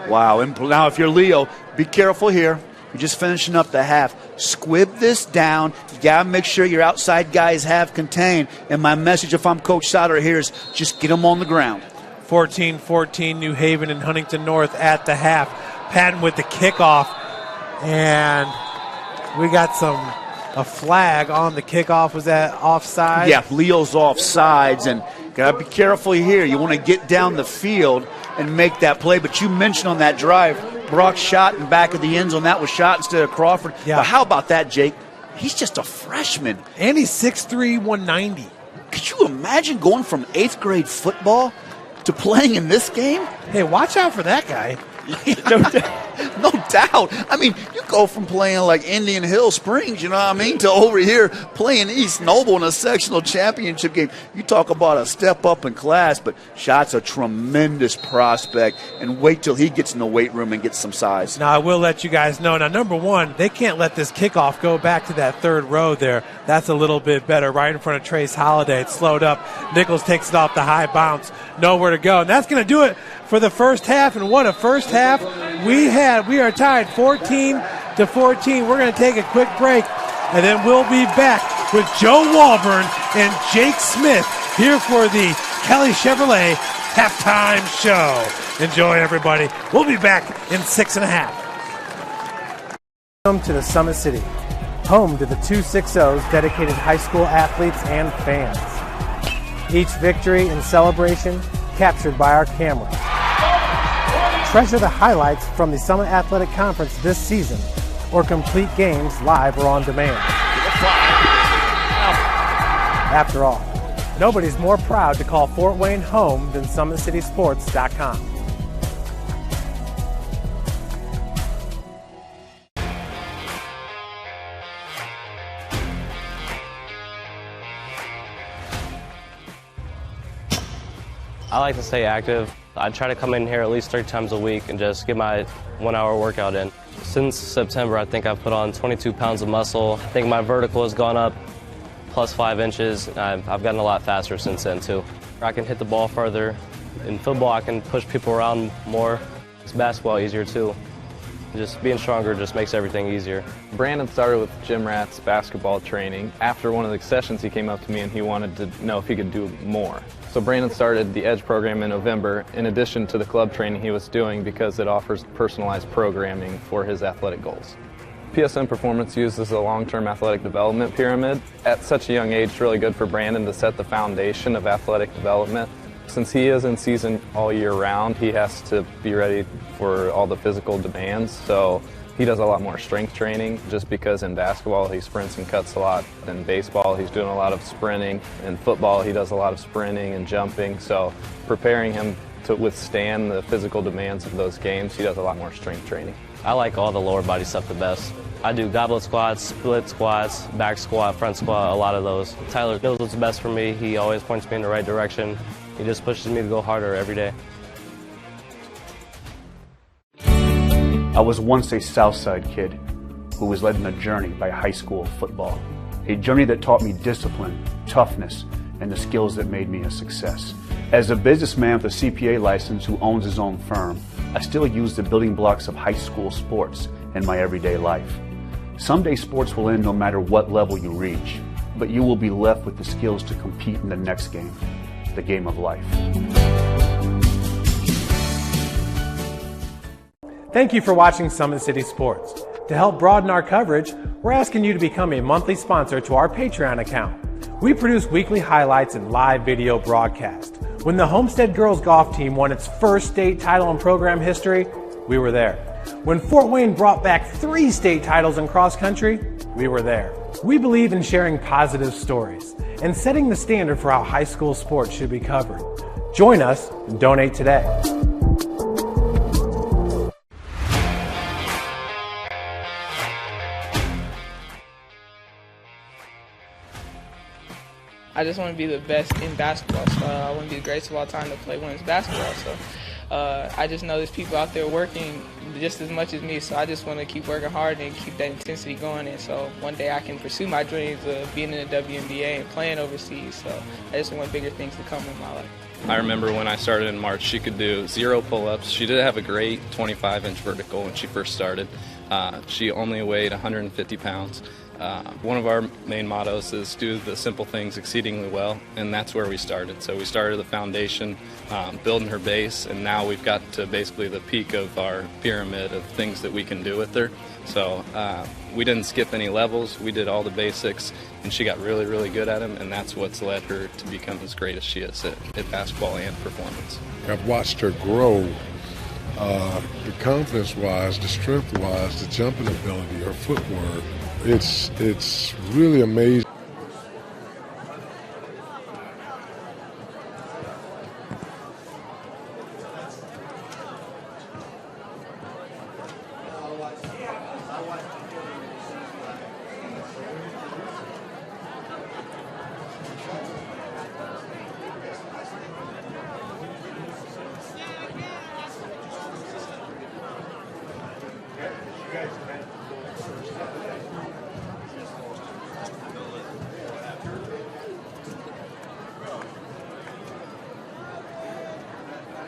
Wow. And now if you're Leo, be careful here. You're just finishing up the half. Squib this down. You got to make sure your outside guys have contained. And my message, if I'm Coach Sauter here, is just get them on the ground. 14-14, New Haven and Huntington North at the half. Patton with the kickoff. And we got a flag on the kickoff. Was that offside? Yeah, Leo's offsides. And got to be careful here. You want to get down the field and make that play. But you mentioned on that drive, Brock shot in back of the end zone. That was shot instead of Crawford. Yeah. But how about that, Jake? He's just a freshman. And he's 6'3", 190. Could you imagine going from 8th grade football to playing in this game? Hey, watch out for that guy. No doubt. I mean, you go from playing like Indian Hill Springs, you know what I mean, to over here playing East Noble in a sectional championship game. You talk about a step up in class, but Shot's a tremendous prospect, and wait till he gets in the weight room and gets some size. Now, I will let you guys know. Now, number one, they can't let this kickoff go back to that third row there. That's a little bit better, right in front of Trace Holiday. It's slowed up. Nichols takes it off the high bounce. Nowhere to go. And that's going to do it for the first half. And what a first half we had. We are tied 14-14. We're going to take a quick break, and then we'll be back with Joe Walburn and Jake Smith here for the Kelly Chevrolet halftime show. Enjoy, everybody. We'll be back in 6.5. Welcome to the Summit City, home to the 260s dedicated high school athletes and fans. Each victory and celebration captured by our cameras. Treasure the highlights from the Summit Athletic Conference this season, or complete games live or on demand. After all, nobody's more proud to call Fort Wayne home than SummitCitySports.com. I like to stay active. I try to come in here at least 3 times a week and just get my 1-hour workout in. Since September, I think I've put on 22 pounds of muscle. I think my vertical has gone up plus 5 inches. I've gotten a lot faster since then, too. I can hit the ball further. In football, I can push people around more. It's basketball easier, too. Just being stronger just makes everything easier. Brandon started with gym rats basketball training. After one of the sessions, he came up to me and he wanted to know if he could do more. So Brandon started the EDGE program in November, in addition to the club training he was doing, because it offers personalized programming for his athletic goals. PSN Performance uses a long-term athletic development pyramid. At such a young age, it's really good for Brandon to set the foundation of athletic development. Since he is in season all year round, he has to be ready for all the physical demands. So he does a lot more strength training, just because in basketball he sprints and cuts a lot. In baseball he's doing a lot of sprinting. In football he does a lot of sprinting and jumping. So preparing him to withstand the physical demands of those games, he does a lot more strength training. I like all the lower body stuff the best. I do goblet squats, split squats, back squat, front squat, a lot of those. Tyler knows what's best for me. He always points me in the right direction. He just pushes me to go harder every day. I was once a Southside kid who was led on a journey by high school football. A journey that taught me discipline, toughness, and the skills that made me a success. As a businessman with a CPA license who owns his own firm, I still use the building blocks of high school sports in my everyday life. Someday sports will end no matter what level you reach, but you will be left with the skills to compete in the next game, the game of life. Thank you for watching Summit City Sports. To help broaden our coverage, we're asking you to become a monthly sponsor to our Patreon account. We produce weekly highlights and live video broadcasts. When the Homestead girls golf team won its first state title in program history, we were there. When Fort Wayne brought back 3 state titles in cross country, we were there. We believe in sharing positive stories and setting the standard for how high school sports should be covered. Join us and donate today. I just want to be the best in basketball. So I want to be the greatest of all time to play women's basketball. So I just know there's people out there working just as much as me. So I just want to keep working hard and keep that intensity going. And so one day I can pursue my dreams of being in the WNBA and playing overseas. So I just want bigger things to come in my life. I remember when I started in March, she could do 0 pull-ups. She did have a great 25-inch vertical when she first started. She only weighed 150 pounds. One of our main mottos is do the simple things exceedingly well, and that's where we started. So we started the foundation, building her base, and now we've got to basically the peak of our pyramid of things that we can do with her. So we didn't skip any levels. We did all the basics, and she got really, really good at them, and that's what's led her to become as great as she is at basketball and performance. I've watched her grow, the confidence-wise, the strength-wise, the jumping ability, her footwork. It's really amazing.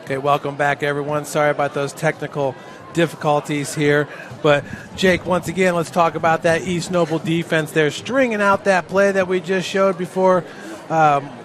Okay, welcome back, everyone. Sorry about those technical difficulties here. But, Jake, once again, let's talk about that East Noble defense. They're stringing out that play that we just showed before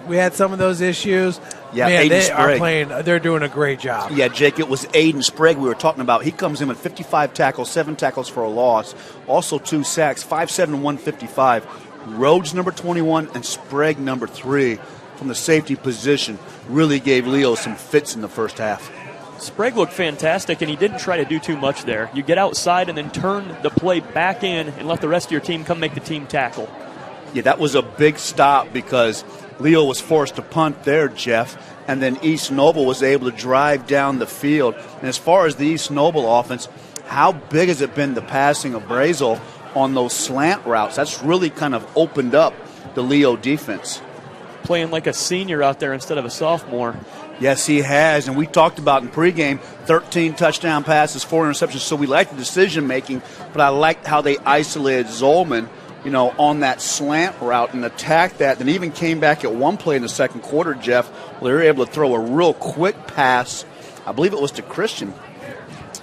we had some of those issues. Yeah, man, Aiden they Sprague. are playing. They're doing a great job. Yeah, Jake, it was Aiden Sprague we were talking about. He comes in with 55 tackles, 7 tackles for a loss, also 2 sacks, 5'7", 155. Rhodes, number 21, and Sprague, number 3, from the safety position, really gave Leo some fits in the first half. Sprague looked fantastic, and he didn't try to do too much there. You get outside and then turn the play back in and let the rest of your team come make the team tackle. Yeah, that was a big stop because Leo was forced to punt there, Jeff, and then East Noble was able to drive down the field. And as far as the East Noble offense, how big has it been the passing of Brazel on those slant routes? That's really kind of opened up the Leo defense. Playing like a senior out there instead of a sophomore. Yes, he has, and we talked about in pregame, 13 touchdown passes, 4 interceptions, so we like the decision-making, but I liked how they isolated Zolman, on that slant route and attacked that, and even came back at one play in the second quarter, Jeff, where they were able to throw a real quick pass. I believe it was to Christian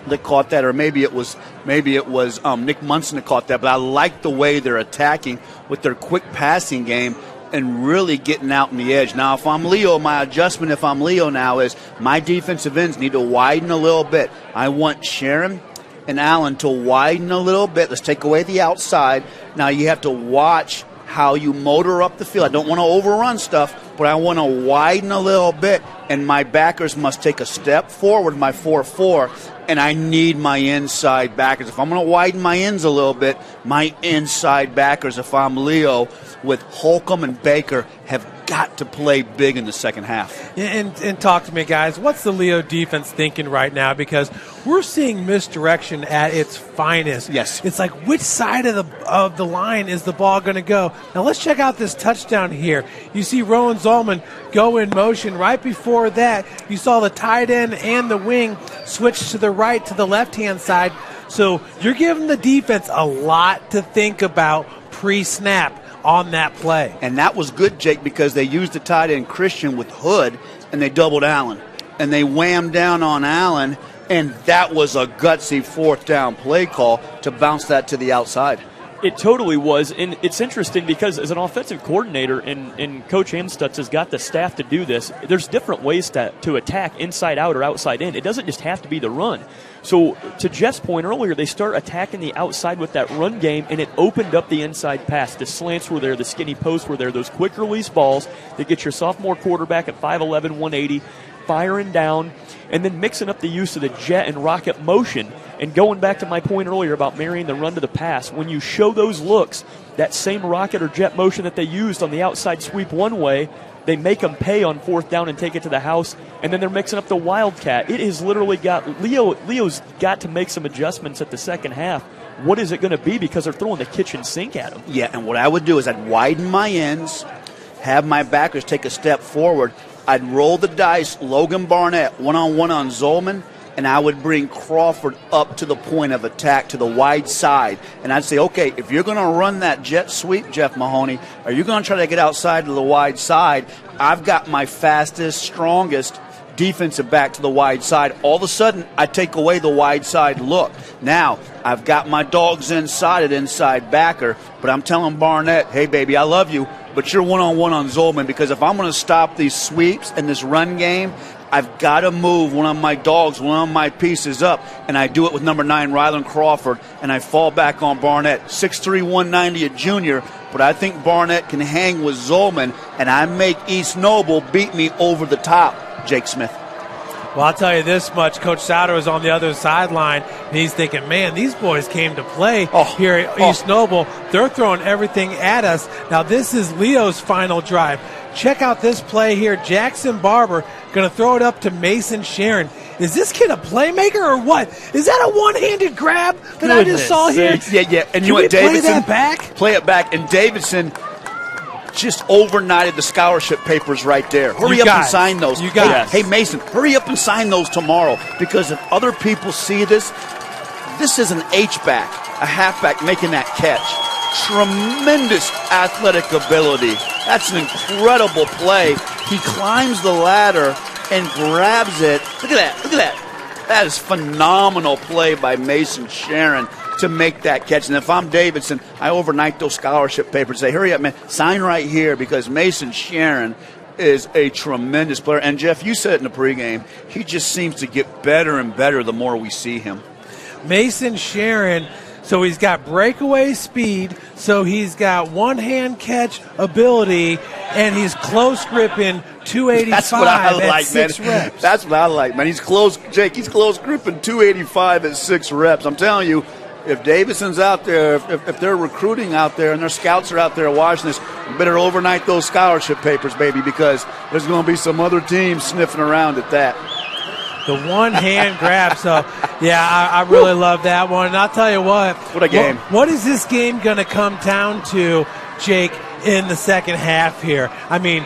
that caught that, or maybe it was Nick Munson that caught that, but I like the way they're attacking with their quick passing game and really getting out on the edge. Now, if I'm Leo, my adjustment if I'm Leo now is my defensive ends need to widen a little bit. I want Sharon and Allen to widen a little bit. Let's take away the outside. Now, you have to watch how you motor up the field. I don't want to overrun stuff, but I want to widen a little bit, and my backers must take a step forward, my 4-4, and I need my inside backers. If I'm going to widen my ends a little bit, my inside backers, if I'm Leo, with Holcomb and Baker, have got to play big in the second half. And talk to me, guys. What's the Leo defense thinking right now? Because we're seeing misdirection at its finest. Yes. It's like, which side of the line is the ball going to go? Now, let's check out this touchdown here. You see Rowan Zolman go in motion. Right before that, you saw the tight end and the wing switch to the right, to the left-hand side. So you're giving the defense a lot to think about pre-snap on that play. And that was good, Jake, because they used the tight end Christian with Hood, and they doubled Allen. And they whammed down on Allen, And that was a gutsy fourth down play call to bounce that to the outside. It totally was, and it's interesting because as an offensive coordinator, and Coach Amstutz has got the staff to do this, there's different ways to attack inside out or outside in. It doesn't just have to be the run. So to Jeff's point earlier, they start attacking the outside with that run game, and it opened up the inside pass. The slants were there, the skinny posts were there, those quick release balls that get your sophomore quarterback at 5'11", 180, firing down, and then mixing up the use of the jet and rocket motion. And going back to my point earlier about marrying the run to the pass, when you show those looks, that same rocket or jet motion that they used on the outside sweep one way, they make them pay on fourth down and take it to the house, and then they're mixing up the wildcat. It has literally got Leo's got to make some adjustments at the second half. What is it going to be, because they're throwing the kitchen sink at them? Yeah, and what I would do is I'd widen my ends, have my backers take a step forward. I'd roll the dice, Logan Barnett, one-on-one on Zolman, and I would bring Crawford up to the point of attack to the wide side. And I'd say, okay, if you're going to run that jet sweep, Jeff Mahoney, are you going to try to get outside to the wide side? I've got my fastest, strongest defensive back to the wide side. All of a sudden, I take away the wide side look. Now, I've got my dogs inside at inside backer, but I'm telling Barnett, hey, baby, I love you, but you're one-on-one on Zolman, because if I'm going to stop these sweeps and this run game, I've got to move one of my dogs, one of my pieces up, and I do it with number 9, Rylan Crawford, and I fall back on Barnett. 6'3", 190, a junior, but I think Barnett can hang with Zolman, and I make East Noble beat me over the top, Jake Smith. Well, I'll tell you this much. Coach Sauter is on the other sideline, and he's thinking, man, these boys came to play here at East Noble. They're throwing everything at us. Now, this is Leo's final drive. Check out this play here. Jackson Barber going to throw it up to Mason Sharon. Is this kid a playmaker or what? Is that a one-handed grab that I just saw here? Yeah. And you know what, Davidson? Play that back? Play it back. And Davidson just overnighted the scholarship papers right there. Hurry up and sign those. You guys. Hey, Mason, hurry up and sign those tomorrow, because if other people see this, this is an H-back, a halfback making that catch. Tremendous athletic ability. That's an incredible play. He climbs the ladder and grabs it. Look at that. Look at that. That is phenomenal play by Mason Sharon to make that catch. And if I'm Davidson, I overnight those scholarship papers. Say, hurry up, man. Sign right here, because Mason Sharon is a tremendous player. And, Jeff, you said it in the pregame, he just seems to get better and better the more we see him. Mason Sharon, so he's got breakaway speed, so he's got one-hand catch ability, and he's close gripping 285 That's what I like, 6 man. reps. That's what I like, man. He's close, Jake, he's close gripping 285 at 6 reps. I'm telling you, if Davidson's out there, if they're recruiting out there and their scouts are out there watching this, you better overnight those scholarship papers, baby, because there's going to be some other teams sniffing around at that. The one-hand grab. So, yeah, I really love that one. And I'll tell you what. What a game. What is this game going to come down to, Jake, in the second half here? I mean,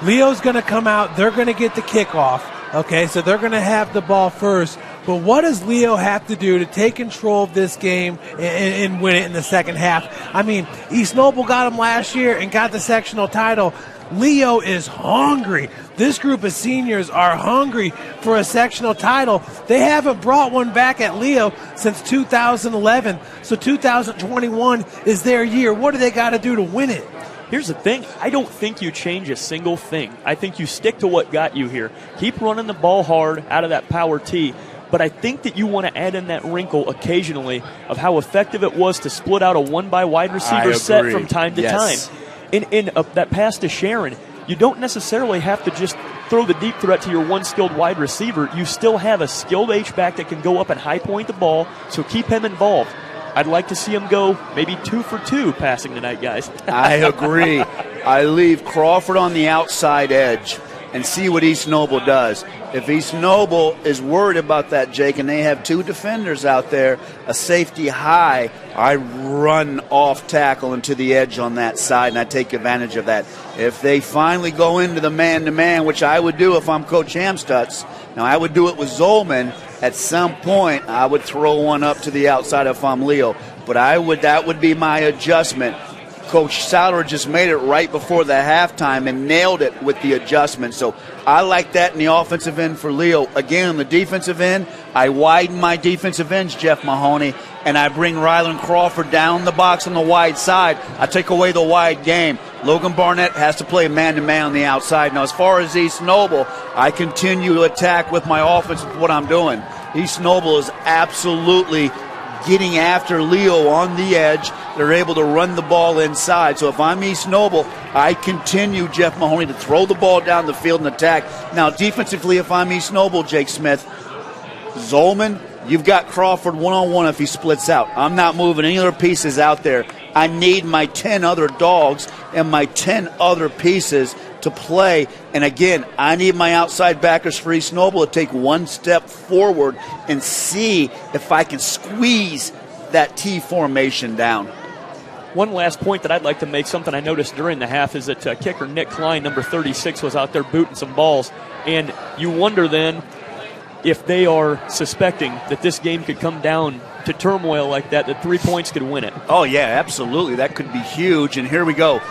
Leo's going to come out. They're going to get the kickoff. Okay, so they're going to have the ball first. But what does Leo have to do to take control of this game and win it in the second half? I mean, East Noble got them last year and got the sectional title. Leo is hungry. This group of seniors are hungry for a sectional title. They haven't brought one back at Leo since 2011. So 2021 is their year. What do they got to do to win it? Here's the thing. I don't think you change a single thing. I think you stick to what got you here. Keep running the ball hard out of that power tee. But I think that you want to add in that wrinkle occasionally of how effective it was to split out a one-by wide receiver set from time to time. In that pass to Sharon, you don't necessarily have to just throw the deep threat to your one skilled wide receiver. You still have a skilled H-back that can go up and high point the ball, so keep him involved. I'd like to see him go maybe 2 for 2 passing tonight, guys. I agree. I leave Crawford on the outside edge and see what East Noble does. If East Noble is worried about that, Jake, and they have 2 defenders out there, a safety high, I run off tackle into the edge on that side, and I take advantage of that. If they finally go into the man-to-man, which I would do if I'm Coach Amstutz, now I would do it with Zolman. At some point, I would throw one up to the outside if I'm Leo. But that would be my adjustment. Coach Sauter just made it right before the halftime and nailed it with the adjustment. So I like that in the offensive end for Leo. Again, on the defensive end, I widen my defensive ends, Jeff Mahoney, and I bring Rylan Crawford down the box on the wide side. I take away the wide game. Logan Barnett has to play man-to-man on the outside. Now, as far as East Noble, I continue to attack with my offense with what I'm doing. East Noble is absolutely getting after Leo on the edge. They're able to run the ball inside. So if I'm East Noble, I continue, Jeff Mahoney, to throw the ball down the field and attack. Now, defensively, if I'm East Noble, Jake Smith, Zolman, you've got Crawford one-on-one if he splits out. I'm not moving any other pieces out there. I need my 10 other dogs and my 10 other pieces to play. And again, I need my outside backers for East Noble to take one step forward and see if I can squeeze that T formation down. One last point that I'd like to make, something I noticed during the half, is that kicker Nick Klein, number 36, was out there booting some balls. And you wonder then if they are suspecting that this game could come down to turmoil like that 3 points could win it. Oh, yeah, absolutely. That could be huge. And here we go.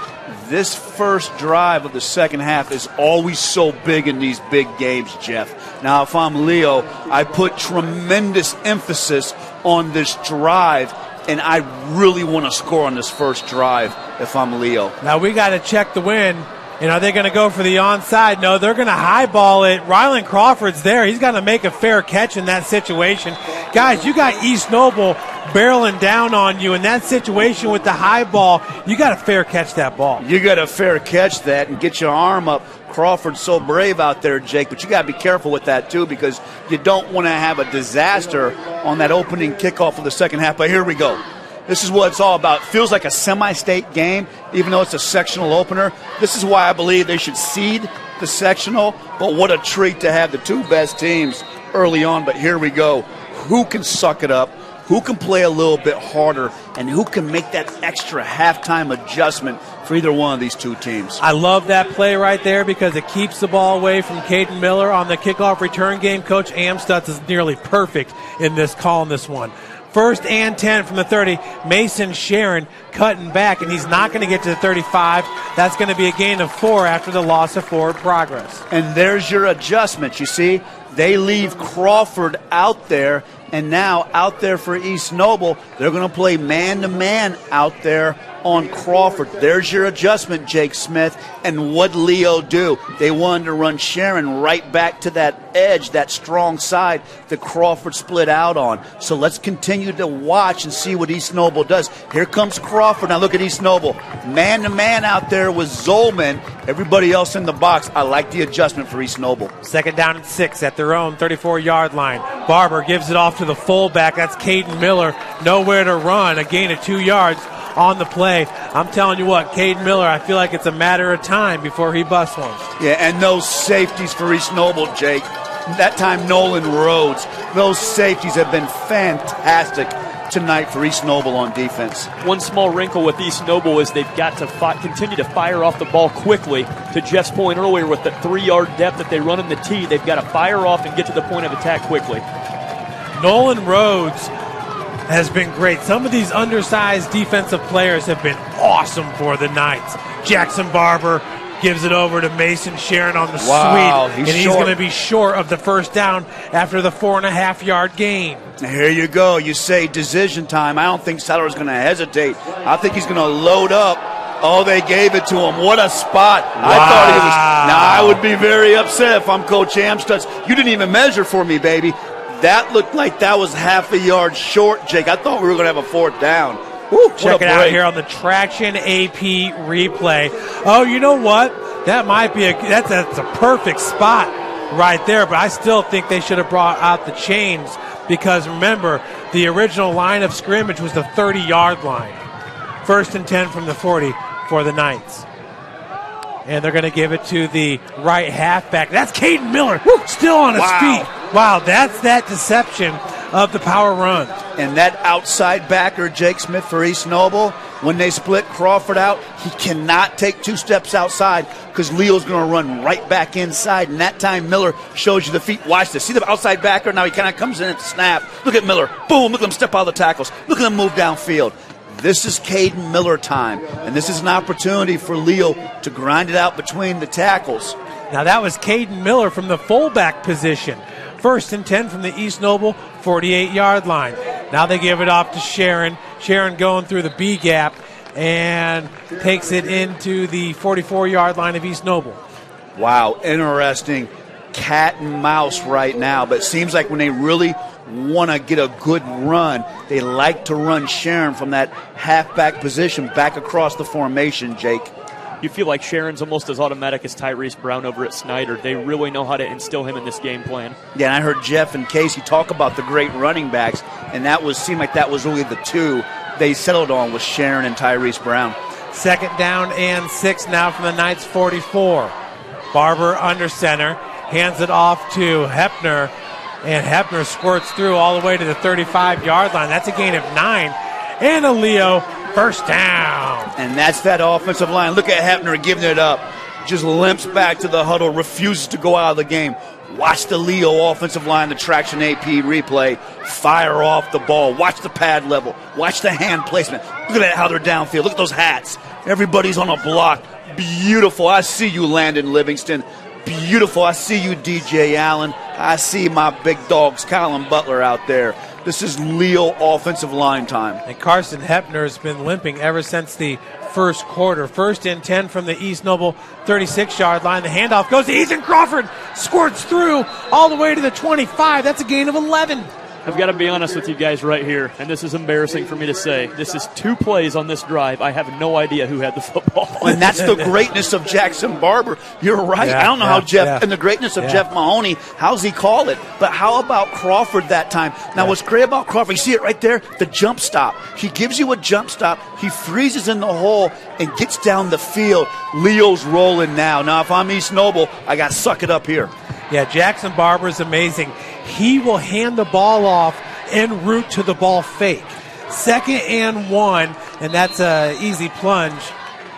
This first drive of the second half is always so big in these big games, Jeff. Now, if I'm Leo, I put tremendous emphasis on this drive, and I really want to score on this first drive if I'm Leo. Now, we got to check the wind. And are they going to go for the onside? No, they're going to highball it. Rylan Crawford's there. He's got to make a fair catch in that situation. Guys, you got East Noble barreling down on you in that situation with the high ball. You got to fair catch that ball. You got to fair catch that and get your arm up. Crawford's so brave out there, Jake, but you got to be careful with that too, because you don't want to have a disaster on that opening kickoff of the second half. But here we go. This is what it's all about. It feels like a semi-state game, even though it's a sectional opener. This is why I believe they should seed the sectional, but what a treat to have the two best teams early on. But here we go. Who can suck it up? Who can play a little bit harder? And who can make that extra halftime adjustment for either one of these two teams? I love that play right there because it keeps the ball away from Caden Miller on the kickoff return game. Coach Amstutz is nearly perfect in this call in this one. First and 10 from the 30. Mason Sharon cutting back, and he's not going to get to the 35. That's going to be a gain of 4 after the loss of forward progress. And there's your adjustment. You see, they leave Crawford out there, and now out there for East Noble, they're going to play man-to-man out there on Crawford. There's your adjustment, Jake Smith. And what Leo do? They wanted to run Sharon right back to that edge, that strong side that Crawford split out on. So let's continue to watch and see what East Noble does. Here comes Crawford. Now look at East Noble. Man-to-man out there with Zolman. Everybody else in the box. I like the adjustment for East Noble. Second down and 6 at their own 34-yard line. Barber gives it off to the fullback. That's Caden Miller. Nowhere to run. A gain of 2 yards on the play. I'm telling you what, Caden Miller, I feel like it's a matter of time before he busts one. Yeah, and those safeties for East Noble, Jake. That time, Nolan Rhodes. Those safeties have been fantastic tonight for East Noble on defense. One small wrinkle with East Noble is they've got to continue to fire off the ball quickly. To Jeff's point earlier, with the 3-yard depth that they run in the tee, they've got to fire off and get to the point of attack quickly. Nolan Rhodes has been great. Some of these undersized defensive players have been awesome for the Knights. Jackson Barber gives it over to Mason Sharon on the sweep, and he's going to be short of the first down after the 4.5-yard gain. Here you go. You say decision time. I don't think Satter's going to hesitate. I think he's going to load up. Oh, they gave it to him. What a spot. Wow. I thought he was. Now, I would be very upset if I'm Coach Amstutz. You didn't even measure for me, baby. That looked like that was half a yard short, Jake. I thought we were going to have a fourth down. Woo, check it out here on the Traction AP replay. Oh, you know what? That might be that's a perfect spot right there, but I still think they should have brought out the chains because remember, the original line of scrimmage was the 30-yard line. First and 10 from the 40 for the Knights. And they're going to give it to the right halfback. That's Caden Miller, still on his feet. Wow, that's that deception of the power run. And that outside backer, Jake Smith for East Noble, when they split Crawford out, he cannot take 2 steps outside because Leo's going to run right back inside. And that time, Miller shows you the feet. Watch this. See the outside backer? Now he kind of comes in at the snap. Look at Miller. Boom. Look at him step out of the tackles. Look at him move downfield. This is Caden Miller time, and this is an opportunity for Leo to grind it out between the tackles. Now that was Caden Miller from the fullback position. 1st and 10 from the East Noble 48-yard line. Now they give it off to Sharon. Sharon going through the B gap and takes it into the 44-yard line of East Noble. Wow, interesting cat and mouse right now, but it seems like when they really want to get a good run, they like to run Sharon from that halfback position back across the formation, Jake. You feel like Sharon's almost as automatic as Tyrese Brown over at Snyder. They really know how to instill him in this game plan. Yeah, and I heard Jeff and Casey talk about the great running backs, and seemed like that was really the two they settled on, with Sharon and Tyrese Brown. 2nd down and 6 now from the Knights 44. Barber under center, hands it off to Hepner, and Hepner squirts through all the way to the 35-yard line. That's a gain of 9. And a Leo first down. And that's that offensive line. Look at Hepner giving it up. Just limps back to the huddle, refuses to go out of the game. Watch the Leo offensive line, the traction AP replay, fire off the ball. Watch the pad level. Watch the hand placement. Look at that, how they're downfield. Look at those hats. Everybody's on a block. Beautiful. I see you, Landon Livingston. Beautiful. I see you, DJ Allen. I see my big dogs, Colin Butler, out there. This is Leo offensive line time. And Carson Hepner has been limping ever since the first quarter. 1st and 10 from the East Noble 36-yard line. The handoff goes to Ethan Crawford. Squirts through all the way to the 25. That's a gain of 11. I've got to be honest with you guys right here, and this is embarrassing for me to say. This is 2 plays on this drive. I have no idea who had the football. And that's the greatness of Jackson Barber. You're right. I don't know how Jeff, and the greatness of Jeff Mahoney, how's he call it? But how about Crawford that time? Now, what's great about Crawford, you see it right there? The jump stop. He gives you a jump stop. He freezes in the hole and gets down the field. Leo's rolling now. Now, if I'm East Noble, I got to suck it up here. Yeah, Jackson Barber is amazing. He will hand the ball off en route to the ball fake. 2nd and 1, and that's an easy plunge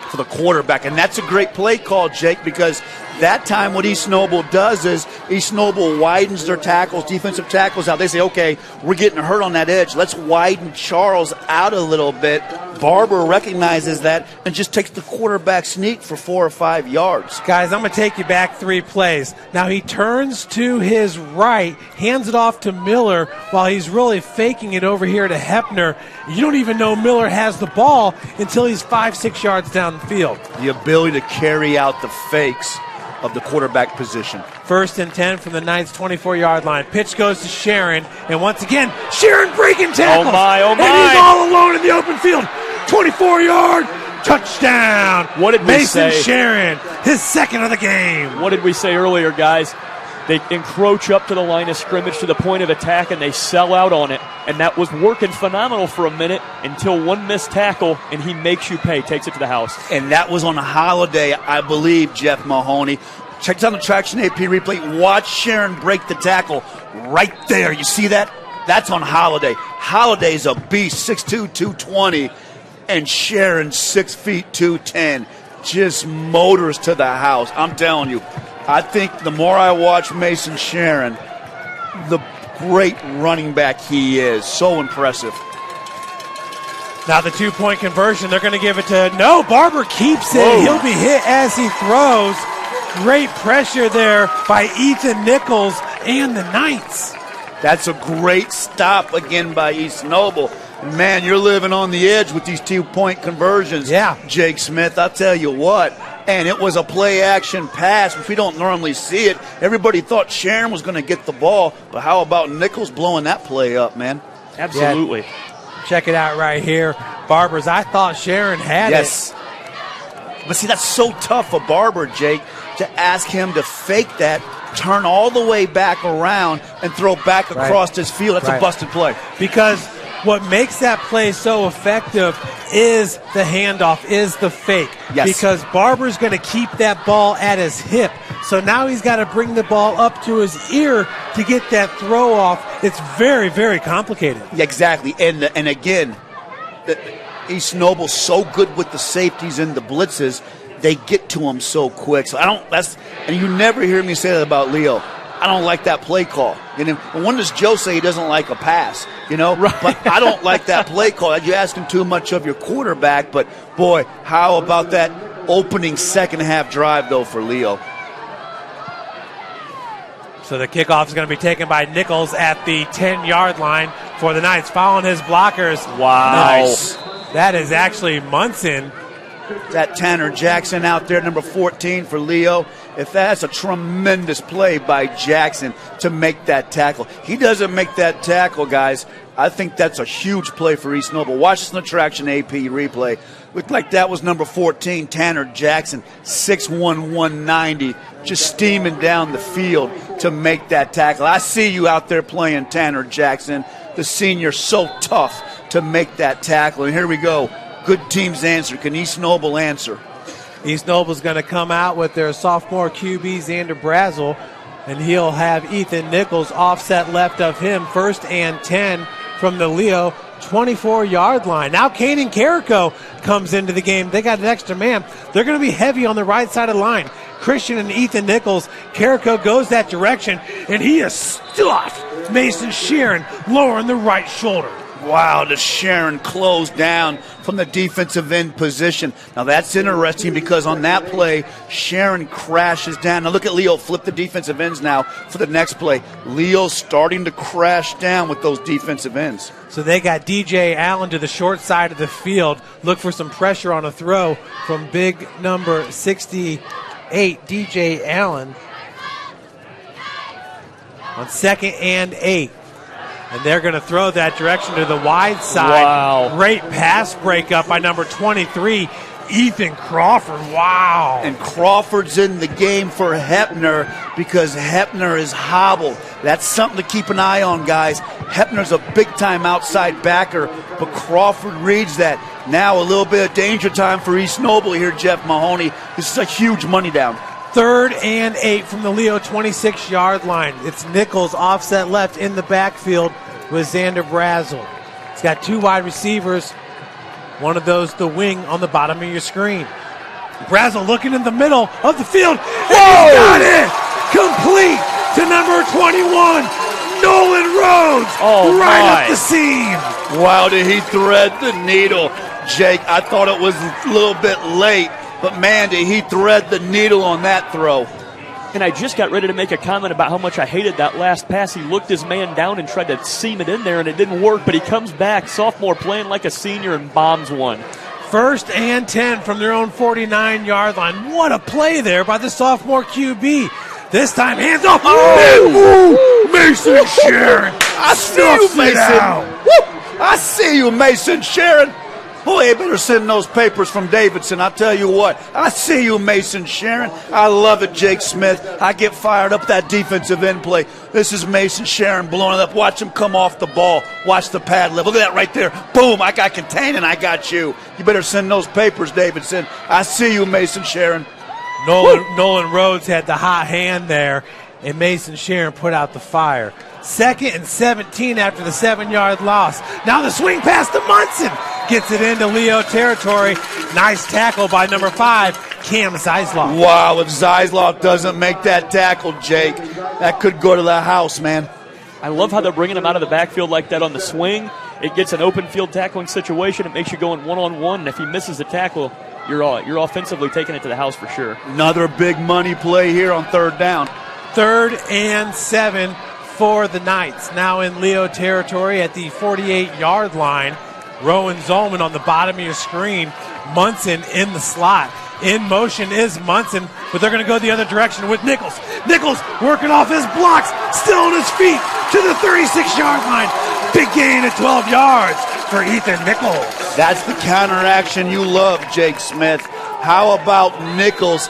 for the quarterback. And that's a great play call, Jake, because that time what East Noble does is East Noble widens their tackles, defensive tackles out. They say, okay, we're getting hurt on that edge. Let's widen Charles out a little bit. Barber recognizes that and just takes the quarterback sneak for 4 or 5 yards. Guys, I'm going to take you back 3 plays. Now he turns to his right, hands it off to Miller while he's really faking it over here to Hepner. You don't even know Miller has the ball until he's 5-6 yards down the field. The ability to carry out the fakes of the quarterback position. 1st and 10 from the Knights 24-yard line. Pitch goes to Sharon, and once again, Sharon breaking tackles. Oh my. And he's all alone in the open field. 24-yard touchdown. What did we Mason say? Sharon, his 2nd of the game. What did we say earlier, guys? They encroach up to the line of scrimmage to the point of attack, and they sell out on it. And that was working phenomenal for a minute until one missed tackle, and he makes you pay, takes it to the house. And that was on a holiday, I believe, Jeff Mahoney. Check out the traction AP replay. Watch Sharon break the tackle right there. You see that? That's on Holiday. Holiday's a beast, 6'2", 220, and Sharon 6 feet 210. Just motors to the house. I'm telling you, I think the more I watch Mason Sharon, the great running back he is. So impressive. Now the 2-point conversion, they're going to give it to, no, Barber keeps it. Whoa. He'll be hit as he throws. Great pressure there by Ethan Nichols and the Knights. That's a great stop again by East Noble. Man, you're living on the edge with these 2-point conversions. Yeah. Jake Smith, I'll tell you what. And it was a play-action pass, which we don't normally see it. Everybody thought Sharon was going to get the ball, but how about Nichols blowing that play up, man? Absolutely. Yeah. Check it out right here. Barber's, I thought Sharon had it. But see, that's so tough for Barber, Jake, to ask him to fake that, turn all the way back around, and throw back across his field. That's a busted play. Because what makes that play so effective is the handoff, is the fake. Yes. Because Barber's going to keep that ball at his hip. So now he's got to bring the ball up to his ear to get that throw off. It's very, very complicated. Yeah, exactly. And again, East Noble's so good with the safeties and the blitzes, they get to him so quick. So and you never hear me say that about Leo. I don't like that play call. You know, when does Joe say he doesn't like a pass? You know, right. But I don't like that play call. You're asking too much of your quarterback. But boy, how about that opening second half drive though for Leo? So the kickoff is going to be taken by Nichols at the 10-yard line for the Knights, following his blockers. Wow. Nice. That is actually Munson. That Tanner Jackson out there, number 14 for Leo. If that's a tremendous play by Jackson to make that tackle. He doesn't make that tackle, guys. I think that's a huge play for East Noble. Watch this in the traction AP replay. Looked like that was number 14, Tanner Jackson, 6'1", 190, just steaming down the field to make that tackle. I see you out there playing Tanner Jackson, the senior, so tough to make that tackle. And here we go. Good team's answer. Can East Noble answer? East Noble's going to come out with their sophomore QB, Xander Brazel, and he'll have Ethan Nichols offset left of him, 1st and 10 from the Leo 24-yard line. Now Kanan Carrico comes into the game. They got an extra man. They're going to be heavy on the right side of the line. Christian and Ethan Nichols. Carrico goes that direction, and he is stuffed. Mason Sharon lowering the right shoulder. Wow, does Sharon close down from the defensive end position. Now that's interesting because on that play, Sharon crashes down. Now look at Leo flip the defensive ends now for the next play. Leo's starting to crash down with those defensive ends. So they got DJ Allen to the short side of the field. Look for some pressure on a throw from big number 68, DJ Allen. On 2nd and 8. And they're going to throw that direction to the wide side. Wow. Great pass breakup by number 23, Ethan Crawford. Wow. And Crawford's in the game for Hepner because Hepner is hobbled. That's something to keep an eye on, guys. Hepner's a big-time outside backer, but Crawford reads that. Now a little bit of danger time for East Noble here, Jeff Mahoney. This is a huge money down. 3rd and 8 from the Leo 26-yard line. It's Nichols offset left in the backfield with Xander Brazel. He's got 2 wide receivers. One of those the wing on the bottom of your screen. Brazel looking in the middle of the field. And he's got it! Complete to number 21, Nolan Rhodes. Up the seam. Wow, did he thread the needle. Jake, I thought it was a little bit late. But, man, did he thread the needle on that throw. And I just got ready to make a comment about how much I hated that last pass. He looked his man down and tried to seam it in there, and it didn't work. But he comes back, sophomore, playing like a senior, and bombs one. 1st and 10 from their own 49-yard line. What a play there by the sophomore QB. This time, hands off. Oh! Mason Sharon. I see you, Mason. I see you, Mason Sharon. Boy, you better send those papers from Davidson. I'll tell you what. I see you, Mason Sharon. I love it, Jake Smith. I get fired up that defensive end play. This is Mason Sharon blowing it up. Watch him come off the ball. Watch the pad level. Look at that right there. Boom, I got contained and I got you. You better send those papers, Davidson. I see you, Mason Sharon. Nolan Rhodes had the hot hand there, and Mason Sharon put out the fire. 2nd and 17 after the 7-yard loss. Now the swing pass to Munson. Gets it into Leo territory. Nice tackle by number 5, Cam Zeisloff. Wow, if Zeisloff doesn't make that tackle, Jake, that could go to the house, man. I love how they're bringing him out of the backfield like that on the swing. It gets an open field tackling situation. It makes you going one-on-one, and if he misses the tackle, you're offensively taking it to the house for sure. Another big money play here on 3rd down. 3rd and 7 for the Knights. Now in Leo territory at the 48-yard line. Rowan Zolman on the bottom of your screen. Munson in the slot. In motion is Munson, but they're going to go the other direction with Nichols. Nichols working off his blocks, still on his feet to the 36-yard line. Big gain of 12 yards for Ethan Nichols. That's the counteraction you love, Jake Smith. How about Nichols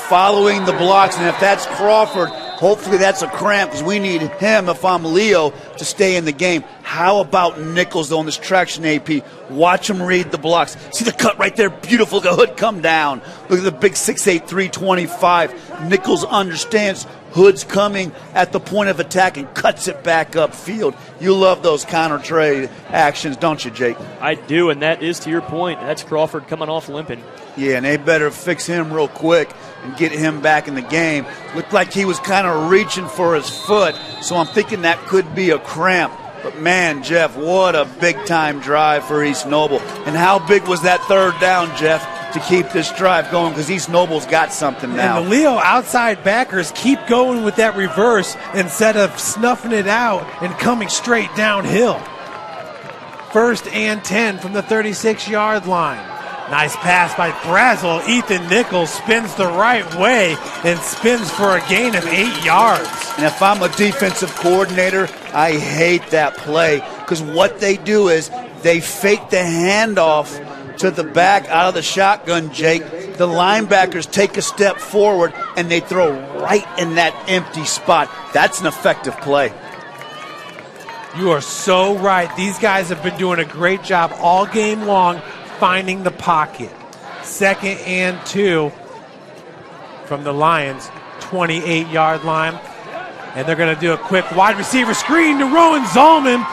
following the blocks? And if that's Crawford, hopefully that's a cramp because we need him, if I'm Leo, to stay in the game. How about Nichols, though, on this traction AP? Watch him read the blocks. See the cut right there? Beautiful. The hood come down. Look at the big 6'8", 325. Nichols understands Hood's coming at the point of attack and cuts it back upfield. You love those counter trade actions, don't you, Jake? I do, and that is to your point. That's Crawford coming off limping. Yeah, and they better fix him real quick and get him back in the game. Looked like he was kind of reaching for his foot, so I'm thinking that could be a cramp. But, man, Jeff, what a big-time drive for East Noble. And how big was that third down, Jeff, to keep this drive going? Because East Noble's got something now. And the Leo outside backers keep going with that reverse instead of snuffing it out and coming straight downhill. 1st and 10 from the 36-yard line. Nice pass by Brazel. Ethan Nichols spins the right way and spins for a gain of 8 yards. And if I'm a defensive coordinator, I hate that play because what they do is they fake the handoff to the back out of the shotgun, Jake. The linebackers take a step forward and they throw right in that empty spot. That's an effective play. You are so right. These guys have been doing a great job all game long finding the pocket. 2nd and 2 from the Lions, 28-yard line. And they're going to do a quick wide receiver screen to Rowan Zalman.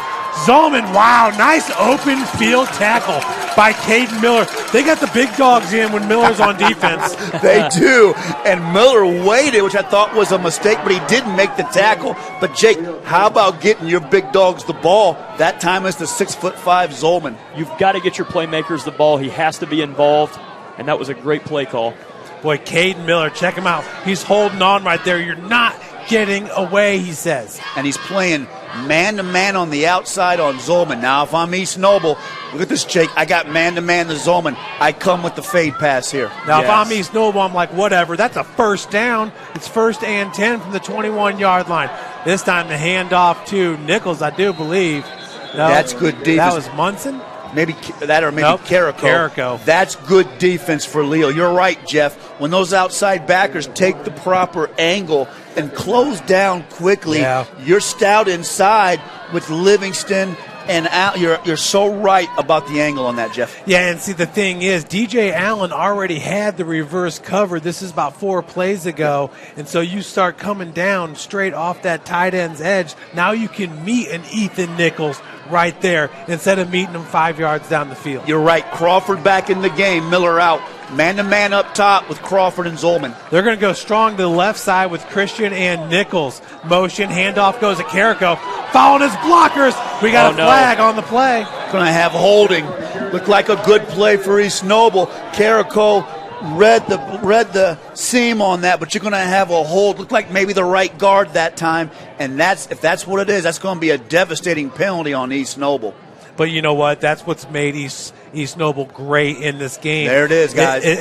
Zalman, wow, nice open field tackle by Caden Miller. They got the big dogs in when Miller's on defense. They do. And Miller waited, which I thought was a mistake, but he didn't make the tackle. But, Jake, how about getting your big dogs the ball? That time is the 6'5" Zolman. You've got to get your playmakers the ball. He has to be involved, and that was a great play call. Boy, Caden Miller, check him out. He's holding on right there. You're not getting away, he says. And he's playing man-to-man on the outside on Zolman. Now, if I'm East Noble, look at this, Jake. I got man-to-man to Zolman. I come with the fade pass here. Now, if I'm East Noble, I'm like, whatever. That's a 1st down. It's 1st and 10 from the 21-yard line. This time the handoff to Nichols, I do believe. No, that's good defense. That was Munson? Maybe that or maybe nope, Carrico. That's good defense for Leo. You're right, Jeff. When those outside backers take the proper angle and close down quickly, you're stout inside with Livingston and out. You're so right about the angle on that, Jeff. Yeah, and see, the thing is, DJ Allen already had the reverse cover. This is about 4 plays ago, and so you start coming down straight off that tight end's edge. Now you can meet an Ethan Nichols right there instead of meeting him 5 yards down the field. You're right. Crawford back in the game. Miller out. Man-to-man up top with Crawford and Zolman. They're going to go strong to the left side with Christian and Nichols. Motion, handoff goes to Carrico. Following his blockers. We got a flag on the play. Going to have holding. Looked like a good play for East Noble. Carrico read the seam on that, but you're going to have a hold. Looked like maybe the right guard that time, and if that's what it is, that's going to be a devastating penalty on East Noble. But you know what? That's what's made East Noble great in this game. There it is, guys. No.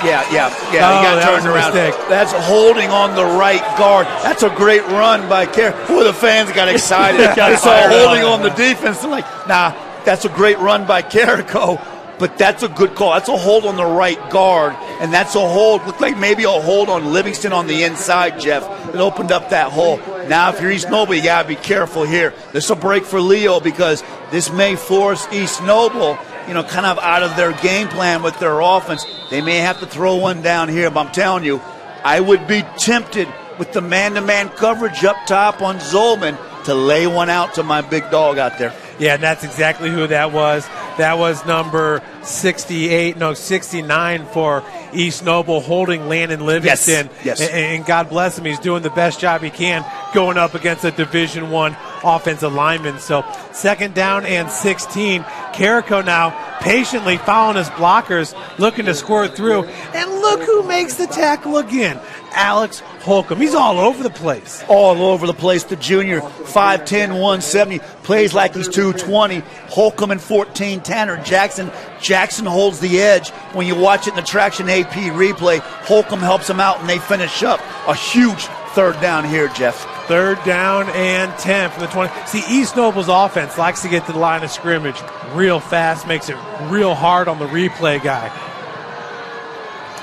Yeah. You got to turn around. That's holding on the right guard. That's a great run by Carrico. Boy, the fans got excited. They saw holding on the defense. They're like, nah, that's a great run by Carrico. But that's a good call. That's a hold on the right guard, and that's a hold. Looked like maybe a hold on Livingston on the inside, Jeff. It opened up that hole. Now, if you're East Noble, you got to be careful here. This is a break for Leo because this may force East Noble, kind of out of their game plan with their offense. They may have to throw one down here, but I'm telling you, I would be tempted with the man-to-man coverage up top on Zolman to lay one out to my big dog out there. Yeah, and that's exactly who that was. That was number 69 for East Noble, holding Landon Livingston. Yes. And God bless him, he's doing the best job he can going up against a Division I offensive lineman. So 2nd down and 16. Carrico now patiently following his blockers, looking to squirt through. And look who makes the tackle again. Alex Holcomb. He's all over the place. All over the place. The junior, 5'10", 170, plays like he's 220. Holcomb and 14, Tanner Jackson. Jackson holds the edge. When you watch it in the Traction AP replay, Holcomb helps him out, and they finish up. A huge 3rd down here, Jeff. 3rd down and 10 from the 20. See, East Noble's offense likes to get to the line of scrimmage real fast, makes it real hard on the replay guy.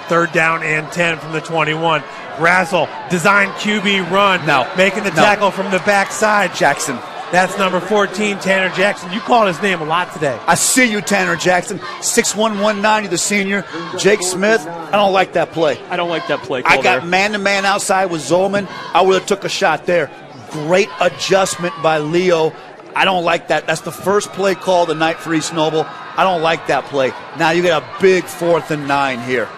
3rd down and 10 from the 21. Brazel, design QB run. Making the tackle from the backside. Jackson. That's number 14, Tanner Jackson. You called his name a lot today. I see you, Tanner Jackson. 6'1", 190, the senior. Jake Smith, I don't like that play. I don't like that play. I got man-to-man outside with Zolman. I would have took a shot there. Great adjustment by Leo. I don't like that. That's the first play call of the night for East Noble. I don't like that play. Now you get a big 4th and 9 here.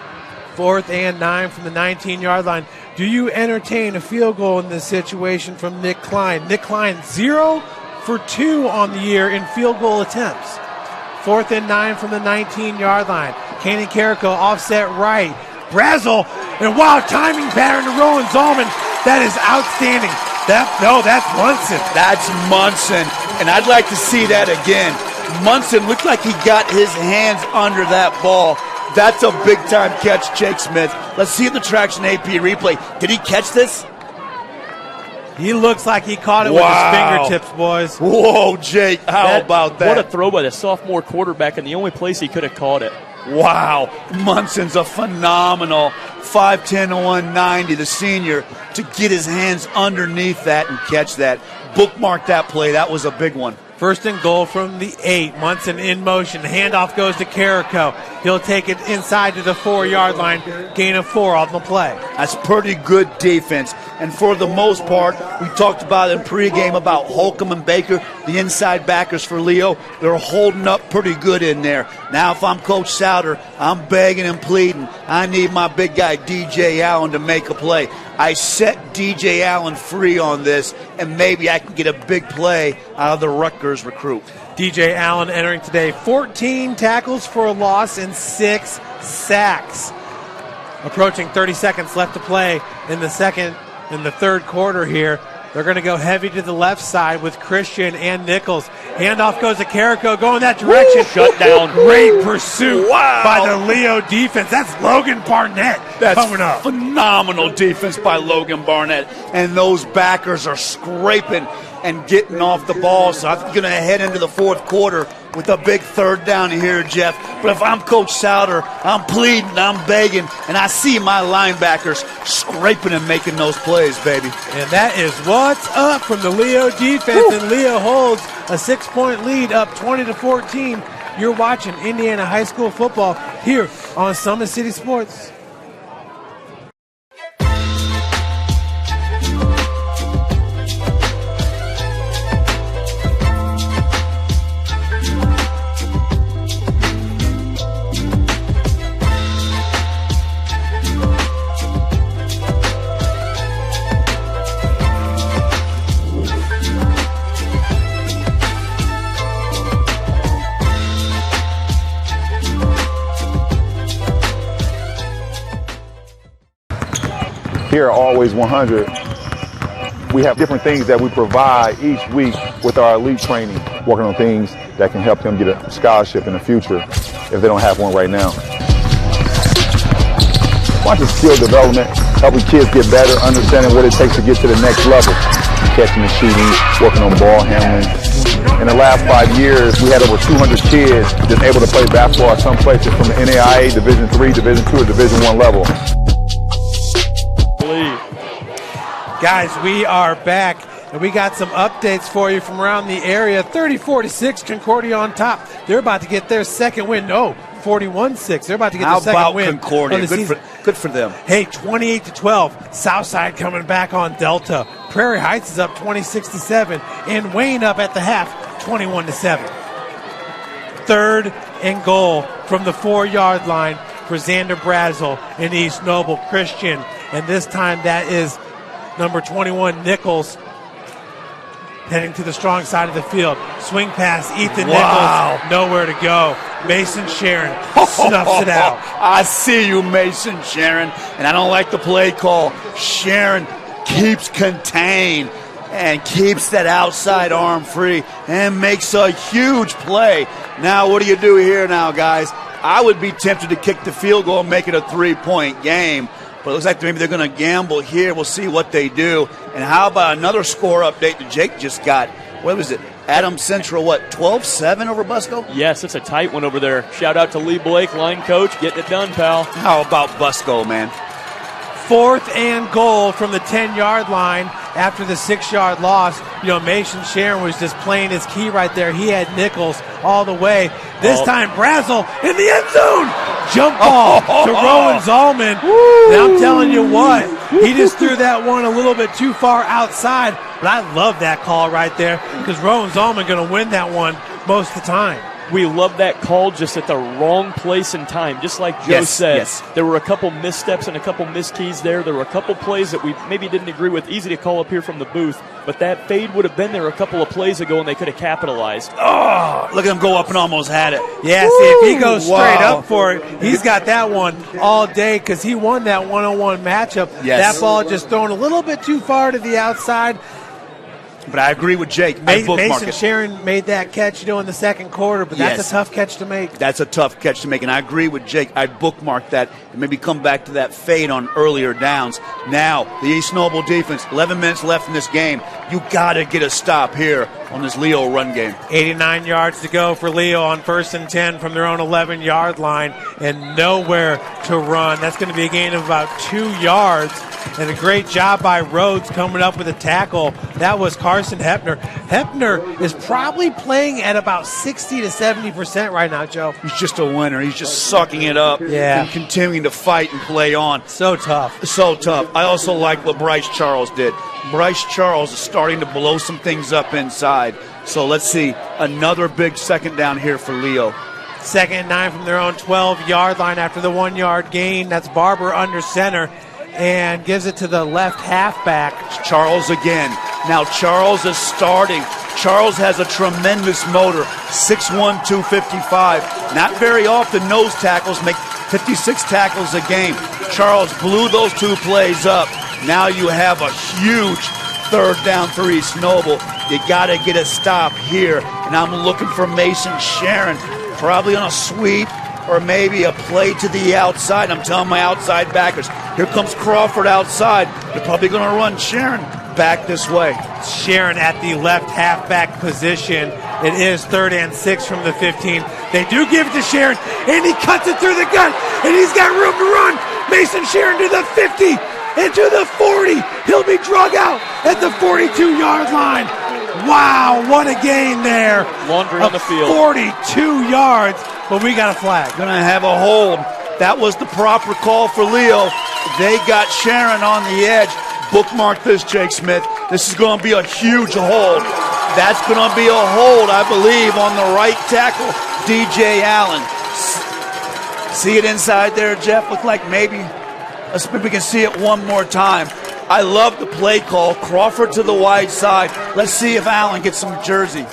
4th and 9 from the 19-yard line. Do you entertain a field goal in this situation from Nick Klein? Nick Klein 0 for 2 on the year in field goal attempts. 4th and 9 from the 19-yard line. Kanan Carrico offset right. Brazel, and wow, timing pattern to Rowan Zalman. That is outstanding. That's Munson. That's Munson, and I'd like to see that again. Munson looked like he got his hands under that ball. That's a big-time catch, Jake Smith. Let's see the traction AP replay. Did he catch this? He looks like he caught it with his fingertips, boys. Whoa, Jake, how about that? What a throw by the sophomore quarterback, and the only place he could have caught it. Wow, Munson's a phenomenal 5'10", 190, the senior, to get his hands underneath that and catch that. Bookmark that play. That was a big one. 1st and goal from the 8. Munson in motion. Handoff goes to Carrico. He'll take it inside to the 4-yard line. Gain of 4 on the play. That's pretty good defense. And for the most part, we talked about in pregame about Holcomb and Baker, the inside backers for Leo. They're holding up pretty good in there. Now, if I'm Coach Souter, I'm begging and pleading. I need my big guy, DJ Allen, to make a play. I set DJ Allen free on this, and maybe I can get a big play out of the Rutgers recruit. DJ Allen entering today 14 tackles for a loss and 6 sacks. Approaching 30 seconds left to play in the third quarter here. They're going to go heavy to the left side with Christian and Nichols. Handoff goes to Carrico, going that direction. Shut down. Great pursuit by the Leo defense. That's Logan Barnett coming up. Phenomenal defense by Logan Barnett. And those backers are scraping and getting off the ball. So I'm going to head into the fourth quarter with a big 3rd down here, Jeff. But if I'm Coach Souter, I'm pleading, I'm begging, and I see my linebackers scraping and making those plays, baby. And that is what's up from the Leo defense. And Leo holds a 6-point lead, up 20-14. You're watching Indiana High School football here on Summit City Sports. Here at Always 100, we have different things that we provide each week with our elite training, working on things that can help them get a scholarship in the future if they don't have one right now. Bunch of skill development, helping kids get better, understanding what it takes to get to the next level. Catching and shooting, working on ball handling. In the last 5 years, we had over 200 kids that's able to play basketball at some places from the NAIA, Division III, Division II, or Division I level. Guys, we are back, and we got some updates for you from around the area. 34-6, Concordia on top. They're about to get their second win. No, 41-6. They're about to get their second win. How about Concordia? Good for them. Hey, 28-12. Southside coming back on Delta. Prairie Heights is up 26-7, and Wayne up at the half, 21-7. 3rd and goal from the 4-yard line for Xander Brazel in East Noble Christian, and this time that is number 21, Nichols, heading to the strong side of the field. Swing pass, Ethan Nichols, nowhere to go. Mason Sharon snuffs it out. I see you, Mason Sharon, and I don't like the play call. Sharon keeps contained and keeps that outside arm free and makes a huge play. Now, what do you do here now, guys? I would be tempted to kick the field goal and make it a 3-point game. But it looks like maybe they're going to gamble here. We'll see what they do. And how about another score update that Jake just got? What was it? Adams Central, 12-7 over Busco? Yes, it's a tight one over there. Shout out to Lee Blake, line coach, getting it done, pal. How about Busco, man? 4th and goal from the 10-yard line after the 6-yard loss. You know, Mason Sharon was just playing his key right there. He had Nichols all the way. This time, Brazel in the end zone. Jump ball to Rowan Zalman. And I'm telling you what, He just threw that one a little bit too far outside. But I love that call right there because Rowan Zalman going to win that one most of the time. We love that call, just at the wrong place and time. Just like Joe said, there were a couple missteps and a couple miskeys there. There were a couple plays that we maybe didn't agree with. Easy to call up here from the booth, but that fade would have been there a couple of plays ago, and they could have capitalized. Oh, look at him go up and almost had it. Yeah, see, if he goes straight up for it, he's got that one all day because he won that one-on-one matchup. Yes. That ball just thrown a little bit too far to the outside. But I agree with Jake. Mason Sharon made that catch, in the second quarter, but that's a tough catch to make. That's a tough catch to make, and I agree with Jake. I bookmarked that and maybe come back to that fade on earlier downs. Now, the East Noble defense, 11 minutes left in this game. You got to get a stop here on this Leo run game. 89 yards to go for Leo on 1st and 10 from their own 11-yard line and nowhere to run. That's going to be a gain of about 2 yards. And a great job by Rhodes coming up with a tackle. That was Carson Hepner. Hepner is probably playing at about 60 to 70% right now, Joe. He's just a winner. He's just sucking it up and continuing to fight and play on. So tough. So tough. I also like what Bryce Charles did. Bryce Charles is starting to blow some things up inside. So let's see another big second down here for Leo. 2nd and 9 from their own 12-yard line after the 1-yard gain. That's Barber under center. And gives it to the left halfback. Charles again. Now Charles is starting. Charles has a tremendous motor. 6'1", 255. Not very often nose tackles make 56 tackles a game. Charles blew those 2 plays up. Now you have a huge 3rd down for East Noble. You got to get a stop here. And I'm looking for Mason Sharon. Probably on a sweep or maybe a play to the outside. I'm telling my outside backers, here comes Crawford outside. They're probably going to run Sharon back this way. Sharon at the left halfback position. It is 3rd and 6 from the 15. They do give it to Sharon, and he cuts it through the gut, and he's got room to run. Mason Sharon to the 50, into the 40. He'll be drug out at the 42-yard line. Wow, what a gain there. Laundry on the field. 42 yards, but we got a flag. Going to have a hold. That was the proper call for Leo. They got Sharon on the edge. Bookmark this, Jake Smith. This is going to be a huge hold. That's going to be a hold, I believe, on the right tackle, DJ Allen. See it inside there, Jeff? Look like maybe. Let's see if we can see it one more time. I love the play call. Crawford to the wide side. Let's see if Allen gets some jersey.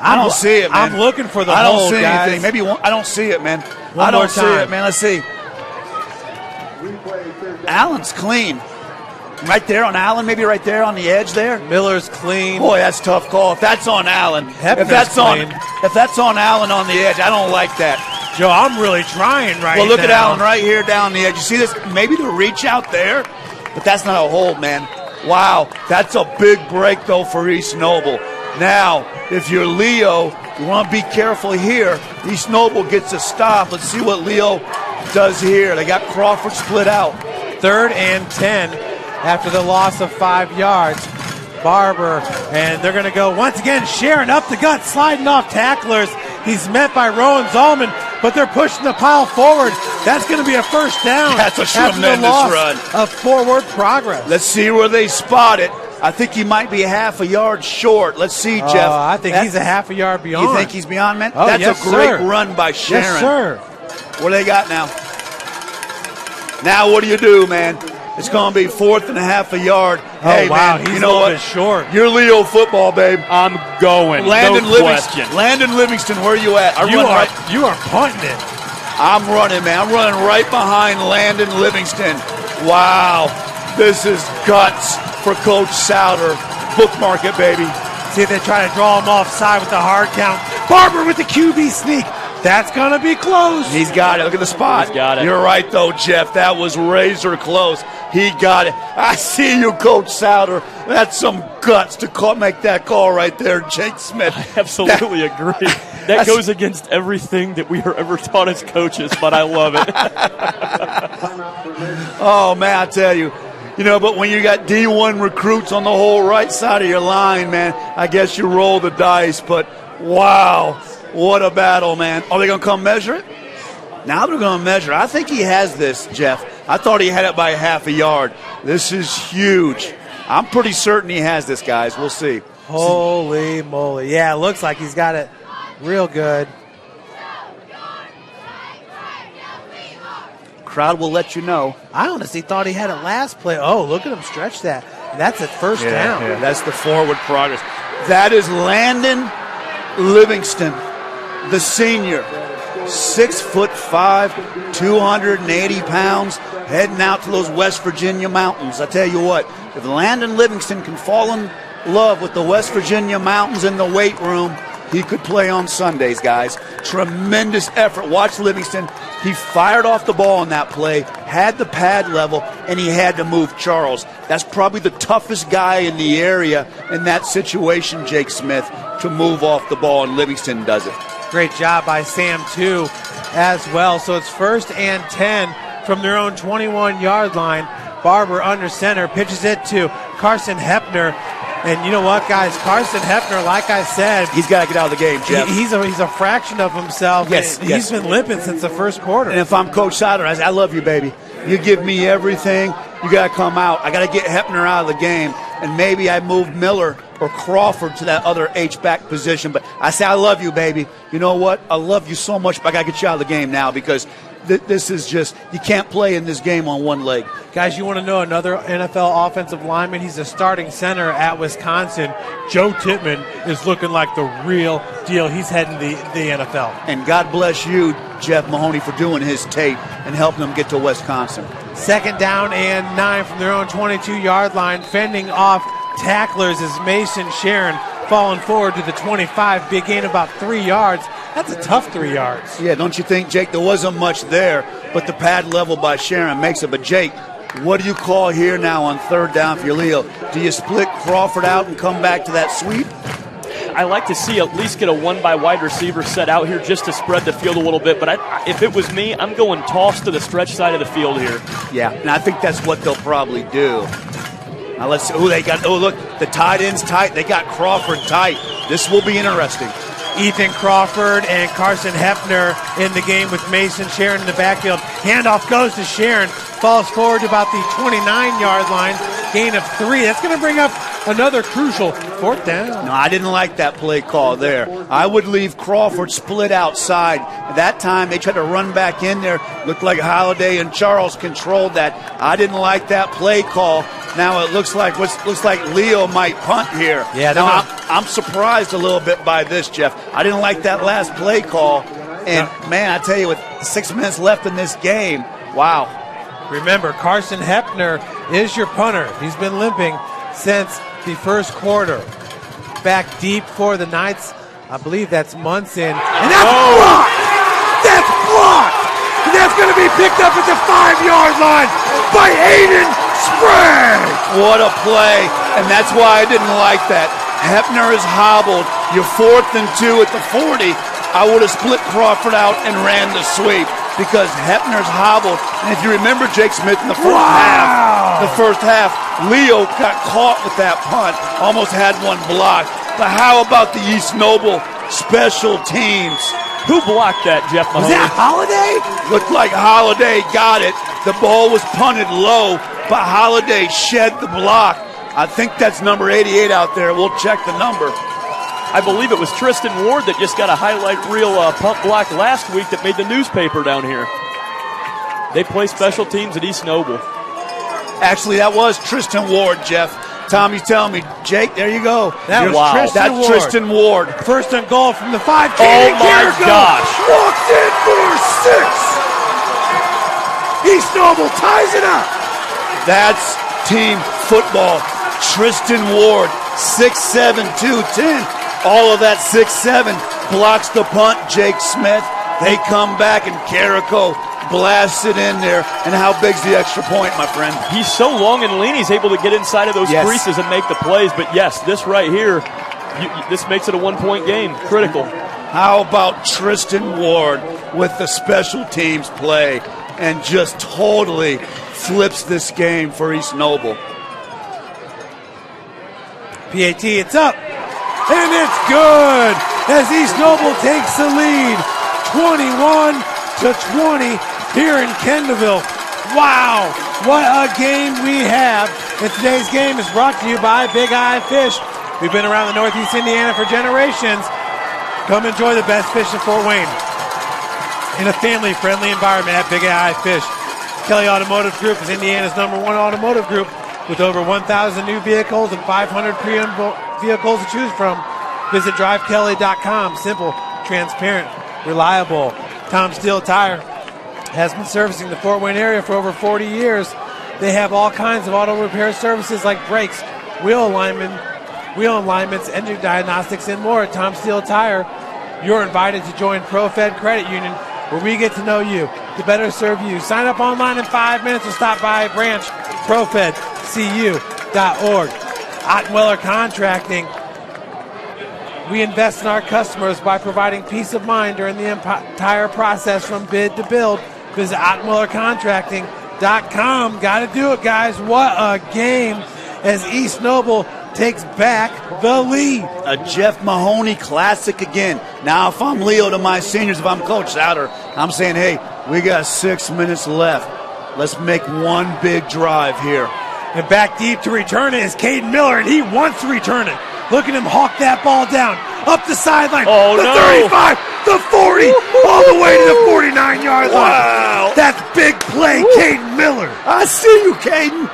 I don't see it, man. I'm looking for the I don't hold, see guys. anything. Maybe I don't see it, man. One I don't more see time. it, man. Let's see. Allen's clean. Right there on Allen, maybe right there on the edge there. Miller's clean. Boy, that's a tough call. If that's on Allen, Hepner's if that's on Allen on the edge, I don't like that. Joe, I'm really trying right now. Well, look at Allen right here down the edge. You see this? Maybe the reach out there, but that's not a hold, man. Wow, that's a big break, though, for East Noble. Now, if you're Leo, you want to be careful here. East Noble gets a stop. Let's see what Leo does here. They got Crawford split out. 3rd and 10 after the loss of 5 yards. Barber, and they're going to go once again. Sharon up the gut, sliding off tacklers. He's met by Rowan Zalman, but they're pushing the pile forward. That's going to be a 1st down. That's a tremendous run of forward progress. Let's see where they spot it. I think he might be half a yard short. Let's see, Jeff. I think he's a half a yard beyond. You think he's beyond, man? Oh, That's yes, a great sir. run by Sharon. Yes, sir. What do they got now? Now what do you do, man? It's going to be 4th and a half a yard. Oh, hey, wow, man, he's you know a little what? bit short. You're Leo football, babe. I'm going. Landon no Livingston. question. Landon Livingston, where are you at? You are punting it. I'm running, man. I'm running right behind Landon Livingston. Wow. This is guts for Coach Souter. Bookmark it, baby. See if they try to draw him offside with the hard count. Barber with the QB sneak. That's going to be close. He's got it. Look at the spot. He's got it. You're right, though, Jeff. That was razor close. He got it. I see you, Coach Souter. That's some guts to make that call right there, Jake Smith. I absolutely agree. That goes against everything that we are ever taught as coaches, but I love it. Oh, man, I tell you. You know, but when you got D1 recruits on the whole right side of your line, man, I guess you roll the dice. But, wow, what a battle, man. Are they going to come measure it? Now they're going to measure. I think he has this, Jeff. I thought he had it by half a yard. This is huge. I'm pretty certain he has this, guys. We'll see. Holy moly. Yeah, it looks like he's got it real good. Crowd will let you know. I honestly thought he had it last play. Oh, look at him stretch that. That's at first down. Yeah, that's the forward progress. That is Landon Livingston, the senior. 6'5", 280 pounds, heading out to those West Virginia mountains. I tell you what, if Landon Livingston can fall in love with the West Virginia mountains in the weight room, he could play on Sundays, guys. Tremendous effort. Watch Livingston. He fired off the ball on that play, had the pad level, and he had to move Charles. That's probably the toughest guy in the area in that situation, Jake Smith, to move off the ball, and Livingston does it. Great job by Sam, too, as well. So it's 1st and 10 from their own 21-yard line. Barber under center, pitches it to Carson Hepner. And you know what, guys? Carson Hepner, like I said, he's got to get out of the game, Jeff. He's a fraction of himself. Yes, he's been limping since the first quarter. And if I'm Coach Sider, I say, I love you, baby. You give me everything. You got to come out. I got to get Hepner out of the game. And maybe I move Miller or Crawford to that other H-back position. But I say, I love you, baby. You know what? I love you so much, but I got to get you out of the game now because this is just, you can't play in this game on one leg. Guys, you want to know another NFL offensive lineman? He's a starting center at Wisconsin. Joe Tittman is looking like the real deal. He's heading the NFL. And God bless you, Jeff Mahoney, for doing his tape and helping them get to Wisconsin. 2nd down and 9 from their own 22-yard line. Fending off tacklers is Mason Sharon, falling forward to the 25. Big gain about 3 yards. That's a tough 3 yards. Yeah, don't you think, Jake? There wasn't much there, but the pad level by Sharon makes it. But, Jake, what do you call here now on 3rd down for your Leo? Do you split Crawford out and come back to that sweep? I like to see at least get a one by wide receiver set out here just to spread the field a little bit. But if it was me, I'm going toss to the stretch side of the field here. Yeah, and I think that's what they'll probably do. Now let's see. They got. Oh, look, the tight end's tight. They got Crawford tight. This will be interesting. Ethan Crawford and Carson Hepner in the game with Mason Sharon in the backfield. Handoff goes to Sharon. Falls forward to about the 29-yard line. Gain of 3. That's going to bring up another crucial 4th down. No, I didn't like that play call there. I would leave Crawford split outside. At that time, they tried to run back in there. Looked like Holiday and Charles controlled that. I didn't like that play call. Now it looks like Leo might punt here. Yeah, now I'm surprised a little bit by this, Jeff. I didn't like that last play call. And, man, I tell you, with 6 minutes left in this game, wow. Remember, Carson Hepner is your punter. He's been limping since the first quarter. Back deep for the Knights. I believe that's Munson. And that's blocked! That's blocked! And that's going to be picked up at the 5-yard line by Aiden Sprague! What a play, and that's why I didn't like that. Hepner is hobbled. You're 4th and 2 at the 40. I would have split Crawford out and ran the sweep because Hepner's hobbled. And if you remember, Jake Smith, in the first half, Leo got caught with that punt, almost had one blocked. But how about the East Noble special teams? Who blocked that, Jeff Mahoney? Was that Holiday? Looked like Holiday got it. The ball was punted low, but Holiday shed the block. I think that's number 88 out there. We'll check the number. I believe it was Tristan Ward that just got a highlight reel punt block last week that made the newspaper down here. They play special teams at East Noble. Actually, that was Tristan Ward, Jeff. Tommy's telling me, Jake, there you go. That's Tristan Ward. 1st and goal from the 5. Oh, my gosh. Walks in for 6. East Noble ties it up. That's team football. Tristan Ward, 6'7", 210. All of that 6'7", blocks the punt, Jake Smith. They come back, and Carrico blasts it in there. And how big's the extra point, my friend? He's so long and lean, he's able to get inside of those creases and make the plays. But, yes, this right here, this makes it a one-point game. Critical. How about Tristan Ward with the special teams play and just totally flips this game for East Noble? PAT, it's up. And it's good as East Noble takes the lead 21 to 20 here in Kendallville. Wow, what a game we have. And today's game is brought to you by Big Eye Fish. We've been around the Northeast Indiana for generations. Come enjoy the best fish in Fort Wayne in a family-friendly environment at Big Eye Fish. Kelly Automotive Group is Indiana's #1 automotive group with over 1,000 new vehicles and 500 pre-owned vehicles to choose from. Visit drivekelly.com. Simple, transparent, reliable. Tom Steele Tire has been servicing the Fort Wayne area for over 40 years. They have all kinds of auto repair services like brakes, wheel alignments, engine diagnostics, and more. Tom Steele Tire, you're invited to join ProFed Credit Union, where we get to know you to better serve you. Sign up online in 5 minutes or stop by a branch, profedcu.org. Ottenweller Contracting. We invest in our customers by providing peace of mind during the entire process from bid to build. Visit OttenwellerContracting.com. Got to do it, guys. What a game as East Noble takes back the lead. A Jeff Mahoney classic again. Now, if I'm Leo to my seniors, if I'm Coach Souter, I'm saying, hey, we got 6 minutes left. Let's make one big drive here. And back deep to return it is Caden Miller, and he wants to return it. Look at him hawk that ball down. Up the sideline. Oh, the no. 35, the 40, all the way to the 49-yard line. Wow. That's big play, Caden Miller. I see you, Caden,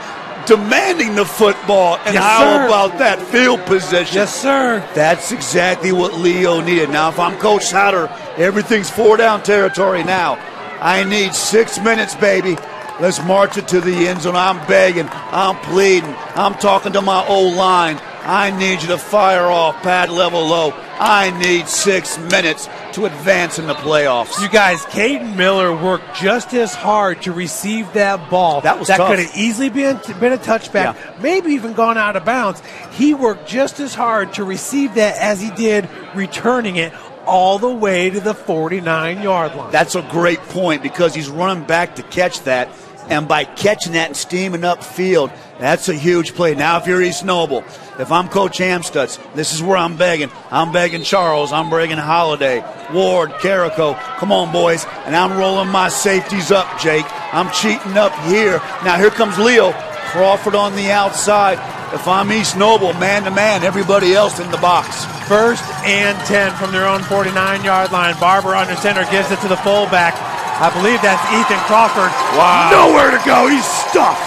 demanding the football. And Yes, how sir. about that field position? Yes, sir. That's exactly what Leo needed. Now, if I'm Coach Souter, everything's 4-down territory now. I need 6 minutes, baby. Let's march it to the end zone. I'm begging. I'm pleading. I'm talking to my O-line. I need you to fire off, pad level low. I need 6 minutes to advance in the playoffs. You guys, Caden Miller worked just as hard to receive that ball. That was That tough. could have easily been a touchback, maybe even gone out of bounds. He worked just as hard to receive that as he did returning it all the way to the 49-yard line. That's a great point because he's running back to catch that. And by catching that and steaming upfield, that's a huge play. Now, if you're East Noble, if I'm Coach Amstutz, this is where I'm begging. I'm begging Charles. I'm begging Holiday, Ward, Carrico. Come on, boys. And I'm rolling my safeties up, Jake. I'm cheating up here. Now, here comes Leo. Crawford on the outside. If I'm East Noble, man-to-man, everybody else in the box. 1st and 10 from their own 49-yard line. Barber under center gives it to the fullback. I believe that's Ethan Crawford. Wow. Nowhere to go. He's stuffed.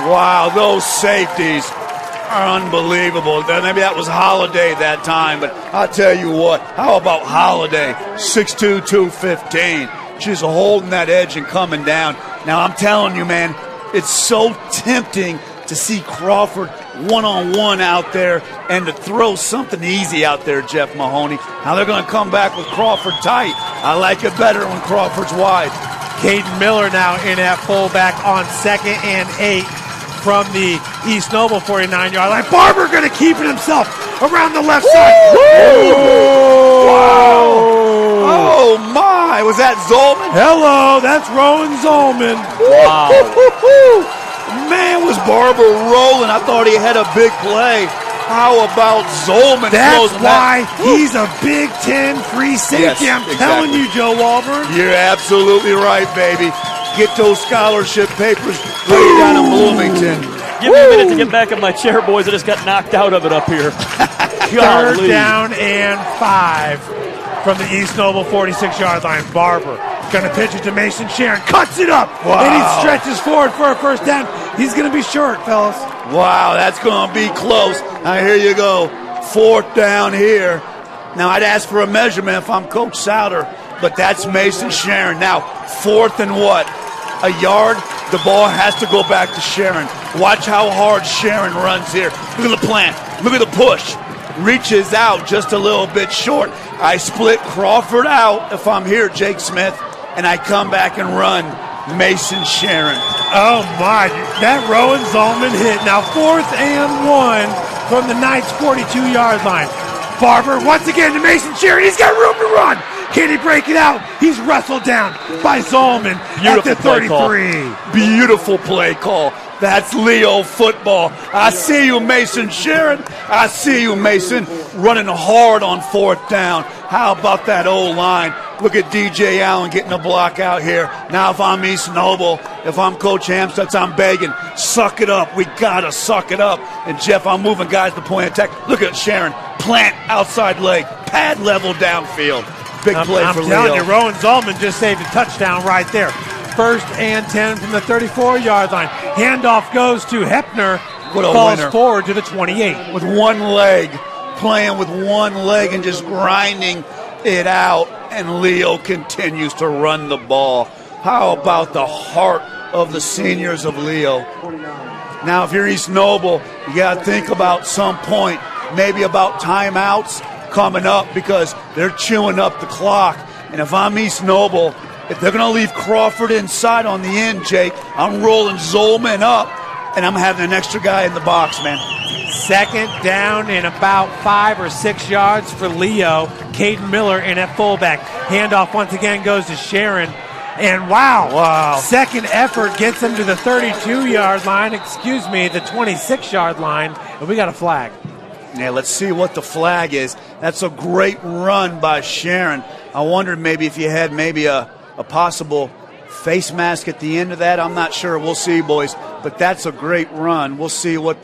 Wow, those safeties are unbelievable. Maybe that was Holiday that time, but I'll tell you what. How about Holiday? 6'2", 215. She's holding that edge and coming down. Now, I'm telling you, man, it's so tempting to see Crawford one-on-one out there and to throw something easy out there, Jeff Mahoney. Now they're going to come back with Crawford tight. I like it better when Crawford's wide. Caden Miller now in at fullback on 2nd and 8 from the East Noble 49-yard line. Barber going to keep it himself around the left side. Wow. Oh, my. Was that Zolman? Hello, that's Rowan Zolman. Wow. Man, was Barber rolling. I thought he had a big play. How about Zolman? That's why he's a Big Ten free safety. Yes, I'm telling you, Joe Walburn. You're absolutely right, baby. Get those scholarship papers way down in Bloomington. Give me a minute to get back in my chair, boys. I just got knocked out of it up here. 3rd down and 5 from the East Noble 46-yard line. Barber going to pitch it to Mason Sharon. Cuts it up. Wow. And he stretches forward for a 1st down. He's going to be short, fellas. Wow, that's going to be close. Now, here you go. 4th down here. Now, I'd ask for a measurement if I'm Coach Souter, but that's Mason Sharon. Now, 4th and what? A yard? The ball has to go back to Sharon. Watch how hard Sharon runs here. Look at the plant. Look at the push. Reaches out just a little bit short. I split Crawford out if I'm here, Jake Smith, and I come back and run Mason Sharon. Oh, my. That Rowan Zolman hit. Now 4th and 1 from the Knights' 42-yard line. Barber once again to Mason Sharon. He's got room to run. Can he break it out? He's wrestled down by Zolman at the 33. Beautiful play call. That's Leo football. I see you, Mason Sharon. I see you, Mason, running hard on 4th down. How about that O-line? Look at DJ Allen getting a block out here. Now if I'm East Noble, if I'm Coach Hamstutz, I'm begging, suck it up. We got to suck it up. And, Jeff, I'm moving guys to point of attack. Look at Sharon. Plant outside leg. Pad level downfield. Big play for Leo. I'm telling you, Rowan Zolman just saved a touchdown right there. 1st and 10 from the 34-yard line. Handoff goes to Hepner. Falls forward to the 28. With one leg, playing with one leg and just grinding it out. And Leo continues to run the ball. How about the heart of the seniors of Leo? Now, if you're East Noble, you got to think about some point, maybe about timeouts coming up because they're chewing up the clock. And if I'm East Noble, if they're going to leave Crawford inside on the end, Jake, I'm rolling Zolman up, and I'm having an extra guy in the box, man. 2nd down and about 5 or 6 yards for Leo. Caden Miller in at fullback. Handoff once again goes to Sharon. And wow. Second effort gets him to the 32-yard line, the 26-yard line, and we got a flag. Yeah, let's see what the flag is. That's a great run by Sharon. I wondered maybe if you had maybe a possible face mask at the end of that. I'm not sure. We'll see, boys. But that's a great run. We'll see what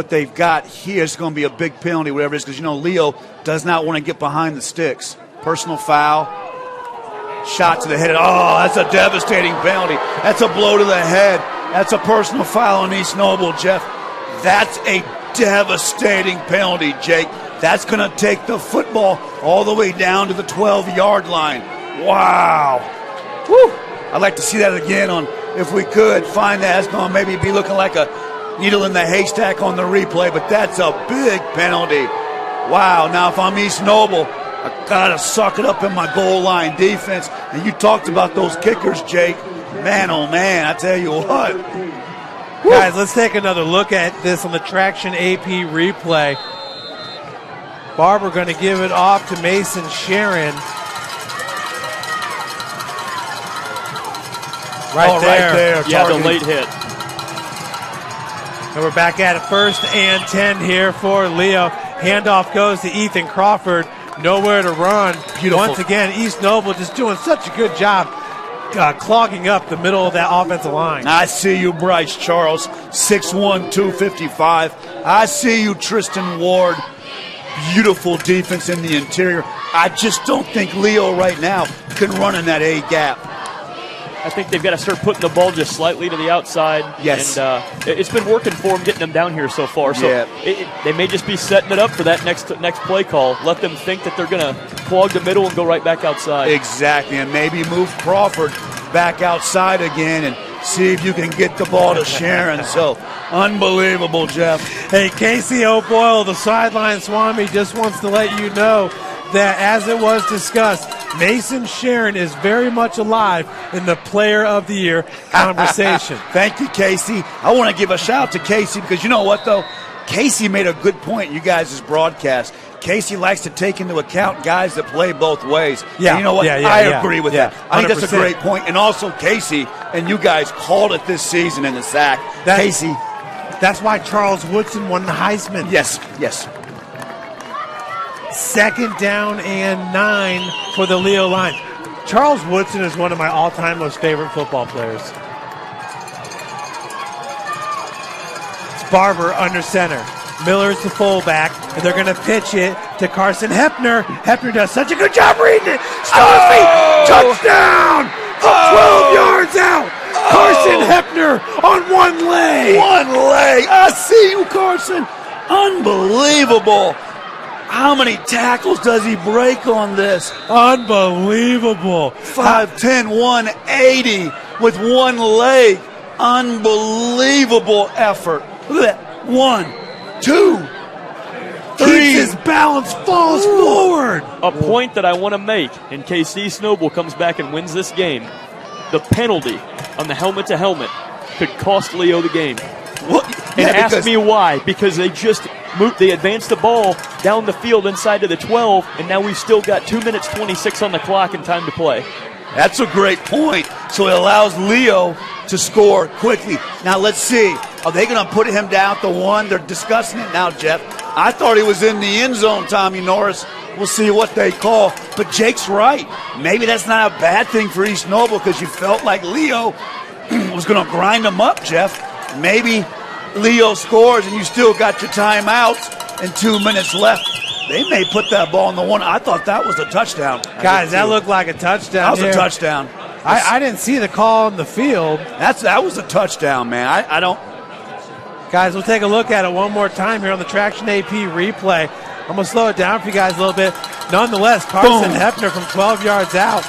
they've got here. It's going to be a big penalty, whatever it is, because, Leo does not want to get behind the sticks. Personal foul. Shot to the head. Oh, that's a devastating penalty. That's a blow to the head. That's a personal foul on East Noble, Jeff. That's a devastating penalty, Jake. That's going to take the football all the way down to the 12-yard line. Wow. Woo. I'd like to see that again if we could find that. It's going to maybe be looking like a needle in the haystack on the replay, but that's a big penalty. Wow. Now, if I'm East Noble, I got to suck it up in my goal line defense. And you talked about those kickers, Jake. Man, oh, man, I tell you what. Woo. Guys, let's take another look at this on the Traction AP replay. Barber going to give it off to Mason Sharon. Right there. Yeah, the late hit. And we're back at it. 1st and 10 here for Leo. Handoff goes to Ethan Crawford. Nowhere to run. Beautiful. Once again, East Noble just doing such a good job clogging up the middle of that offensive line. I see you, Bryce Charles, 6'1", 255. I see you, Tristan Ward. Beautiful defense in the interior. I just don't think Leo right now can run in that A gap. I think they've got to start putting the ball just slightly to the outside. Yes. And it's been working for them, getting them down here so far. So they may just be setting it up for that next play call. Let them think that they're going to clog the middle and go right back outside. Exactly, and maybe move Crawford back outside again and see if you can get the ball to Sharon. So, unbelievable, Jeff. Hey, Casey O'Boyle, the sideline Swami, just wants to let you know that, as it was discussed, Mason Sharon is very much alive in the Player of the Year conversation. Thank you, Casey. I want to give a shout out to Casey because you know what, though? Casey made a good point in you guys' broadcast. Casey likes to take into account guys that play both ways. Yeah, and you know what? I agree with that. I think 100%. that's a great point. And also, Casey, and you guys called it this season in the sack. Casey. That's why Charles Woodson won the Heisman. Yes. 2nd down and 9 for the Leo line. Charles Woodson is one of my all-time most favorite football players. It's Barber under center. Miller's the fullback, and they're going to pitch it to Carson Hepner. Hepner does such a good job reading it. Still his feet. Touchdown! From 12 yards out. Carson Hepner on one leg. I see you, Carson. Unbelievable. How many tackles does he break on this? Unbelievable. 5'10", 180 with one leg. Unbelievable effort. Look at that. 1, 2, 3. Keeps his balance, falls forward. A point that I want to make in case East Noble comes back and wins this game. The penalty on the helmet-to-helmet could cost Leo the game. Ask me why. Because they just they advanced the ball down the field inside to the 12, and now we've still got 2 minutes 26 on the clock and time to play. That's a great point. So it allows Leo to score quickly. Now let's see. Are they going to put him down at the 1? They're discussing it now, Jeff. I thought he was in the end zone, Tommy Norris. We'll see what they call. But Jake's right. Maybe that's not a bad thing for East Noble because you felt like Leo was going to grind them up, Jeff. Maybe Leo scores and you still got your timeouts and 2 minutes left. They may put that ball in the one. I thought that was a touchdown. Guys, that looked like a touchdown. That was a touchdown. I didn't see the call on the field. That was a touchdown, man. I don't. Guys, we'll take a look at it one more time here on the Traction AP replay. I'm going to slow it down for you guys a little bit. Nonetheless, Carson Hefner from 12 yards out.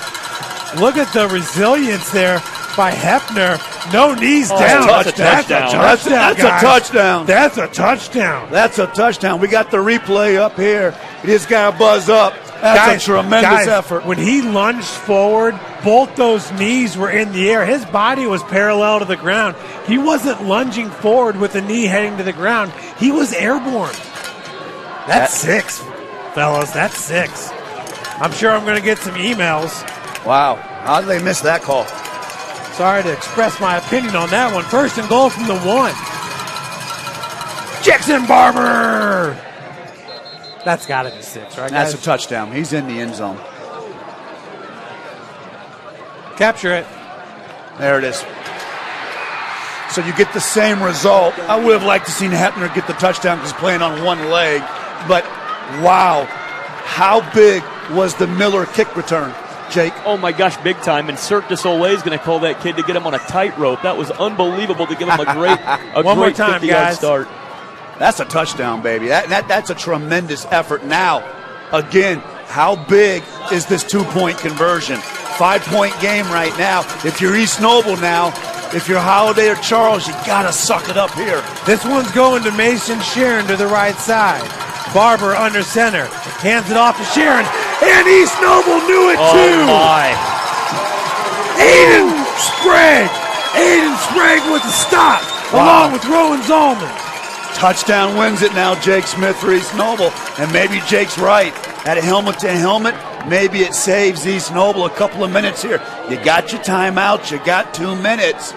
Look at the resilience there by Hefner. No knees down. That's a touchdown. That's a touchdown. That's a touchdown. That's a touchdown. We got the replay up here. You just got to buzz up. That's a tremendous effort. When he lunged forward, both those knees were in the air. His body was parallel to the ground. He wasn't lunging forward with the knee heading to the ground. He was airborne. That's 6, fellas. That's 6. I'm sure I'm going to get some emails. Wow. How did they miss that call? Sorry to express my opinion on that one. 1st and goal from the 1. Jackson Barber. That's got to be 6, right, guys? That's a touchdown. He's in the end zone. Capture it. There it is. So you get the same result. I would have liked to seen Hefner get the touchdown because he's playing on one leg. But, wow, how big was the Miller kick return, Jake? Oh, my gosh, big time. And Cirque du Soleil is going to call that kid to get him on a tightrope. That was unbelievable to give him a great One more time, 50-yard guys. start. That's a touchdown, baby. That's a tremendous effort. Now, again, how big is this 2-point conversion? 5-point game right now. If you're East Noble now, if you're Holiday or Charles, you got to suck it up here. This one's going to Mason Sharon to the right side. Barber under center. Hands it off to Sharon. And East Noble knew it too. Oh, my. Aiden Sprague with the stop, along with Rowan Zolman. Touchdown wins it now, Jake Smith for East Noble. And maybe Jake's right. At a helmet-to-helmet, maybe it saves East Noble a couple of minutes here. You got your timeout. You got 2 minutes.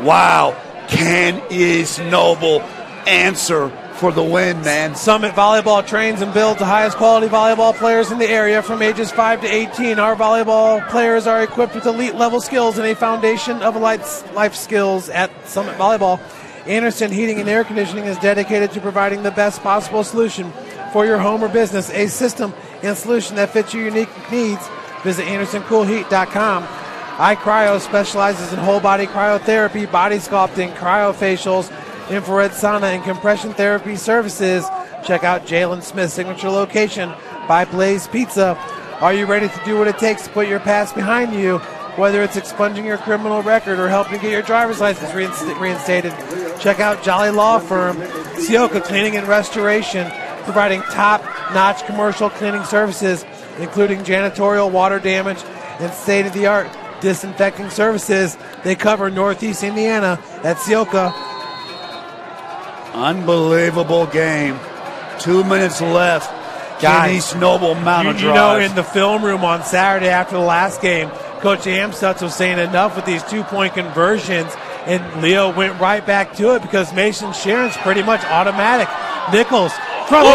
Wow. Can East Noble answer for the win, man? Summit Volleyball trains and builds the highest quality volleyball players in the area from ages 5 to 18. Our volleyball players are equipped with elite-level skills and a foundation of life skills at Summit Volleyball. Anderson Heating and Air Conditioning is dedicated to providing the best possible solution for your home or business, a system and solution that fits your unique needs. Visit AndersonCoolHeat.com. iCryo specializes in whole-body cryotherapy, body sculpting, cryofacials, infrared sauna, and compression therapy services. Check out Jalen Smith's signature location by Blaze Pizza. Are you ready to do what it takes to put your past behind you? Whether it's expunging your criminal record or helping get your driver's license reinstated, check out Jolly Law Firm, Sioka Cleaning and Restoration, providing top-notch commercial cleaning services, including janitorial, water damage, and state-of-the-art disinfecting services. They cover Northeast Indiana at Sioka. Unbelievable game. 2 minutes left. Can East Noble mount a drive? You know, in the film room on Saturday after the last game, Coach Amstutz was saying enough with these 2-point conversions, and Leo went right back to it because Mason Sharon's pretty much automatic. Nichols from the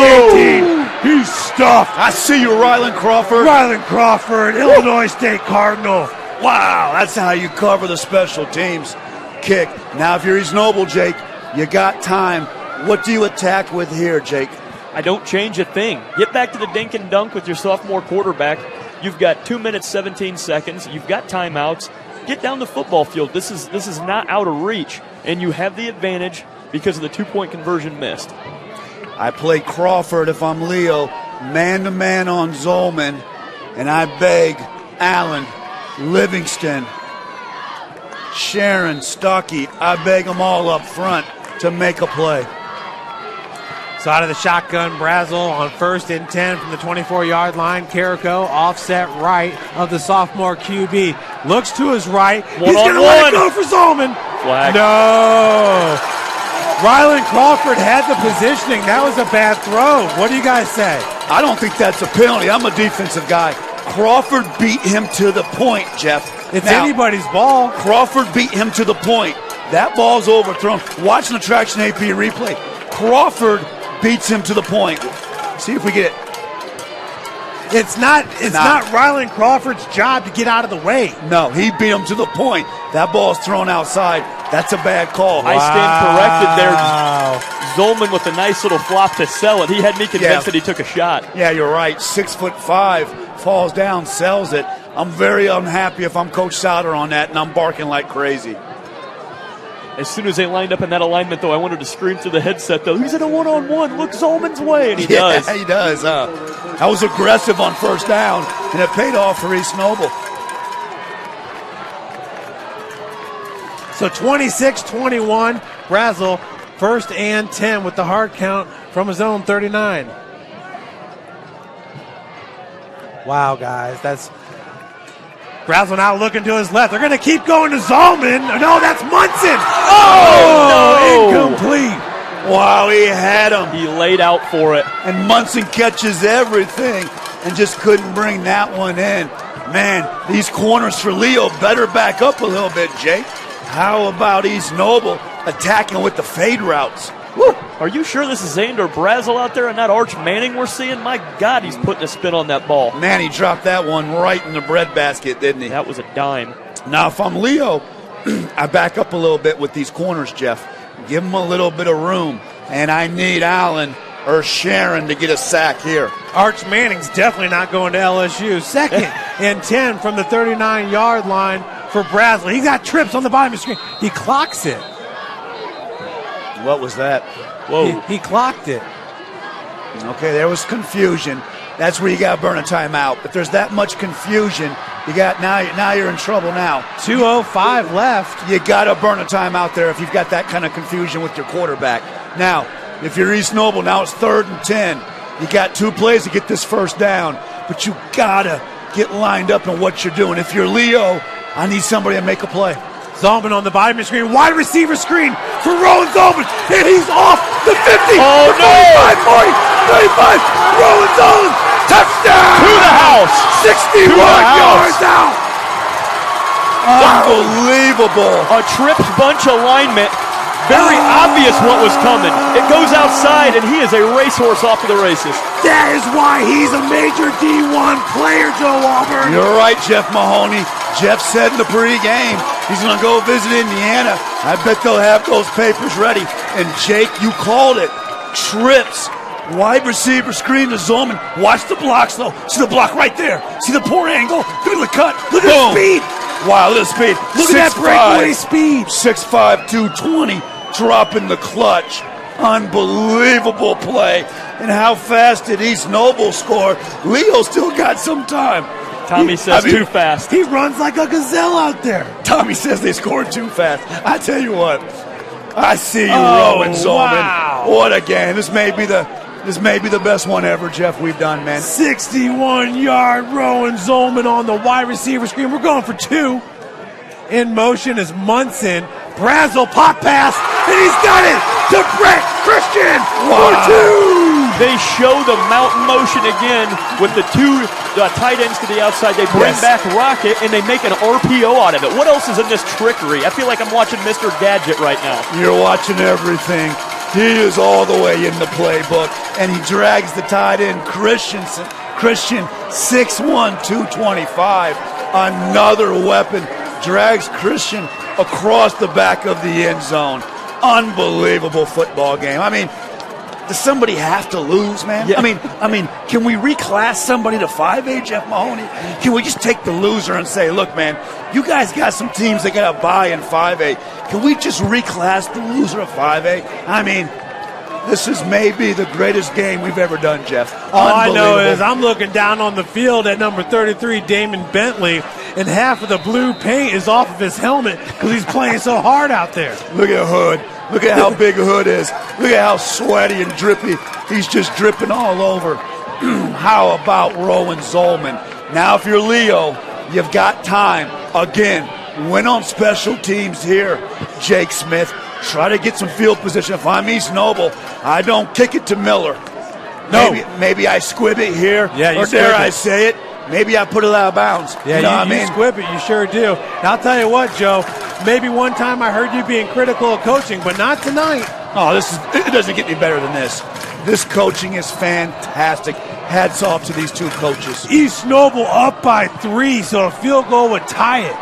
18. He's stuffed. I see you, Ryland Crawford. Ryland Crawford, Illinois State Cardinal. Wow, that's how you cover the special teams kick. Now, if you're East Noble, Jake, you got time. What do you attack with here, Jake? I don't change a thing. Get back to the dink and dunk with your sophomore quarterback. You've got 2 minutes, 17 seconds. You've got timeouts. Get down the football field. This is not out of reach, and you have the advantage because of the 2-point conversion missed. I play Crawford if I'm Leo, man-to-man on Zolman, and I beg Allen, Livingston, Sharon, Stocky, I beg them all up front to make a play. So out of the shotgun, Brazel on 1st and 10 from the 24-yard line. Carrico offset right of the sophomore QB. Looks to his right. He's going to let it go for Zolman. Flag. No. Ryland Crawford had the positioning. That was a bad throw. What do you guys say? I don't think that's a penalty. I'm a defensive guy. Crawford beat him to the point, Jeff. It's anybody's ball. Crawford beat him to the point. That ball's overthrown. Watching the Traction AP replay. Crawford beats him to the point. See if we get it. It's not Rylan Crawford's job to get out of the way. No, he beat him to the point. That ball's thrown outside. That's a bad call. I stand corrected there. Zolman with a nice little flop to sell it. He had me convinced that he took a shot. Yeah, you're right. 6'5", falls down, sells it. I'm very unhappy if I'm Coach Sauter on that, and I'm barking like crazy. As soon as they lined up in that alignment, though, I wanted to scream through the headset, though, he's in a one-on-one. Look Zolman's way, and he does. Yeah, he does. That was aggressive on first down, and it paid off for East Noble. So 26-21, Brazel, 1st and 10 with the hard count from his own 39. Wow, guys, that's Brazel now looking to his left. They're going to keep going to Zolman. No, that's Munson. Oh, no. Incomplete. Wow, he had him. He laid out for it. And Munson catches everything and just couldn't bring that one in. Man, these corners for Leo better back up a little bit, Jake. How about East Noble attacking with the fade routes? Woo. Are you sure this is Xander Brazel out there and not Arch Manning we're seeing? My God, he's putting a spin on that ball. Man, he dropped that one right in the breadbasket, didn't he? That was a dime. Now, if I'm Leo, I back up a little bit with these corners, Jeff. Give him a little bit of room. And I need Allen or Sharon to get a sack here. Arch Manning's definitely not going to LSU. 2nd and 10 from the 39-yard line for Brazel. He got trips on the bottom of the screen. He clocks it. What was that? Whoa. He clocked it. Okay, there was confusion. That's where you got to burn a timeout. If there's that much confusion, you got now you're in trouble now. 2:05 left. You got to burn a timeout there if you've got that kind of confusion with your quarterback. Now, if you're East Noble, now it's 3rd and 10. You got 2 plays to get this first down, but you got to get lined up in what you're doing. If you're Leo, I need somebody to make a play. Zolman on the bottom of the screen, wide receiver screen for Rowan Zolman, and he's off the 50. Oh, no! 35, 40, 35, Rowan Zolman, touchdown! To the house! 61 yards out! Unbelievable. A trips bunch alignment. Very obvious what was coming. It goes outside, and he is a racehorse off to the races. That is why he's a major D1 player, Joe Auburn. You're right, Jeff Mahoney. Jeff said in the pregame he's going to go visit Indiana. I bet they'll have those papers ready. And Jake, you called it. Trips. Wide receiver screen to Zolman. Watch the blocks, though. See the block right there. See the poor angle. Look at the cut. Look at the speed. Wow, look at the speed. Look at that breakaway speed. 6'5", 220. Dropping the clutch. Unbelievable play. And how fast did East Noble score? Leo still got some time. Tommy says too fast. He runs like a gazelle out there. Tommy says they scored too fast. I tell you what, I see you, Rowan Zolman. Wow. What a game. This may be the best one ever, Jeff, we've done, man. 61-yard Rowan Zolman on the wide receiver screen. We're going for 2. In motion is Munson. Brazel pop pass, and he's got it to Brett Christian for 2. They show the mountain motion again with the 2 tight ends to the outside. They bring back Rocket, and they make an RPO out of it. What else is in this trickery? I feel like I'm watching Mr. Gadget right now. You're watching everything. He is all the way in the playbook, and he drags the tight end Christian 6'1", 225. Another weapon. Drags Christian across the back of the end zone. Unbelievable football game. I mean, does somebody have to lose, man? Yeah. I mean, can we reclass somebody to 5A, Jeff Mahoney? Can we just take the loser and say, look, man, you guys got some teams that got to buy in 5A. Can we just reclass the loser to 5A? I mean, this is maybe the greatest game we've ever done, Jeff. All I know is I'm looking down on the field at number 33, Damon Bentley, and half of the blue paint is off of his helmet because he's playing so hard out there. Look at Hood. Look at how big Hood is. Look at how sweaty and drippy. He's just dripping all over. How about Rowan Zolman? Now, if you're Leo, you've got time. Again, win on special teams here, Jake Smith. Try to get some field position. If I'm East Noble, I don't kick it to Miller. No. Maybe I squib it here. Yeah, you or dare squib I it. say it, maybe I put it out of bounds. Yeah, you know what I mean? squib it. You sure do. Now, I'll tell you what, Joe. Maybe one time I heard you being critical of coaching, but not tonight. Oh, it doesn't get any better than this. This coaching is fantastic. Hats off to these two coaches. East Noble up by 3, so a field goal would tie it.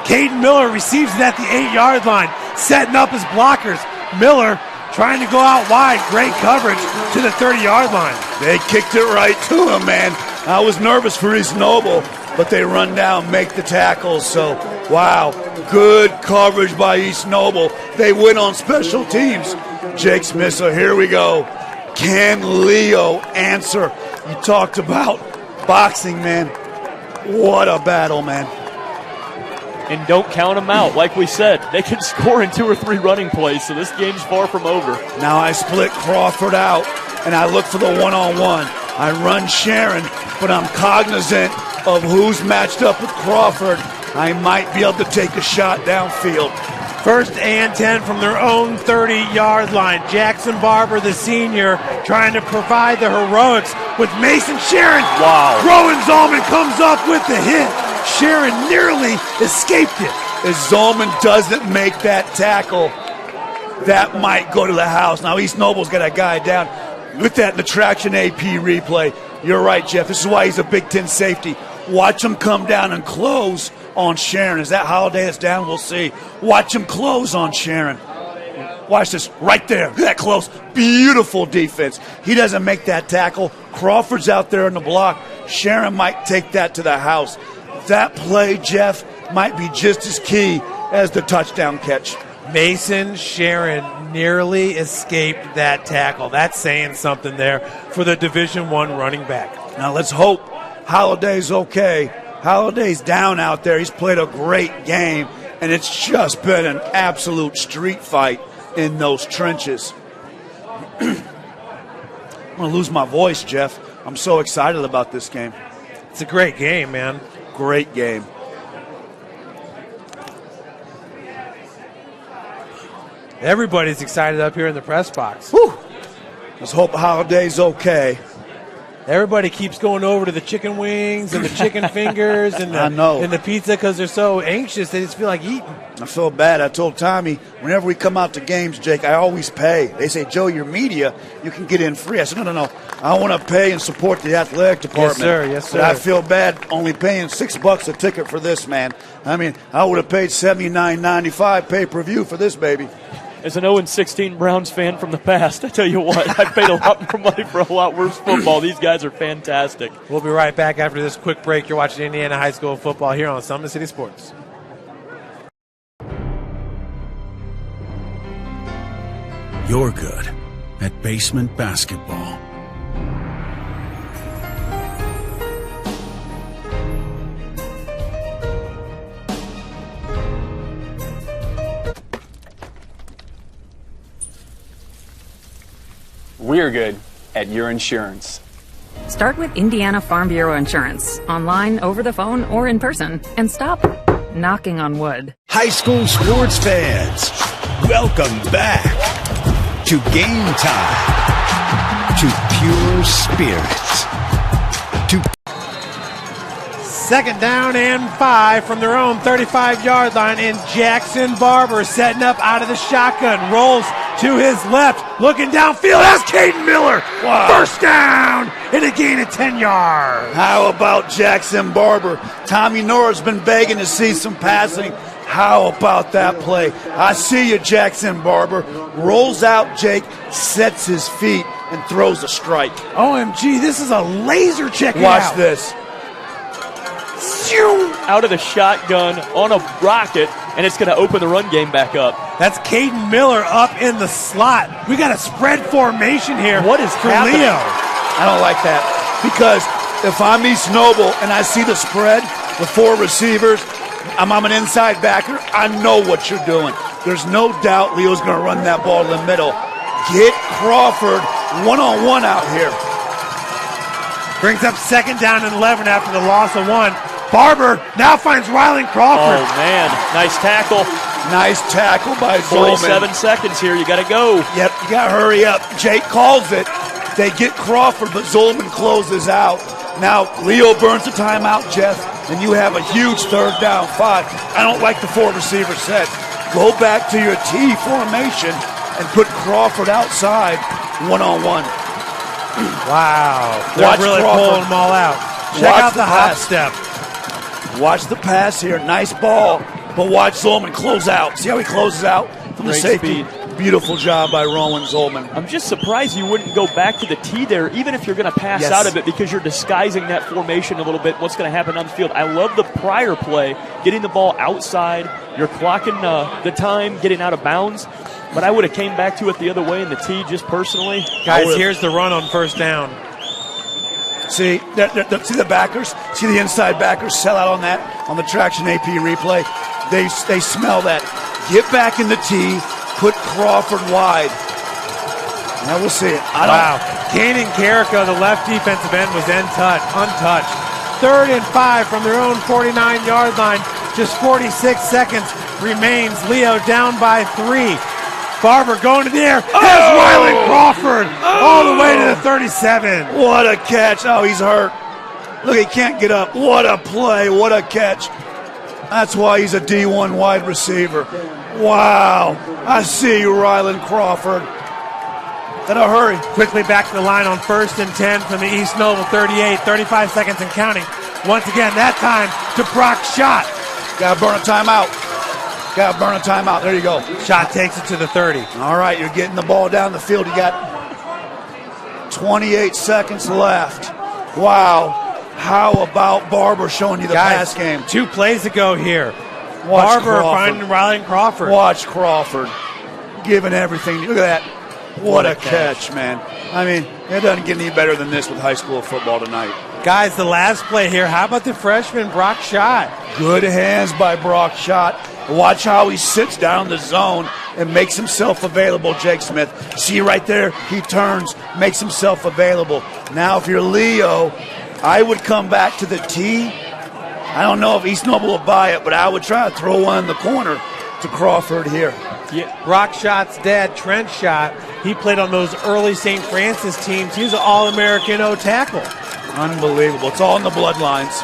Caden Miller receives it at the 8-yard line, setting up his blockers. Miller trying to go out wide. Great coverage to the 30-yard line. They kicked it right to him, man. I was nervous for East Noble, but they run down, make the tackles. So, wow, good coverage by East Noble. They win on special teams. Jake Smith, so here we go. Can Leo answer? You talked about boxing, man. What a battle, man. And don't count them out. Like we said, they can score in 2 or 3 running plays, so this game's far from over. Now I split Crawford out, and I look for the one-on-one. I run Sharon, but I'm cognizant of who's matched up with Crawford. I might be able to take a shot downfield. First and 10 from their own 30-yard line. Jackson Barber, the senior, trying to provide the heroics with Mason Sharon. Wow. Rowan Zolman comes up with the hit. Sharon nearly escaped it. If Zolman doesn't make that tackle, that might go to the house. Now East Noble's got a guy down. With that in the traction AP replay, you're right, Jeff. This is why he's a Big Ten safety. Watch him come down and close on Sharon. Is that Holiday that's down? We'll see. Watch him close on Sharon. Watch this right there. That close. Beautiful defense. He doesn't make that tackle. Crawford's out there in the block. Sharon might take that to the house. That play, Jeff, might be just as key as the touchdown catch. Mason Sharon nearly escaped that tackle. That's saying something there for the Division I running back. Now let's hope Holiday's okay. Holiday's down out there. He's played a great game, and it's just been an absolute street fight in those trenches. I'm going to lose my voice, Jeff. I'm so excited about this game. It's a great game, man. Great game. Everybody's excited up here in the press box. Whew. Let's hope Holiday's okay. Everybody keeps going over to the chicken wings and the chicken fingers and the pizza because they're so anxious they just feel like eating. I feel bad. I told Tommy, whenever we come out to games, Jake, I always pay. They say, Joe, you're media. You can get in free. I said, no. I want to pay and support the athletic department. Yes, sir. But I feel bad only paying $6 a ticket for this, man. I mean, I would have paid $79.95 pay-per-view for this baby. As an 0-16 Browns fan from the past, I tell you what, I paid a lot more money for a lot worse football. These guys are fantastic. We'll be right back after this quick break. You're watching Indiana High School football here on Summit City Sports. You're good at basement basketball. We're good at your insurance. Start with Indiana Farm Bureau Insurance, online, over the phone, or in person, and stop knocking on wood. High school sports fans, welcome back to Game Time, to Pure Spirits, to Second down and 5 from their own 35-yard line, and Jackson Barber setting up out of the shotgun, rolls to his left, looking downfield. That's Caden Miller. Wow. First down and a gain of 10 yards. How about Jackson Barber? Tommy Norris been begging to see some passing. How about that play? I see you, Jackson Barber. Rolls out, Jake, sets his feet, and throws a strike. OMG, this is a laser check. Watch this. Out of the shotgun on a rocket, and it's going to open the run game back up. That's Caden Miller up in the slot. We got a spread formation here. What is for happening? Leo? I don't like that, because if I'm East Noble and I see the spread with 4 receivers, I'm an inside backer, I know what you're doing. There's no doubt Leo's going to run that ball in the middle. Get Crawford one-on-one out here. Brings up second down and 11 after the loss of 1. Barber now finds Rylan Crawford. Oh, man. Nice tackle. Nice tackle by Zolman. 47 seconds here. You got to go. Yep, you got to hurry up. Jake calls it. They get Crawford, but Zolman closes out. Now, Leo burns the timeout, Jeff, and you have a huge third down 5. I don't like the 4 receiver set. Go back to your T formation and put Crawford outside one-on-one. Wow. They're Watch really Crawford. pulling them all out. Check Watch out the hop pass. step. Watch the pass here. Nice ball. But watch Zolman close out. See how he closes out from the Great safety? speed. Beautiful job by Rowan Zolman. I'm just surprised you wouldn't go back to the tee there, even if you're going to pass Yes. out of it, because you're disguising that formation a little bit, what's going to happen on the field. I love the prior play, getting the ball outside. You're clocking the time, getting out of bounds. But I would have came back to it the other way in the tee, just personally. Guys, here's the run on first down. See, see the backers? See the inside backers sell out on that, on the Traction AP replay? They smell that. Get back in the tee, put Crawford wide. Now we'll see it. Wow. Kanan Carrico, the left defensive end, was untouched. 3rd and 5 from their own 49-yard line. Just 46 seconds remains. Leo down by 3. Barber going to the air. Has Rylan Crawford all the way to the 37. What a catch. Oh, he's hurt. Look, he can't get up. What a play. What a catch. That's why he's a D1 wide receiver. Wow. I see you, Rylan Crawford. In a hurry. Quickly back to the line on 1st and 10 from the East Noble 38. 35 seconds and counting. Once again, that time to Brock Schott. Got to burn a timeout. Got to burn a timeout. There you go. Schott takes it to the 30. All right, you're getting the ball down the field. You got 28 seconds left. Wow. How about Barber showing you the pass game? 2 plays ago here. Watch Barber Crawford. finding Rylan Crawford. Watch Crawford giving everything. Look at that. What a catch, man. I mean, it doesn't get any better than this with high school football tonight. Guys, the last play here. How about the freshman Brock Schott? Good hands by Brock Schott. Watch how he sits down in the zone and makes himself available, Jake Smith. See right there, he turns, makes himself available. Now, if you're Leo, I would come back to the tee. I don't know if East Noble will buy it, but I would try to throw one in the corner to Crawford here. Yeah, Brock Schott's dad, Trent Schott, he played on those early St. Francis teams. He was an All-American O-tackle. Unbelievable. It's all in the bloodlines.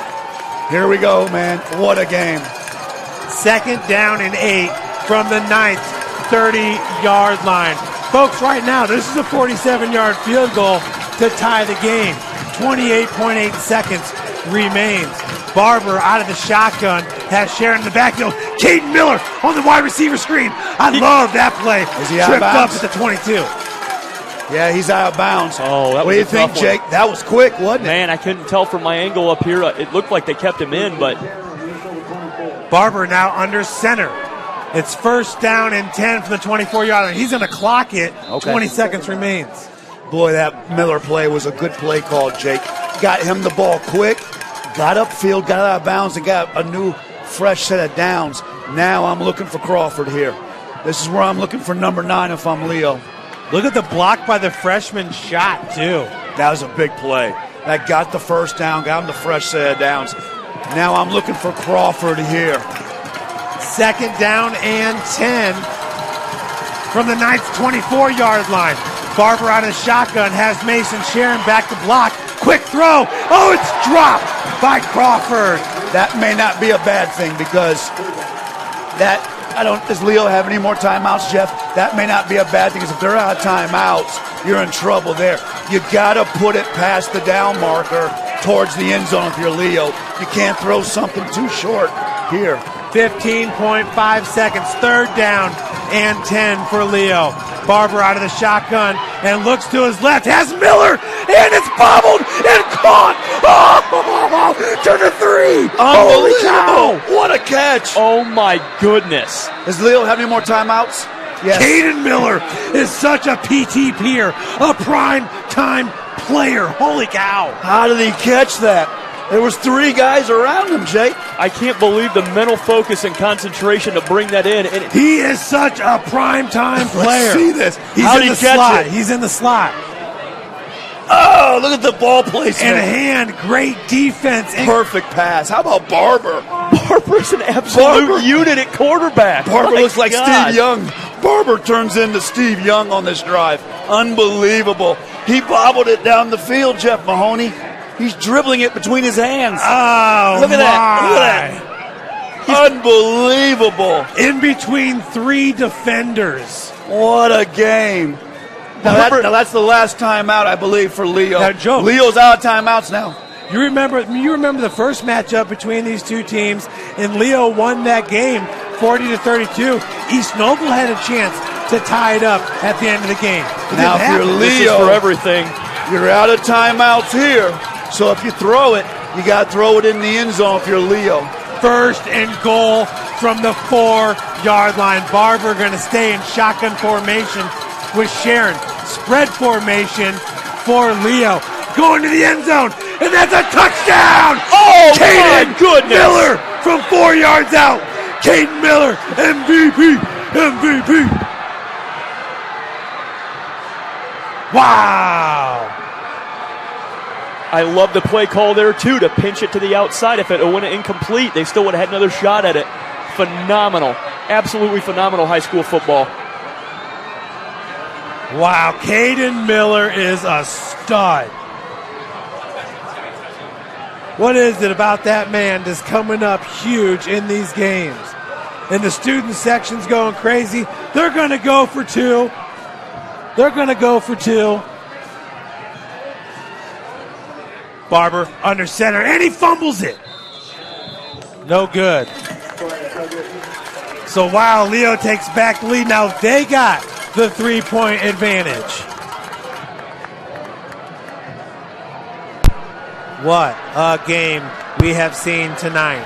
Here we go, man. What a game. 2nd down and 8 from the 9th 30-yard line. Folks, right now, this is a 47-yard field goal to tie the game. 28.8 seconds remains. Barber out of the shotgun has Sharon in the backfield. Caden Miller on the wide receiver screen. I love that play. Is he out of Tripped up bounds? at the 22. Yeah, he's out of bounds. Oh, that what do you was a think, tough one. Jake? That was quick, wasn't it? Man, I couldn't tell from my angle up here. It looked like they kept him in, but Barber now under center. It's 1st down and 10 from the 24-yard line. He's going to clock it. Okay. 20 seconds remains. Boy, that Miller play was a good play call, Jake. Got him the ball quick, got upfield, got out of bounds, and got a new, fresh set of downs. Now I'm looking for Crawford here. This is where I'm looking for number 9 if I'm Leo. Look at the block by the freshman Schott, too. That was a big play. That got the 1st down, got him the fresh set of downs. Now I'm looking for Crawford here. 2nd down and 10 from the 9th 24-yard line. Barber out of the shotgun has Mason Sharon back to block. Quick throw. Oh, it's dropped by Crawford. That may not be a bad thing because does Leo have any more timeouts, Jeff? That may not be a bad thing because if they're out of timeouts, you're in trouble there. You got to put it past the down marker towards the end zone if you're Leo. You can't throw something too short here. 15.5 seconds. 3rd down and 10 for Leo. Barber out of the shotgun and looks to his left. Has Miller, and it's bobbled and caught. Oh, to the 3. Holy cow. What a catch. oh my goodness. Does Leo have any more timeouts? Yes. Caden Miller is such a PTPer, a prime time player. Holy cow. How did he catch that? There was 3 guys around him, Jake. I can't believe the mental focus and concentration to bring that in. And He is such a prime time player. Let's see this. He's How'd in he the catch slot. it? He's in the slot. Oh, look at the ball placement. And hand, great defense. And Perfect pass. How about Barber? Barber's an absolute unit at quarterback. Barber My looks like God. Steve Young. Barber turns into Steve Young on this drive. Unbelievable. He bobbled it down the field, Jeff Mahoney. He's dribbling it between his hands. Oh, Look at that. Look at that. Unbelievable. in between 3 defenders. What a game. Now that's the last timeout, I believe, for Leo. Now, Joe, Leo's out of timeouts now. You remember the first matchup between these two teams, and Leo won that game 40-32. East Noble had a chance to tie it up at the end of the game. Now, if you're Leo, this is for everything. You're out of timeouts here. So if you throw it, you got to throw it in the end zone if you're Leo. First and goal from the 4-yard line. Barber going to stay in shotgun formation with Sharon. Spread formation for Leo. Going to the end zone, and that's a touchdown! Oh, Caden my goodness! Miller from 4 yards out. Caden Miller, MVP. Wow! I love the play call there, too, to pinch it to the outside. If it went incomplete, they still would have had another shot at it. Phenomenal. Absolutely phenomenal high school football. Wow, Caden Miller is a stud. What is it about that man that's coming up huge in these games? And the student section's going crazy. They're going to go for two. Barber under center, and he fumbles it. No good. So, wow, Leo takes back the lead. Now they got the 3-point advantage. What a game we have seen tonight.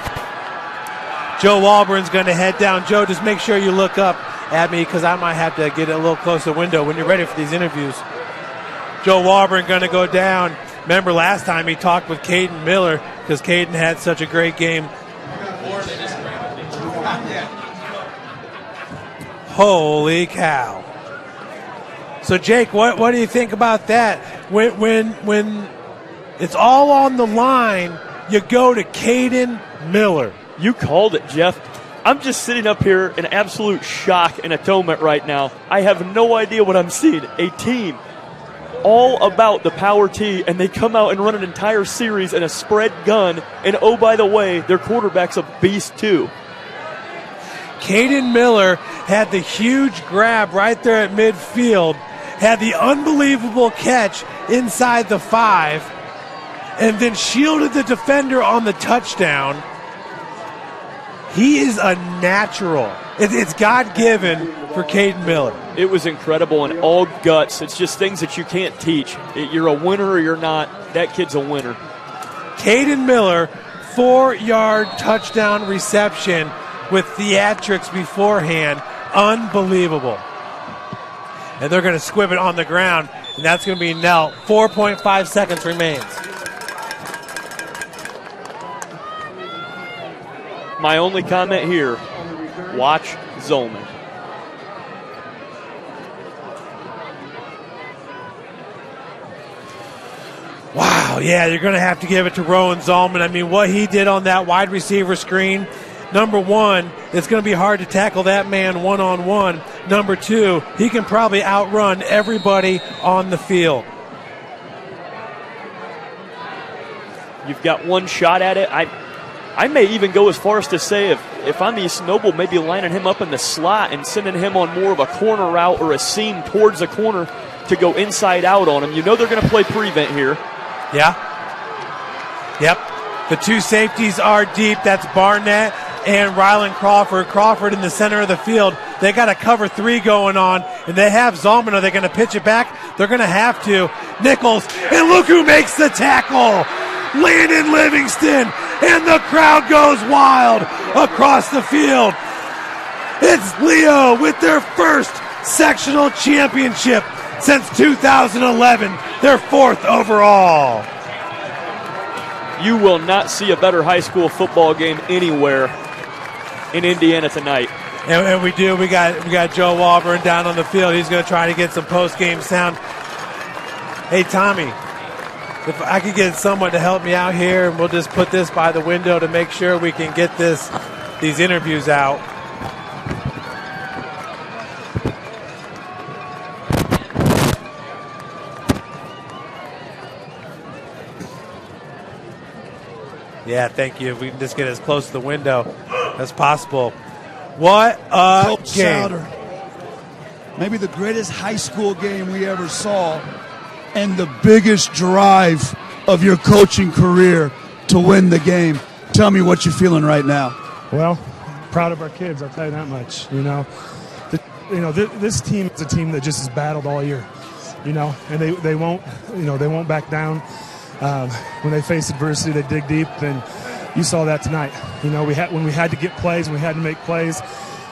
Joe Walburn's going to head down. Joe, just make sure you look up at me because I might have to get a little closer window when you're ready for these interviews. Joe Walburn going to go down. Remember last time he talked with Caden Miller because Caden had such a great game. Holy cow. So, Jake, what do you think about that? When it's all on the line, you go to Caden Miller. You called it, Jeff. I'm just sitting up here in absolute shock and atonement right now. I have no idea what I'm seeing. A team all about the power T, and they come out and run an entire series in a spread gun, and oh, by the way, their quarterback's a beast too. Caden Miller had the huge grab right there at midfield, had the unbelievable catch inside the 5, and then shielded the defender on the touchdown. He is a natural. It's God-given for Caden Miller. It was incredible and all guts. It's just things that you can't teach. You're a winner or you're not. That kid's a winner. Caden Miller, 4-yard touchdown reception with theatrics beforehand. Unbelievable. And they're going to squib it on the ground, and that's going to be knelt. 4.5 seconds remains. My only comment here, watch Zolman. Wow, yeah, you're going to have to give it to Rowan Zolman. I mean, what he did on that wide receiver screen, number one, it's going to be hard to tackle that man one-on-one. Number two, he can probably outrun everybody on the field. You've got one shot at it. I may even go as far as to say if I'm East Noble, maybe lining him up in the slot and sending him on more of a corner route or a seam towards the corner to go inside out on him. You know they're going to play prevent here. Yeah. Yep. The two safeties are deep. That's Barnett and Rylan Crawford. Crawford in the center of the field. They got a cover 3 going on, and they have Zolman. Are they going to pitch it back? They're going to have to. Nichols, and look who makes the tackle. Landon Livingston, and the crowd goes wild across the field. It's Leo with their first sectional championship since 2011, their 4th overall. You will not see a better high school football game anywhere in Indiana tonight. And we do. We got Joe Walburn down on the field. He's going to try to get some post-game sound. Hey, Tommy, if I could get someone to help me out here, and we'll just put this by the window to make sure we can get these interviews out. Yeah, thank you. If we can just get as close to the window as possible. What a Coach game. Souter. maybe the greatest high school game we ever saw, and the biggest drive of your coaching career to win the game. Tell me what you're feeling right now. Well, proud of our kids, I'll tell you that much. This team is a team that just has battled all year, and they won't back down. When they face adversity, they dig deep, and you saw that tonight. When we had to get plays, and we had to make plays,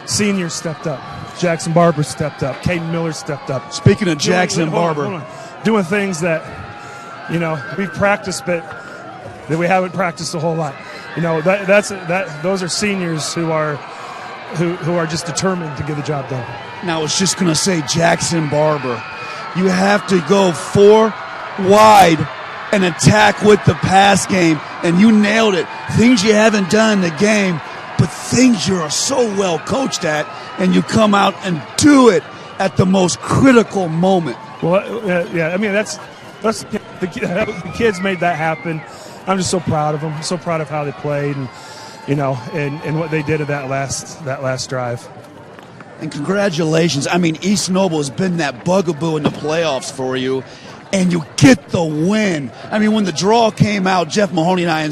seniors stepped up. Jackson Barber stepped up. Caden Miller stepped up. Speaking of Jackson Barber, doing things that we've practiced, but that we haven't practiced a whole lot. Those are seniors who are just determined to get the job done. Now I was just going to say Jackson Barber. You have to go 4 wide and attack with the pass game, and you nailed it. Things you haven't done in the game, but things you're so well coached at, and you come out and do it at the most critical moment. Well, that's the kids made that happen. I'm just so proud of them. So proud of how they played, and what they did at that last drive. And congratulations. I mean, East Noble has been that bugaboo in the playoffs for you, and you get the win. I mean, when the draw came out, Jeff Mahoney and I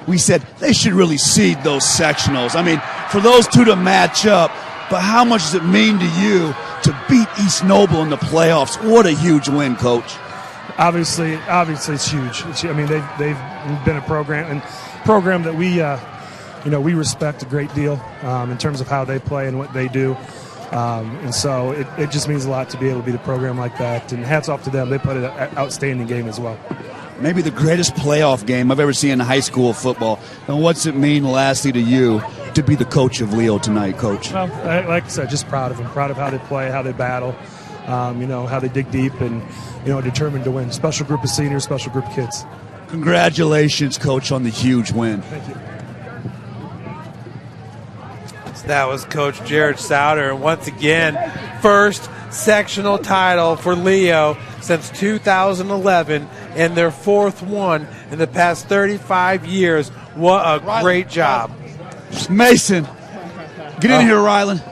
we said they should really seed those sectionals. I mean, for those two to match up, but how much does it mean to you to beat East Noble in the playoffs? What a huge win, Coach. Obviously, it's huge. They've been a program that we respect a great deal in terms of how they play and what they do. And so it just means a lot to be able to beat a program like that. And hats off to them. They played an outstanding game as well. Maybe the greatest playoff game I've ever seen in high school football. And what's it mean, lastly, to you to be the coach of Leo tonight, Coach? Well, like I said, just proud of them. Proud of how they play, how they battle, how they dig deep, and determined to win. Special group of seniors, special group of kids. Congratulations, Coach, on the huge win. Thank you. That was Coach Jared Souter, and once again, first sectional title for Leo since 2011, and their 4th one in the past 35 years. What a great job. Mason, get in here, Rylan.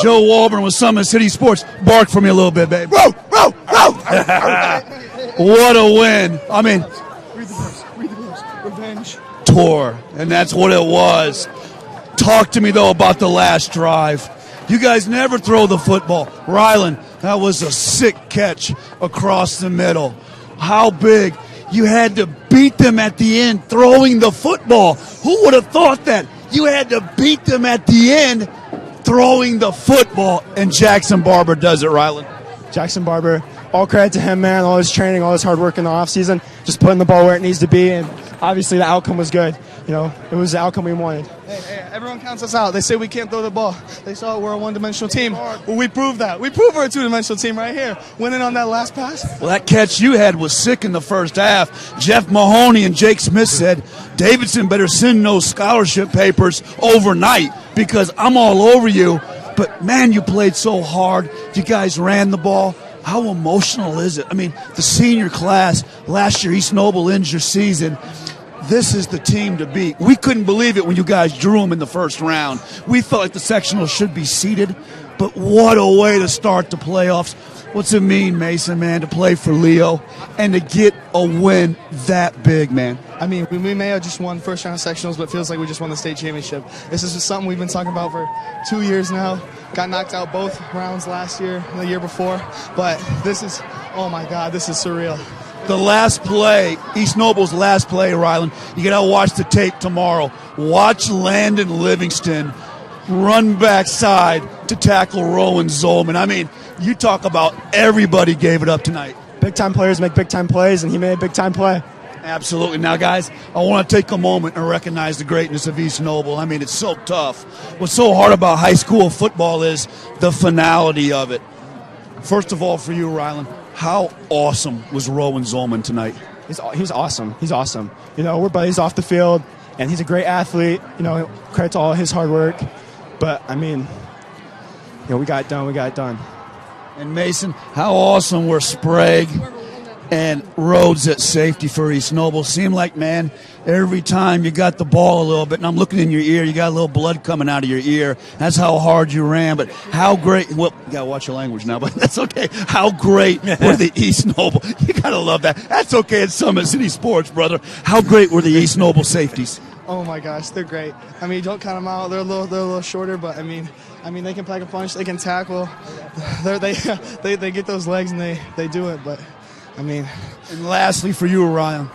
Joe Walburn with Summit City Sports. Bark for me a little bit, babe. Row, row, row. What a win. I mean, read the blues. Revenge. Tour, and that's what it was. Talk to me, though, about the last drive. You guys never throw the football. Rylan, that was a sick catch across the middle. How big. You had to beat them at the end throwing the football. Who would have thought that? You had to beat them at the end throwing the football, and Jackson Barber does it, Rylan. Jackson Barber, all credit to him, man. All his training, all his hard work in the offseason, just putting the ball where it needs to be, and obviously the outcome was good. It was the outcome we wanted. Hey, everyone counts us out. They say we can't throw the ball. They saw we're a one-dimensional team. Well, we proved that. We proved we're a two-dimensional team right here, winning on that last pass. Well, that catch you had was sick in the first half. Jeff Mahoney and Jake Smith said, Davidson better send those scholarship papers overnight because I'm all over you. But, man, you played so hard. You guys ran the ball. How emotional is it? I mean, the senior class, last year East Noble ends your season. This is the team to beat. We couldn't believe it when you guys drew them in the first round. We felt like the sectionals should be seeded, but what a way to start the playoffs. What's it mean, Mason, man, to play for Leo and to get a win that big, man? I mean, we may have just won first round sectionals, but it feels like we just won the state championship. This is just something we've been talking about for 2 years now. Got knocked out both rounds last year and the year before, but this is, oh my God, this is surreal. The last play, East Noble's last play, Rylan, you got to watch the tape tomorrow. Watch Landon Livingston run backside to tackle Rowan Zolman. I mean, you talk about everybody gave it up tonight. Big-time players make big-time plays, and he made a big-time play. Absolutely. Now, guys, I want to take a moment and recognize the greatness of East Noble. I mean, it's so tough. What's so hard about high school football is the finality of it. First of all, for you, Rylan, how awesome was Rowan Zolman tonight? He was awesome. He's awesome. We're buddies off the field, and he's a great athlete. Credit to all his hard work. But, I mean, we got it done. We got it done. And, Mason, how awesome were Sprague and Rhodes at safety for East Noble. Seemed like, man, every time you got the ball a little bit, and I'm looking in your ear, you got a little blood coming out of your ear. That's how hard you ran. But how great, well, you got to watch your language now, but that's okay. How great were the East Noble? You got to love that. That's okay at Summit City Sports, brother. How great were the East Noble safeties? Oh my gosh, they're great. I mean, don't count them out. They're a little shorter, but I mean, they can pack a punch. They can tackle. They get those legs and they do it. But I mean, and lastly for you, Ryan,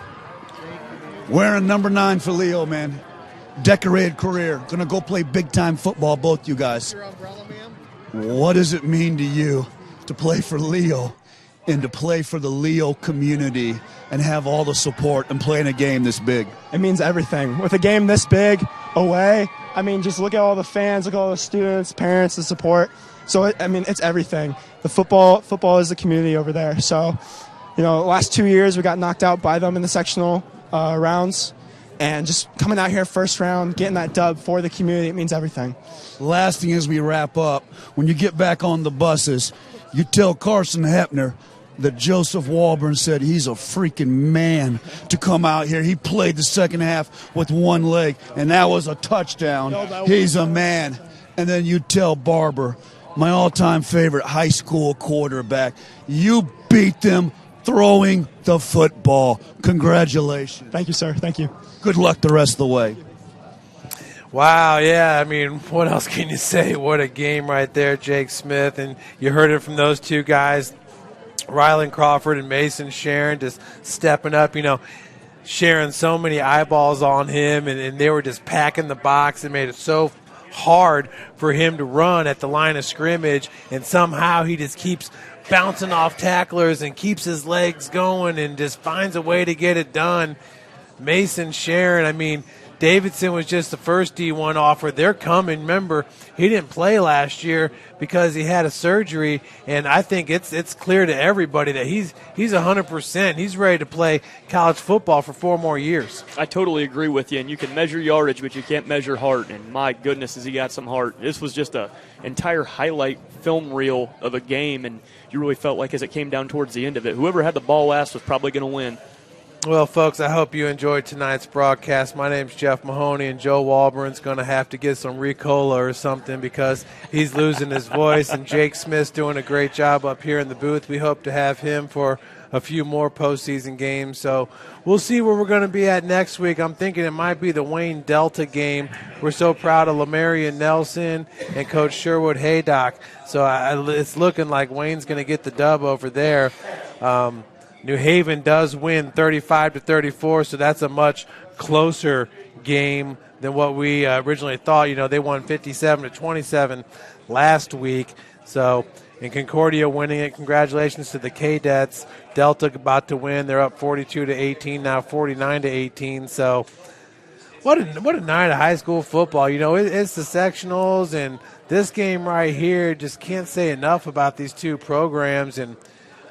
wearing number 9 for Leo, man. Decorated career. Gonna go play big time football, both you guys. What does it mean to you to play for Leo and to play for the Leo community and have all the support and play in a game this big? It means everything. With a game this big away, I mean, just look at all the fans, look at all the students, parents, the support. So, it's everything. The football is the community over there. So, the last 2 years we got knocked out by them in the sectional rounds. And just coming out here first round, getting that dub for the community, it means everything. Last thing as we wrap up, when you get back on the buses, you tell Carson Hepner that Joseph Walburn said he's a freaking man to come out here. He played the second half with one leg, and that was a touchdown. He's a man. And then you tell Barber, my all-time favorite high school quarterback, you beat them throwing the football. Congratulations. Thank you, sir. Thank you. Good luck the rest of the way. Wow, yeah, I mean, what else can you say? What a game right there, Jake Smith. And you heard it from those two guys, Rylan Crawford and Mason Sharon, just stepping up, sharing so many eyeballs on him, and they were just packing the box and made it so hard for him to run at the line of scrimmage, and somehow he just keeps bouncing off tacklers and keeps his legs going and just finds a way to get it done. Mason Sharon, I mean, Davidson was just the first D1 offer. They're coming. Remember, he didn't play last year because he had a surgery, and I think it's clear to everybody that he's 100%. He's ready to play college football for 4 more years. I totally agree with you, and you can measure yardage, but you can't measure heart, and my goodness, has he got some heart. This was just an entire highlight film reel of a game, and you really felt like as it came down towards the end of it, whoever had the ball last was probably going to win. Well, folks, I hope you enjoyed tonight's broadcast. My name's Jeff Mahoney, and Joe Walburn's going to have to get some Ricola or something because he's losing his voice, and Jake Smith's doing a great job up here in the booth. We hope to have him for a few more postseason games. So we'll see where we're going to be at next week. I'm thinking it might be the Wayne Delta game. We're so proud of Lamarian Nelson and Coach Sherwood Haydock. So it's looking like Wayne's going to get the dub over there. New Haven does win 35-34, so that's a much closer game than what we originally thought. They won 57-27 last week. So, and Concordia winning it. Congratulations to the Cadets. Delta about to win. They're up 42-18, now 49-18. So, what a night of high school football. It's the sectionals, and this game right here, just can't say enough about these two programs. And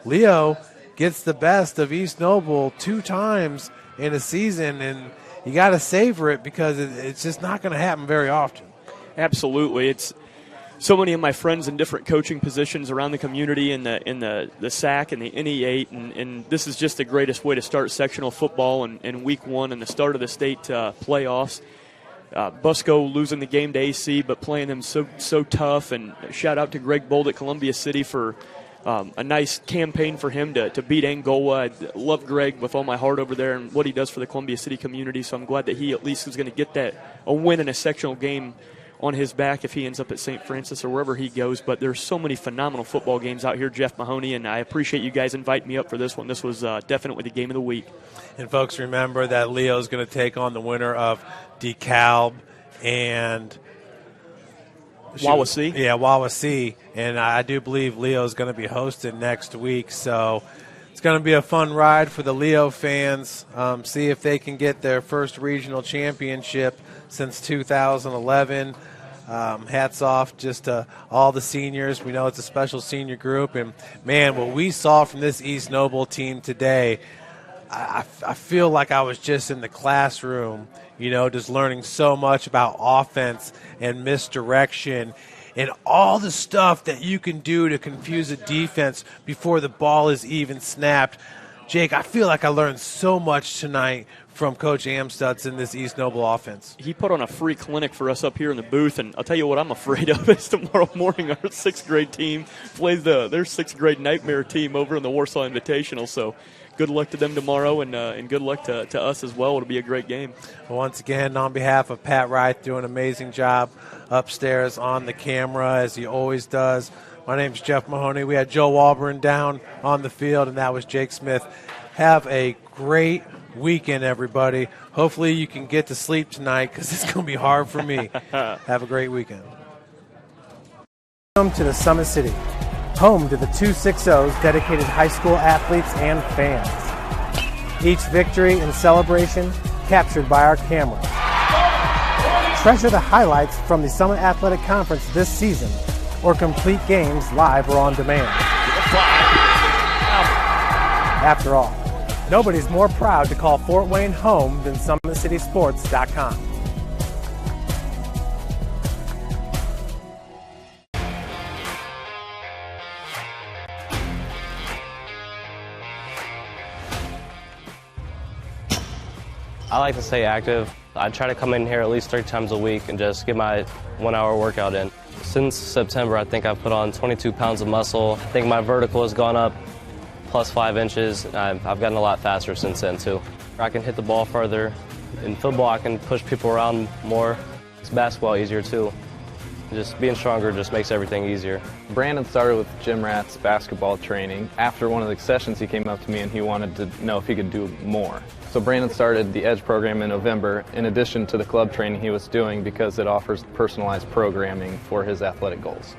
Leo gets the best of East Noble 2 times in a season, and you got to savor it because it's just not going to happen very often. Absolutely. It's so many of my friends in different coaching positions around the community in the SAC and the NE8, and this is just the greatest way to start sectional football in week 1 and the start of the state playoffs. Busco losing the game to AC, but playing them so tough, and shout out to Greg Bold at Columbia City for a nice campaign for him to beat Angola. I love Greg with all my heart over there and what he does for the Columbia City community, so I'm glad that he at least is going to get a win in a sectional game on his back if he ends up at St. Francis or wherever he goes. But there's so many phenomenal football games out here, Jeff Mahoney, and I appreciate you guys inviting me up for this one. This was definitely the game of the week. And folks, remember that Leo's going to take on the winner of DeKalb and Wawasee. Yeah, Wawasee. And I do believe Leo's going to be hosted next week. So it's going to be a fun ride for the Leo fans. See if they can get their first regional championship since 2011. Hats off just to all the seniors. We know it's a special senior group. And, man, what we saw from this East Noble team today, I feel like I was just in the classroom, just learning so much about offense and misdirection and all the stuff that you can do to confuse a defense before the ball is even snapped. Jake, I feel like I learned so much tonight from Coach Amstutz in this East Noble offense. He put on a free clinic for us up here in the booth, and I'll tell you what I'm afraid of is tomorrow morning our 6th grade team plays their 6th grade nightmare team over in the Warsaw Invitational. So good luck to them tomorrow, and good luck to us as well. It'll be a great game. Once again, on behalf of Pat Wright, doing an amazing job upstairs on the camera, as he always does. My name's Jeff Mahoney. We had Joe Walburn down on the field, and that was Jake Smith. Have a great weekend, everybody. Hopefully you can get to sleep tonight because it's going to be hard for me. Have a great weekend. Welcome to the Summit City, home to the 260's dedicated high school athletes and fans. Each victory and celebration captured by our camera. Treasure the highlights from the Summit Athletic Conference this season, or complete games live or on demand. After all, nobody's more proud to call Fort Wayne home than SummitCitySports.com. I like to stay active. I try to come in here at least 3 times a week and just get my 1-hour workout in. Since September, I think I've put on 22 pounds of muscle. I think my vertical has gone up plus 5 inches. I've gotten a lot faster since then, too. I can hit the ball further. In football, I can push people around more. It's basketball easier, too. Just being stronger just makes everything easier. Brandon started with gym rats basketball training. After one of the sessions, he came up to me and he wanted to know if he could do more. So Brandon started the Edge program in November, in addition to the club training he was doing, because it offers personalized programming for his athletic goals.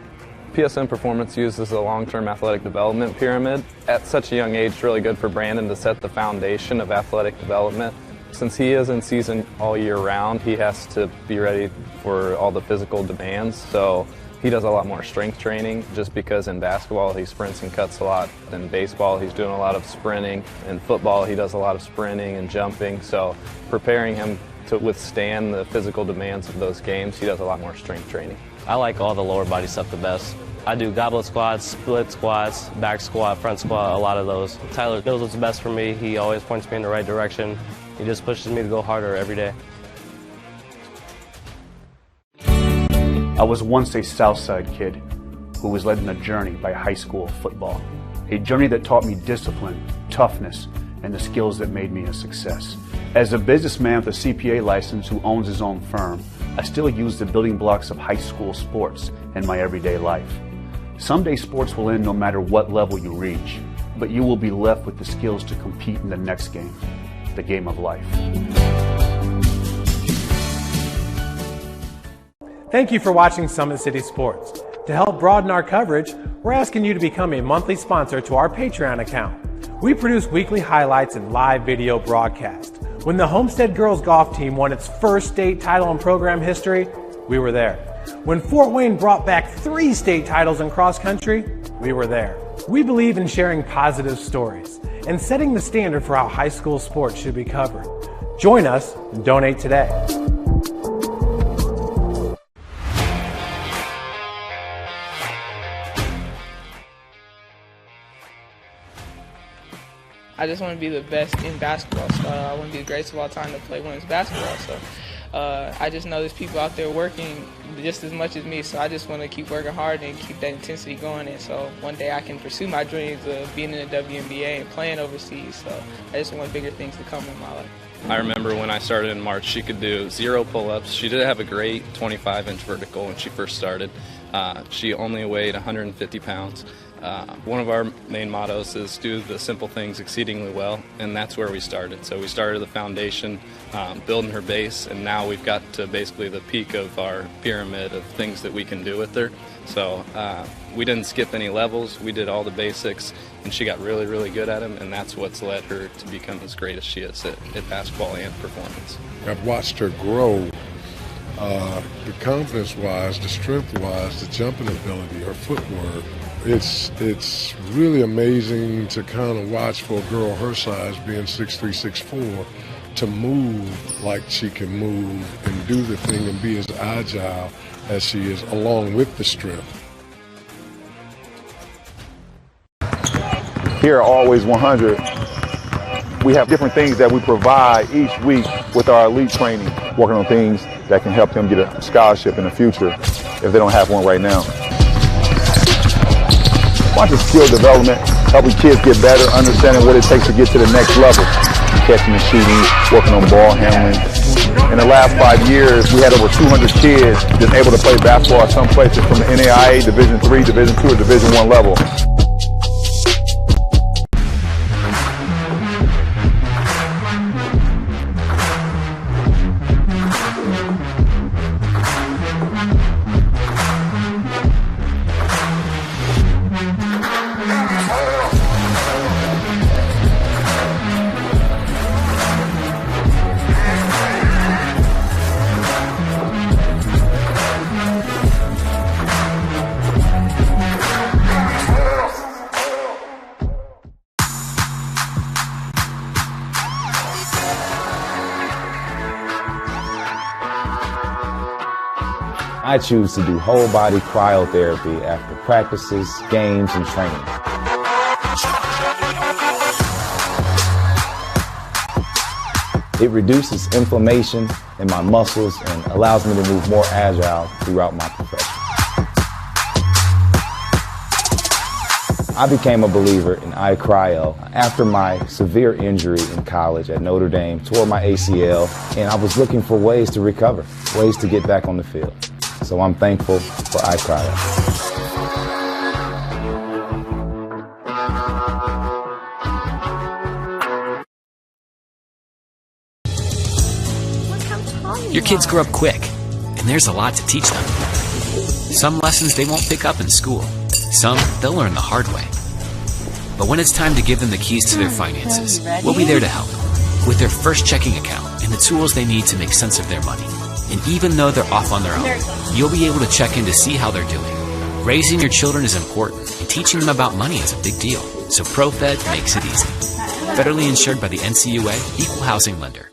PSN Performance uses a long-term athletic development pyramid. At such a young age, it's really good for Brandon to set the foundation of athletic development. Since he is in season all year round, he has to be ready for all the physical demands. So he does a lot more strength training, just because in basketball he sprints and cuts a lot. In baseball he's doing a lot of sprinting. In football he does a lot of sprinting and jumping. So preparing him to withstand the physical demands of those games, he does a lot more strength training. I like all the lower body stuff the best. I do goblet squats, split squats, back squat, front squat, a lot of those. Tyler knows what's best for me. He always points me in the right direction. He just pushes me to go harder every day. I was once a Southside kid who was led on a journey by high school football. A journey that taught me discipline, toughness, and the skills that made me a success. As a businessman with a CPA license who owns his own firm, I still use the building blocks of high school sports in my everyday life. Someday sports will end no matter what level you reach, but you will be left with the skills to compete in the next game, the game of life. Thank you for watching Summit City Sports. To help broaden our coverage, we're asking you to become a monthly sponsor to our Patreon account. We produce weekly highlights and live video broadcast. When the Homestead girls golf team won its first state title in program history, we were there. When Fort Wayne brought back 3 state titles in cross country, we were there. We believe in sharing positive stories and setting the standard for how high school sports should be covered. Join us and donate today. I just want to be the best in basketball. So I want to be the greatest of all time to play women's basketball. So I just know there's people out there working just as much as me. So I just want to keep working hard and keep that intensity going. And so one day I can pursue my dreams of being in the WNBA and playing overseas. So I just want bigger things to come in my life. I remember when I started in March, she could do 0 pull-ups. She did have a great 25-inch vertical when she first started. She only weighed 150 pounds. One of our main mottos is do the simple things exceedingly well, and that's where we started. So we started the foundation, building her base, and now we've got to basically the peak of our pyramid of things that we can do with her. So we didn't skip any levels. We did all the basics, and she got really, really good at them, and that's what's led her to become as great as she is at basketball and performance. I've watched her grow, the confidence-wise, the strength-wise, the jumping ability, her footwork. It's really amazing to kind of watch for a girl her size, being 6'3", 6'4", to move like she can move and do the thing and be as agile as she is, along with the strength. Here at Always 100, We have different things that we provide each week with our elite training, working on things that can help them get a scholarship in the future if they don't have one right now. Bunch of skill development, helping kids get better, understanding what it takes to get to the next level. Catching and shooting, working on ball handling. In the last 5 years, we had over 200 kids just able to play basketball at some places from the NAIA, Division III, Division II, or Division I level. I choose to do whole body cryotherapy after practices, games, and training. It reduces inflammation in my muscles and allows me to move more agile throughout my profession. I became a believer in iCryo after my severe injury in college at Notre Dame, tore my ACL, and I was looking for ways to recover, ways to get back on the field. So I'm thankful for iCryo. Your kids grow up quick, and there's a lot to teach them. Some lessons they won't pick up in school. Some they'll learn the hard way. But when it's time to give them the keys to their finances, we'll be there to help with their first checking account and the tools they need to make sense of their money. And even though they're off on their own, you'll be able to check in to see how they're doing. Raising your children is important, and teaching them about money is a big deal. So ProFed makes it easy. Federally insured by the NCUA, Equal Housing Lender.